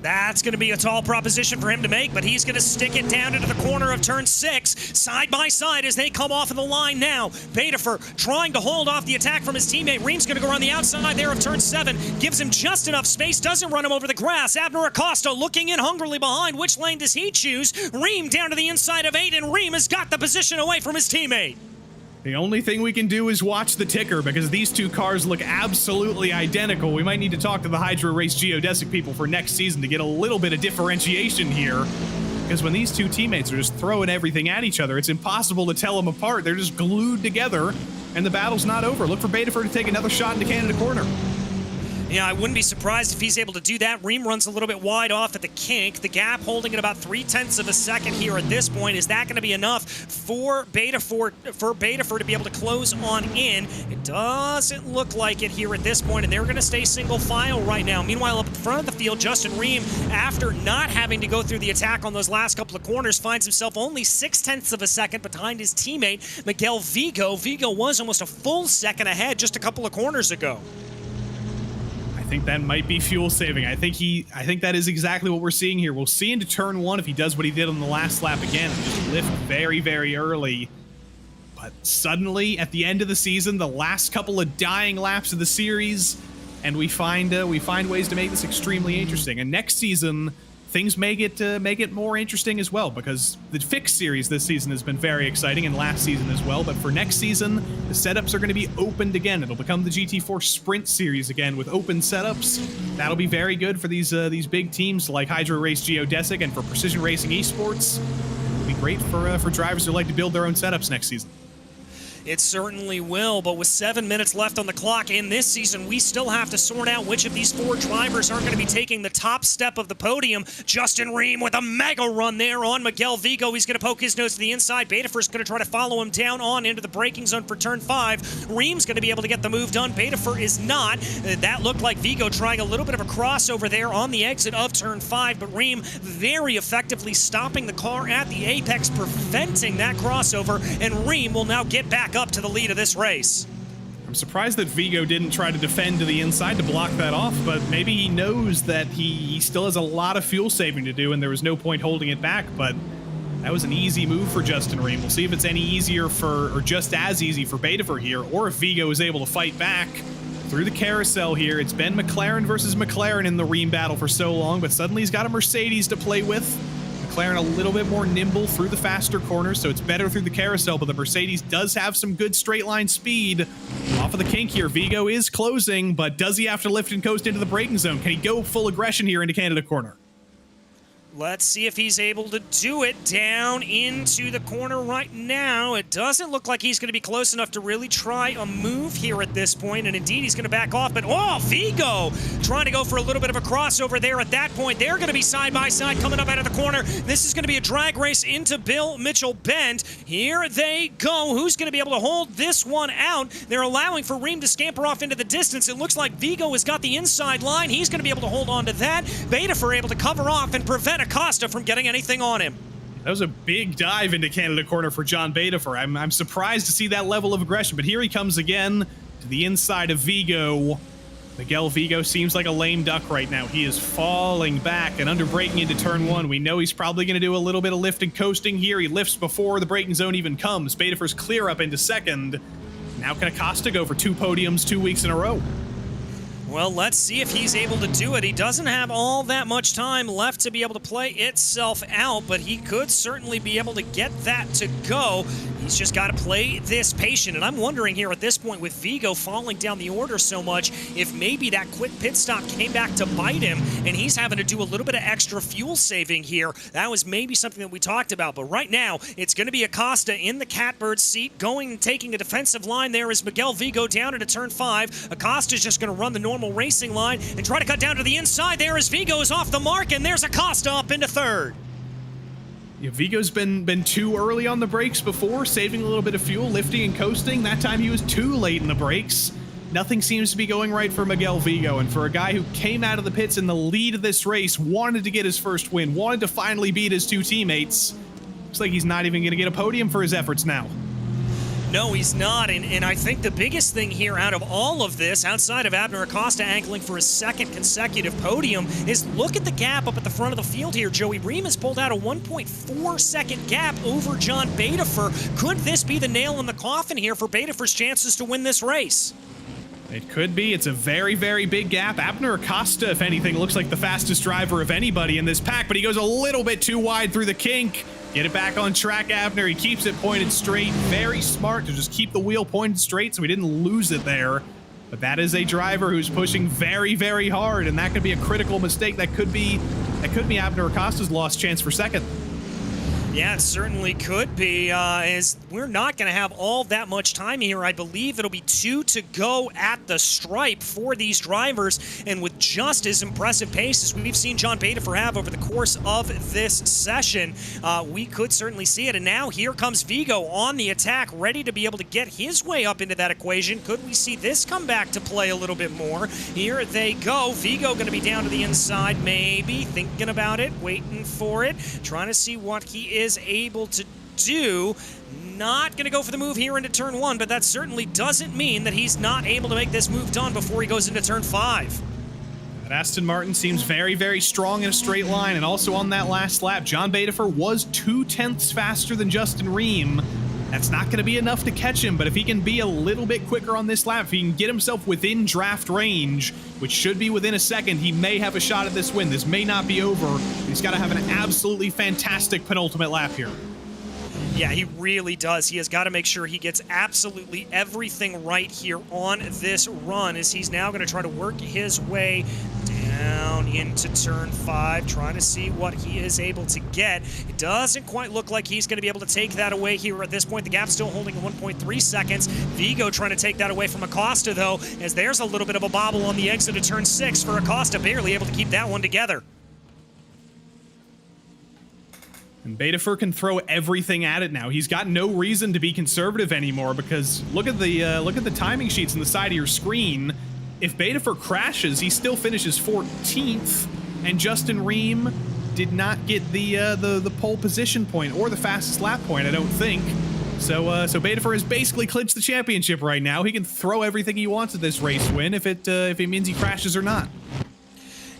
That's going to be a tall proposition for him to make, but he's going to stick it down into the corner of turn 6, side by side as they come off of the line now. Betafer trying to hold off the attack from his teammate. Ream's going to go around the outside there of turn 7, gives him just enough space, doesn't run him over the grass. Abner Acosta looking in hungrily behind. Which lane does he choose? Ream down to the inside of 8, and Ream has got the position away from his teammate. The only thing we can do is watch the ticker because these two cars look absolutely identical. We might need to talk to the Hydro Race Geodesic people for next season to get a little bit of differentiation here. Because when these two teammates are just throwing everything at each other, it's impossible to tell them apart. They're just glued together, and the battle's not over. Look for Betafer to take another shot into Canada corner. Yeah, I wouldn't be surprised if he's able to do that. Ream runs a little bit wide off at the kink. The gap holding at about 0.3 of a second here at this point. Is that going to be enough for Betafer to be able to close on in? It doesn't look like it here at this point, and they're going to stay single file right now. Meanwhile, up in front of the field, Justin Ream, after not having to go through the attack on those last couple of corners, finds himself only 0.6 of a second behind his teammate, Miguel Vigo. Vigo was almost a full second ahead just a couple of corners ago. I think that might be fuel saving. I think that is exactly what we're seeing here. We'll see into turn 1 if he does what he did on the last lap again and just lift very, very early. But suddenly, at the end of the season, the last couple of dying laps of the series, and we find ways to make this extremely interesting. And next season, things may get more interesting as well, because the fixed series this season has been very exciting, and last season as well. But for next season, the setups are going to be opened again. It'll become the GT4 Sprint Series again with open setups. That'll be very good for these big teams like Hydro Race Geodesic and for Precision Racing Esports. It'll be great for drivers who like to build their own setups next season. It certainly will, but with 7 minutes left on the clock in this season, we still have to sort out which of these 4 drivers are going to be taking the top step of the podium. Justin Ream with a mega run there on Miguel Vigo. He's going to poke his nose to the inside. Betafer's going to try to follow him down on into the braking zone for turn 5. Ream's going to be able to get the move done. Betafer is not. That looked like Vigo trying a little bit of a crossover there on the exit of turn 5, but Ream very effectively stopping the car at the apex, preventing that crossover, and Ream will now get back up to the lead of this race. I'm surprised that Vigo didn't try to defend to the inside to block that off, but maybe he knows that he still has a lot of fuel saving to do and there was no point holding it back, but that was an easy move for Justin Ream. We'll see if it's any easier or just as easy for Betafer here, or if Vigo is able to fight back through the carousel here. It's been McLaren versus McLaren in the Ream battle for so long, but suddenly he's got a Mercedes to play with. McLaren a little bit more nimble through the faster corners, so it's better through the carousel, but the Mercedes does have some good straight line speed. Off of the kink here, Vigo is closing, but does he have to lift and coast into the braking zone? Can he go full aggression here into Canada corner? Let's see if he's able to do it down into the corner right now. It doesn't look like he's going to be close enough to really try a move here at this point, and indeed he's going to back off, but oh, Vigo trying to go for a little bit of a crossover there at that point. They're going to be side by side coming up out of the corner. This is going to be a drag race into Bill Mitchell Bend. Here they go. Who's going to be able to hold this one out? They're allowing for Ream to scamper off into the distance. It looks like Vigo has got the inside line. He's going to be able to hold on to that. Betafer able to cover off and prevent Acosta from getting anything on him. That was a big dive into Canada corner for John Betafer. I'm surprised to see that level of aggression, but here he comes again to the inside of Vigo. Miguel Vigo seems like a lame duck right now. He is falling back and under braking into turn 1. We know he's probably going to do a little bit of lift and coasting here. He lifts before the braking zone even comes. Betafer's clear up into second. Now can Acosta go for 2 podiums 2 weeks in a row? Well, let's see if he's able to do it. He doesn't have all that much time left to be able to play itself out, but he could certainly be able to get that to go. He's just got to play this patient, and I'm wondering here at this point with Vigo falling down the order so much, if maybe that quick pit stop came back to bite him, and he's having to do a little bit of extra fuel saving here. That was maybe something that we talked about, but right now, it's going to be Acosta in the catbird seat, going and taking a defensive line. There is Miguel Vigo down into turn 5. Acosta's just going to run the normal racing line and try to cut down to the inside. There is Vigo is off the mark, and there's Acosta up into third. Yeah, Vigo's been too early on the brakes before, saving a little bit of fuel, lifting and coasting. That time he was too late in the brakes. Nothing seems to be going right for Miguel Vigo, and for a guy who came out of the pits in the lead of this race, wanted to get his first win, wanted to finally beat his 2 teammates, looks like he's not even going to get a podium for his efforts now. No, he's not, and I think the biggest thing here out of all of this, outside of Abner Acosta angling for his 2nd consecutive podium, is look at the gap up at the front of the field here. Joey Ream has pulled out a 1.4-second gap over John Betafer. Could this be the nail in the coffin here for Betafer's chances to win this race? It could be. It's a very, very big gap. Abner Acosta, if anything, looks like the fastest driver of anybody in this pack, but he goes a little bit too wide through the kink. Get it back on track, Abner. He keeps it pointed straight. Very smart to just keep the wheel pointed straight so he didn't lose it there. But that is a driver who's pushing very, very hard, and that could be a critical mistake. That could be Abner Acosta's lost chance for second. Yeah, it certainly could be, as we're not going to have all that much time here. I believe it'll be 2 to go at the stripe for these drivers, and with just as impressive pace as we've seen John Betafer have over the course of this session, we could certainly see it. And now here comes Vigo on the attack, ready to be able to get his way up into that equation. Could we see this come back to play a little bit more? Here they go. Vigo going to be down to the inside, maybe, thinking about it, waiting for it, trying to see what he is able to do. Not going to go for the move here into turn 1, but that certainly doesn't mean that he's not able to make this move done before he goes into turn 5. That Aston Martin seems very, very strong in a straight line, and also on that last lap, John Betafer was 0.2 faster than Justin Ream. That's not going to be enough to catch him, but if he can be a little bit quicker on this lap, if he can get himself within draft range, which should be within a second, he may have a shot at this win. This may not be over. He's got to have an absolutely fantastic penultimate lap here. Yeah, he really does. He has got to make sure he gets absolutely everything right here on this run, as he's now going to try to work his way down into turn 5, trying to see what he is able to get. It doesn't quite look like he's going to be able to take that away here at this point. The gap's still holding at 1.3 seconds. Vigo trying to take that away from Acosta, though, as there's a little bit of a bobble on the exit of turn 6 for Acosta, barely able to keep that one together. And Betafer can throw everything at it now. He's got no reason to be conservative anymore, because look at the timing sheets on the side of your screen. If Betafer crashes, he still finishes 14th, and Justin Ream did not get the pole position point or the fastest lap point, I don't think. So Betafer has basically clinched the championship right now. He can throw everything he wants at this race win if it means he crashes or not.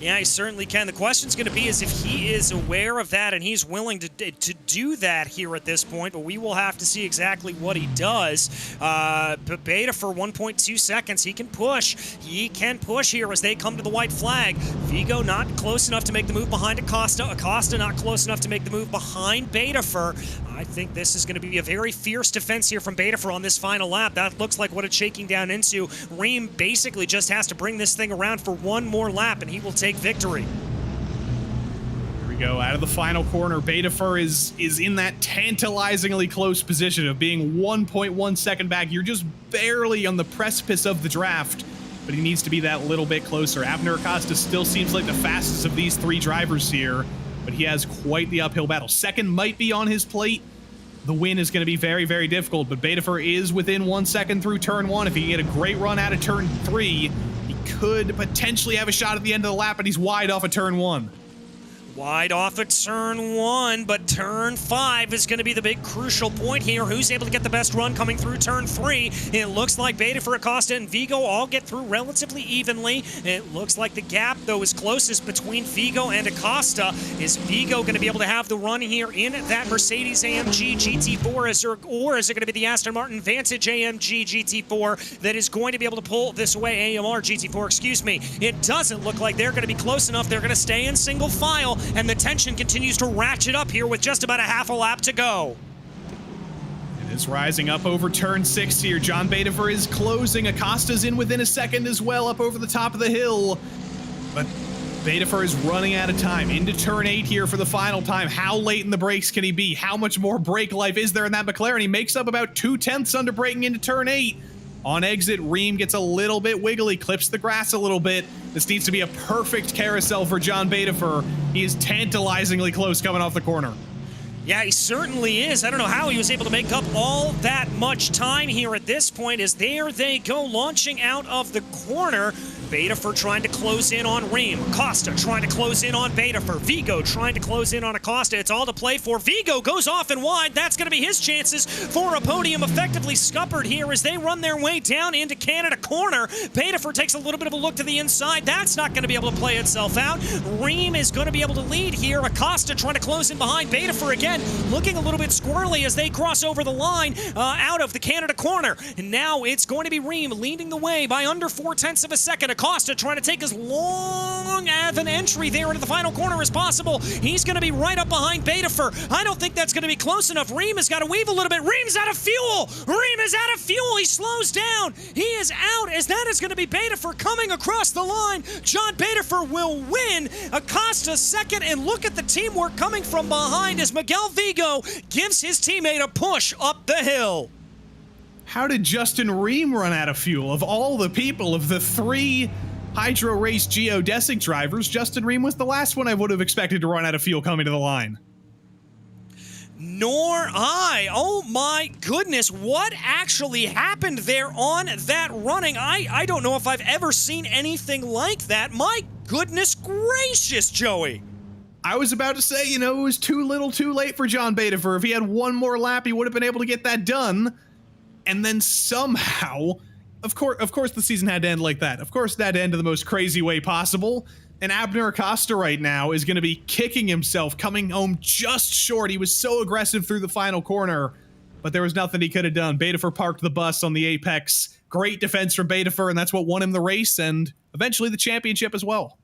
Yeah, he certainly can. The question's going to be is if he is aware of that and he's willing to do that here at this point, but we will have to see exactly what he does. But Betafer 1.2 seconds. He can push. He can push here as they come to the white flag. Vigo not close enough to make the move behind Acosta. Acosta not close enough to make the move behind Betafer. I think this is going to be a very fierce defense here from Betafer on this final lap. That looks like what it's shaking down into. Ream basically just has to bring this thing around for one more lap, and he will take victory. Here we go, out of the final corner. Betafer is in that tantalizingly close position of being 1.1 second back. You're just barely on the precipice of the draft, but he needs to be that little bit closer. Abner Acosta still seems like the fastest of these 3 drivers here, but he has quite the uphill battle. Second might be on his plate. The win is going to be very, very difficult, but Betafer is within 1 second through turn 1. If he can get a great run out of turn 3, he could potentially have a shot at the end of the lap, and he's wide off of turn 1. Wide off of turn 1, but turn 5 is going to be the big crucial point here. Who's able to get the best run coming through turn 3? It looks like Beta for Acosta and Vigo all get through relatively evenly. It looks like the gap, though, is closest between Vigo and Acosta. Is Vigo going to be able to have the run here in that Mercedes-AMG GT4, or is it going to be the Aston Martin Vantage AMG GT4 that is going to be able to pull this away? AMR GT4, excuse me. It doesn't look like they're going to be close enough. They're going to stay in single file, and the tension continues to ratchet up here with just about a half a lap to go. It is rising up over turn 6 here. John Betafer is closing. Acosta's in within a second as well, up over the top of the hill. But Betafer is running out of time. Into turn 8 here for the final time. How late in the brakes can he be? How much more brake life is there in that McLaren? He makes up about 2/10 under braking into turn 8. On exit, Ream gets a little bit wiggly, clips the grass a little bit. This needs to be a perfect carousel for John Betafer. He is tantalizingly close coming off the corner. Yeah, he certainly is. I don't know how he was able to make up all that much time here at this point, as there they go, launching out of the corner. Betafer trying to close in on Ream. Acosta trying to close in on Betafer. Vigo trying to close in on Acosta. It's all to play for. Vigo goes off and wide. That's going to be his chances for a podium, effectively scuppered here as they run their way down into Canada corner. Betafer takes a little bit of a look to the inside. That's not going to be able to play itself out. Ream is going to be able to lead here. Acosta trying to close in behind Betafer again, looking a little bit squirrely as they cross over the line out of the Canada corner. And now it's going to be Ream leading the way by under 0.4 of a second. Acosta trying to take as long of an entry there into the final corner as possible. He's going to be right up behind Betafer. I don't think that's going to be close enough. Ream has got to weave a little bit. Ream's out of fuel. Ream is out of fuel. He slows down. He is out, as that is going to be Betafer coming across the line. John Betafer will win. Acosta second, and look at the teamwork coming from behind as Miguel Vigo gives his teammate a push up the hill. How did Justin Ream run out of fuel? Of all the people, of the 3 Hydro Race geodesic drivers, Justin Ream was the last one I would have expected to run out of fuel coming to the line. Nor I. Oh my goodness, what actually happened there on that running? I don't know if I've ever seen anything like that. My goodness gracious, Joey. I was about to say, you know, it was too little too late for John Betafer. If he had one more lap, he would have been able to get that done. And then somehow, of course the season had to end like that. Of course that ended the most crazy way possible. And Abner Acosta right now is going to be kicking himself, coming home just short. He was so aggressive through the final corner, but there was nothing he could have done. Betafer parked the bus on the apex. Great defense from Betafer, and that's what won him the race and eventually the championship as well.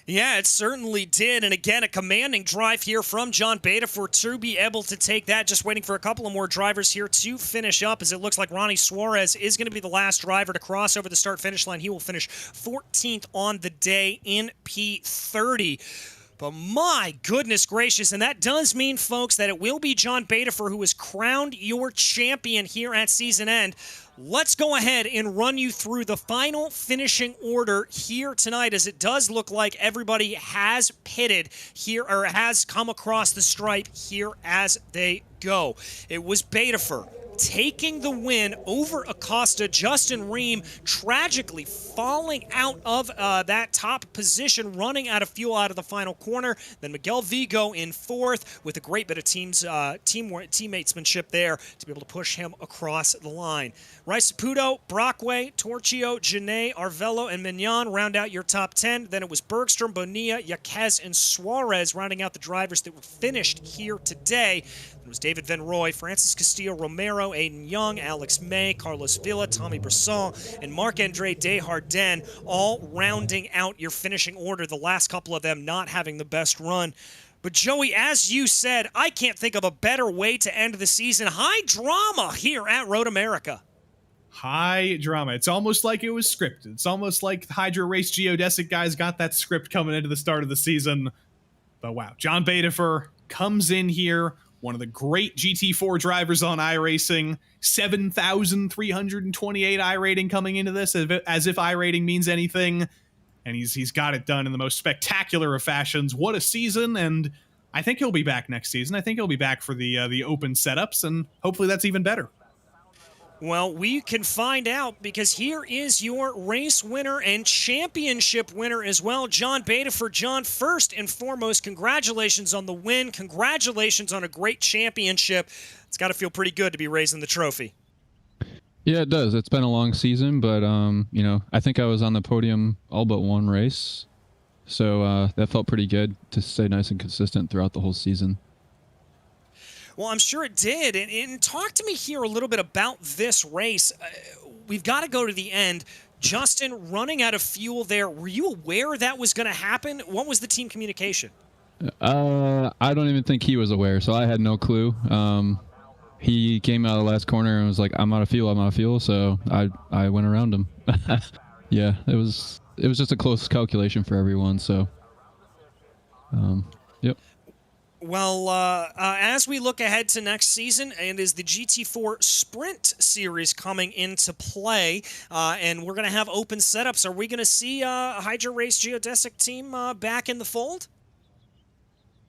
Yeah, it certainly did. And again, a commanding drive here from John Betafer to be able to take that. Just waiting for a couple of more drivers here to finish up, as it looks like Ronnie Suarez is going to be the last driver to cross over the start-finish line. He will finish 14th on the day in P30. But my goodness gracious, and that does mean, folks, that it will be John Betafer who is crowned your champion here at season end. Let's go ahead and run you through the final finishing order here tonight, as it does look like everybody has pitted here, or has come across the stripe here as they go. It was Betafer taking the win over Acosta. Justin Ream tragically falling out of that top position, running out of fuel out of the final corner. Then Miguel Vigo in 4th with a great bit of teammatesmanship there to be able to push him across the line. Saputo, Brockway, Torchio, Janae, Arvello, and Mignon round out your top 10. Then it was Bergstrom, Bonilla, Yaquez, and Suarez rounding out the drivers that were finished here today. It was David Van Roy, Francis Castillo, Romero, Aiden Young, Alex May, Carlos Villa, Tommy Brisson, and Marc-Andre Desjardins, all rounding out your finishing order, the last couple of them not having the best run. But Joey, as you said, I can't think of a better way to end the season. High drama here at Road America. High drama. It's almost like it was scripted. It's almost like the Hydro Race geodesic guys got that script coming into the start of the season. But wow, John Betafer comes in here, one of the great GT4 drivers on iRacing, 7,328 iRating coming into this, as if iRating means anything. And he's got it done in the most spectacular of fashions. What a season, and I think he'll be back next season. I think he'll be back for the open setups, and hopefully that's even better. Well, we can find out because here is your race winner and championship winner as well, John Betaford. John, first and foremost, congratulations on the win. Congratulations on a great championship. It's got to feel pretty good to be raising the trophy. Yeah, it does. It's been a long season, but you know, I think I was on the podium all but one race, so that felt pretty good to stay nice and consistent throughout the whole season. Well, I'm sure it did. And talk to me here a little bit about this race. We've got to go to the end. Justin, running out of fuel there, were you aware that was going to happen? What was the team communication? I don't even think he was aware, so I had no clue. He came out of the last corner and was like, I'm out of fuel, so I went around him. Yeah, it was just a close calculation for everyone, so yep. Well, as we look ahead to next season, and is the GT4 Sprint Series coming into play, and we're going to have open setups, are we going to see a Hydra Race Geodesic team back in the fold?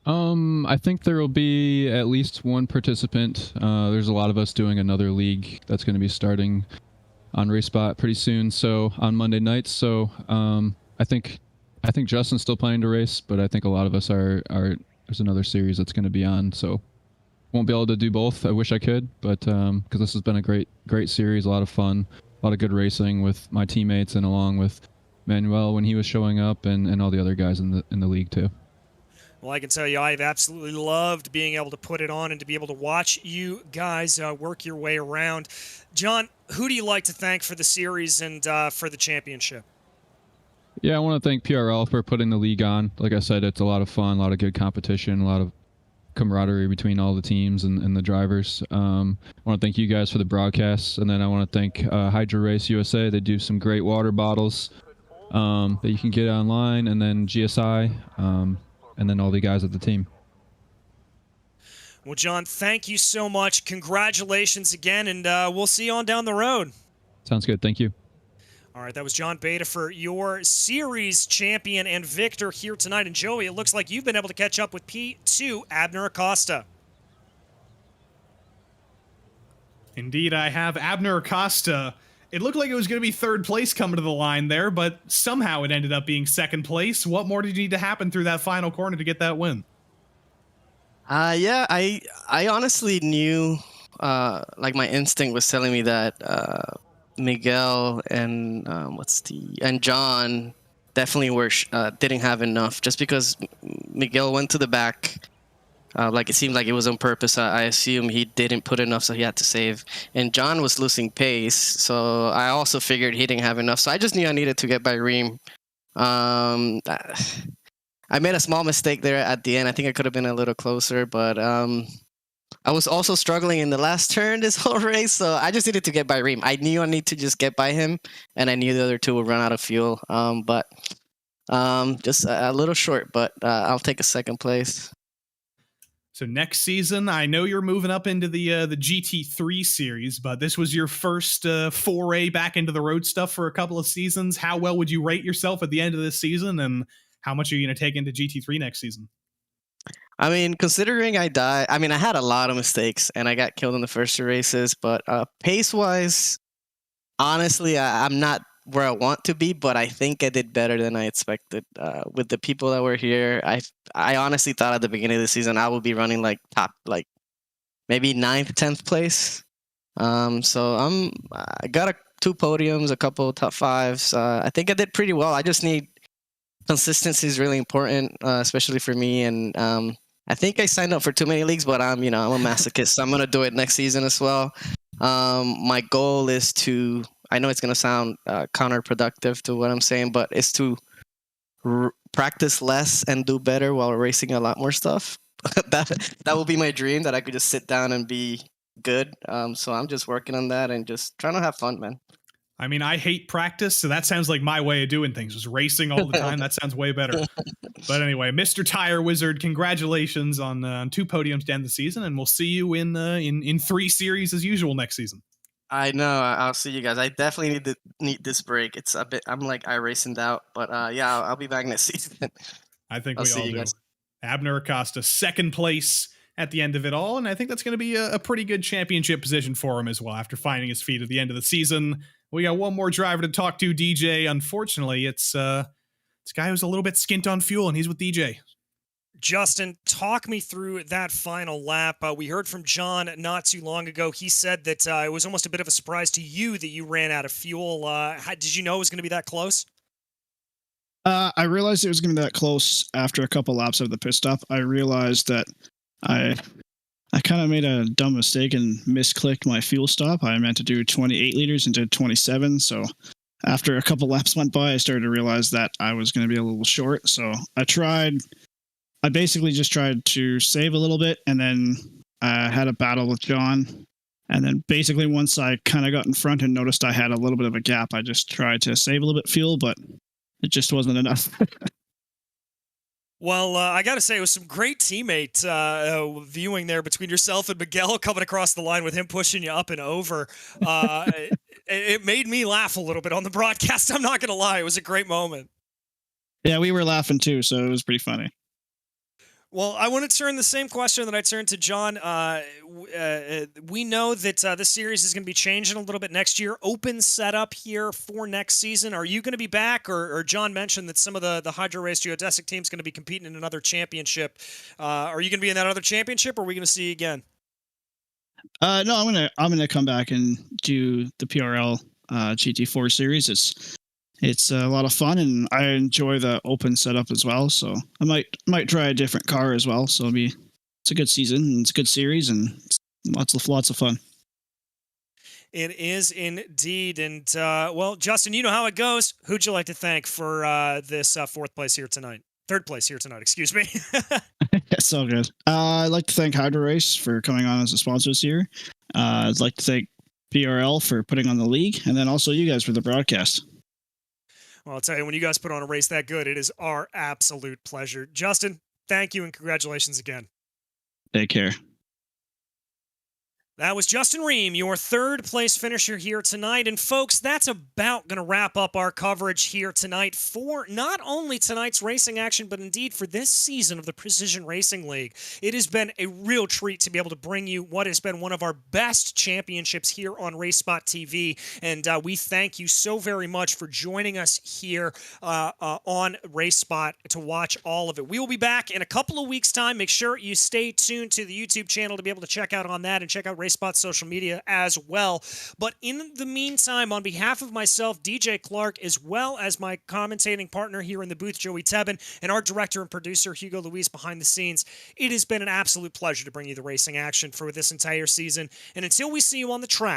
I think there will be at least one participant. There's a lot of us doing another league that's going to be starting on RaceSpot pretty soon, so on Monday nights. So I think Justin's still planning to race, but I think a lot of us are there's another series that's going to be on, so won't be able to do both. I wish I could, but because this has been a great series, a lot of fun, a lot of good racing with my teammates and along with Manuel when he was showing up, and all the other guys in the league too. Well, I can tell you I've absolutely loved being able to put it on and to be able to watch you guys work your way around. John, who do you like to thank for the series and for the championship? Yeah, I want to thank PRL for putting the league on. Like I said, it's a lot of fun, a lot of good competition, a lot of camaraderie between all the teams and the drivers. I want to thank you guys for the broadcasts, and then I want to thank Hydra Race USA. They do some great water bottles that you can get online, and then GSI, and then all the guys at the team. Well, John, thank you so much. Congratulations again, and we'll see you on down the road. Sounds good. Thank you. All right, that was John Betaford, your series champion and victor here tonight. And Joey, it looks like you've been able to catch up with P2 Abner Acosta. Indeed, I have Abner Acosta. It looked like it was going to be third place coming to the line there, but somehow it ended up being second place. What more did need to happen through that final corner to get that win? Yeah, I honestly knew, like my instinct was telling me that Miguel and John definitely were didn't have enough, just because Miguel went to the back. Like it seemed like it was on purpose. I assume he didn't put enough, so he had to save. And John was losing pace, so I also figured he didn't have enough. So I just knew I needed to get by Reem. I made a small mistake there at the end. I think I could have been a little closer, but I was also struggling in the last turn this whole race, so I just needed to get by Reem. I knew I need to just get by him, and I knew the other two would run out of fuel. But just a little short, but I'll take a second place. So next season, I know you're moving up into the GT3 series, but this was your first foray back into the road stuff for a couple of seasons. How well would you rate yourself at the end of this season, and how much are you going to take into GT3 next season? I mean, considering I had a lot of mistakes, and I got killed in the first two races, but pace-wise, honestly, I'm not where I want to be, but I think I did better than I expected. With the people that were here, I honestly thought at the beginning of the season I would be running like top, like maybe 9th, 10th place. So I got 2 podiums, a couple top 5s. I think I did pretty well. I just need consistency is really important, especially for me. And I think I signed up for too many leagues, but I'm a masochist, so I'm gonna do it next season as well. My goal is to, I know it's going to sound counterproductive to what I'm saying, but it's to practice less and do better while racing a lot more stuff. that will be my dream, that I could just sit down and be good. So I'm just working on that and just trying to have fun, man. I mean, I hate practice, so that sounds like my way of doing things, just racing all the time. That sounds way better. But anyway, Mr. Tire Wizard, congratulations on 2 podiums to end the season, and we'll see you in 3 series as usual next season. I know. I'll see you guys. I definitely need this break. It's a bit. I'm like iRacing out, but yeah, I'll be back next season. I think I'll we see all you do. guys. Abner Acosta, second place at the end of it all, and I think that's going to be a pretty good championship position for him as well after finding his feet at the end of the season. We got one more driver to talk to, DJ. Unfortunately, it's this guy who's a little bit skint on fuel, and he's with DJ. Justin, talk me through that final lap. We heard from John not too long ago. He said that it was almost a bit of a surprise to you that you ran out of fuel. Did you know it was going to be that close? I realized it was going to be that close after a couple laps of the pit stop. I realized that I kind of made a dumb mistake and misclicked my fuel stop. I meant to do 28 liters and did 27. So after a couple laps went by, I started to realize that I was going to be a little short. So I basically just tried to save a little bit, and then I had a battle with John. And then basically once I kind of got in front and noticed I had a little bit of a gap, I just tried to save a little bit of fuel, but it just wasn't enough. Well, I got to say, it was some great teammate viewing there between yourself and Miguel coming across the line with him pushing you up and over. It made me laugh a little bit on the broadcast. I'm not going to lie. It was a great moment. Yeah, we were laughing too, so it was pretty funny. Well, I want to turn the same question that I turned to John. We know that this series is going to be changing a little bit next year. Open setup here for next season. Are you going to be back? Or John mentioned that some of the Hydro Race geodesic teams going to be competing in another championship. Are you going to be in that other championship, or are we going to see you again? No, I'm gonna come back and do the PRL GT4 series. It's a lot of fun, and I enjoy the open setup as well. So I might try a different car as well. So it's a good season, and it's a good series, and it's lots of fun. It is indeed. And well, Justin, you know how it goes. Who'd you like to thank for this fourth place here tonight? Third place here tonight, excuse me. It's all good. I'd like to thank Hydro Race for coming on as a sponsor this year. I'd like to thank PRL for putting on the league, and then also you guys for the broadcast. Well, I'll tell you, when you guys put on a race that good, it is our absolute pleasure. Justin, thank you and congratulations again. Take care. That was Justin Ream, your third place finisher here tonight. And folks, that's about going to wrap up our coverage here tonight for not only tonight's racing action, but indeed for this season of the Precision Racing League. It has been a real treat to be able to bring you what has been one of our best championships here on RaceSpotTV. And we thank you so very much for joining us here on RaceSpot to watch all of it. We will be back in a couple of weeks' time. Make sure you stay tuned to the YouTube channel to be able to check out on that and check out RaceSpot's social media as well. But in the meantime, on behalf of myself, DJ Clark, as well as my commentating partner here in the booth, Joey Tebben, and our director and producer, Hugo Luis, behind the scenes, it has been an absolute pleasure to bring you the racing action for this entire season. And until we see you on the track,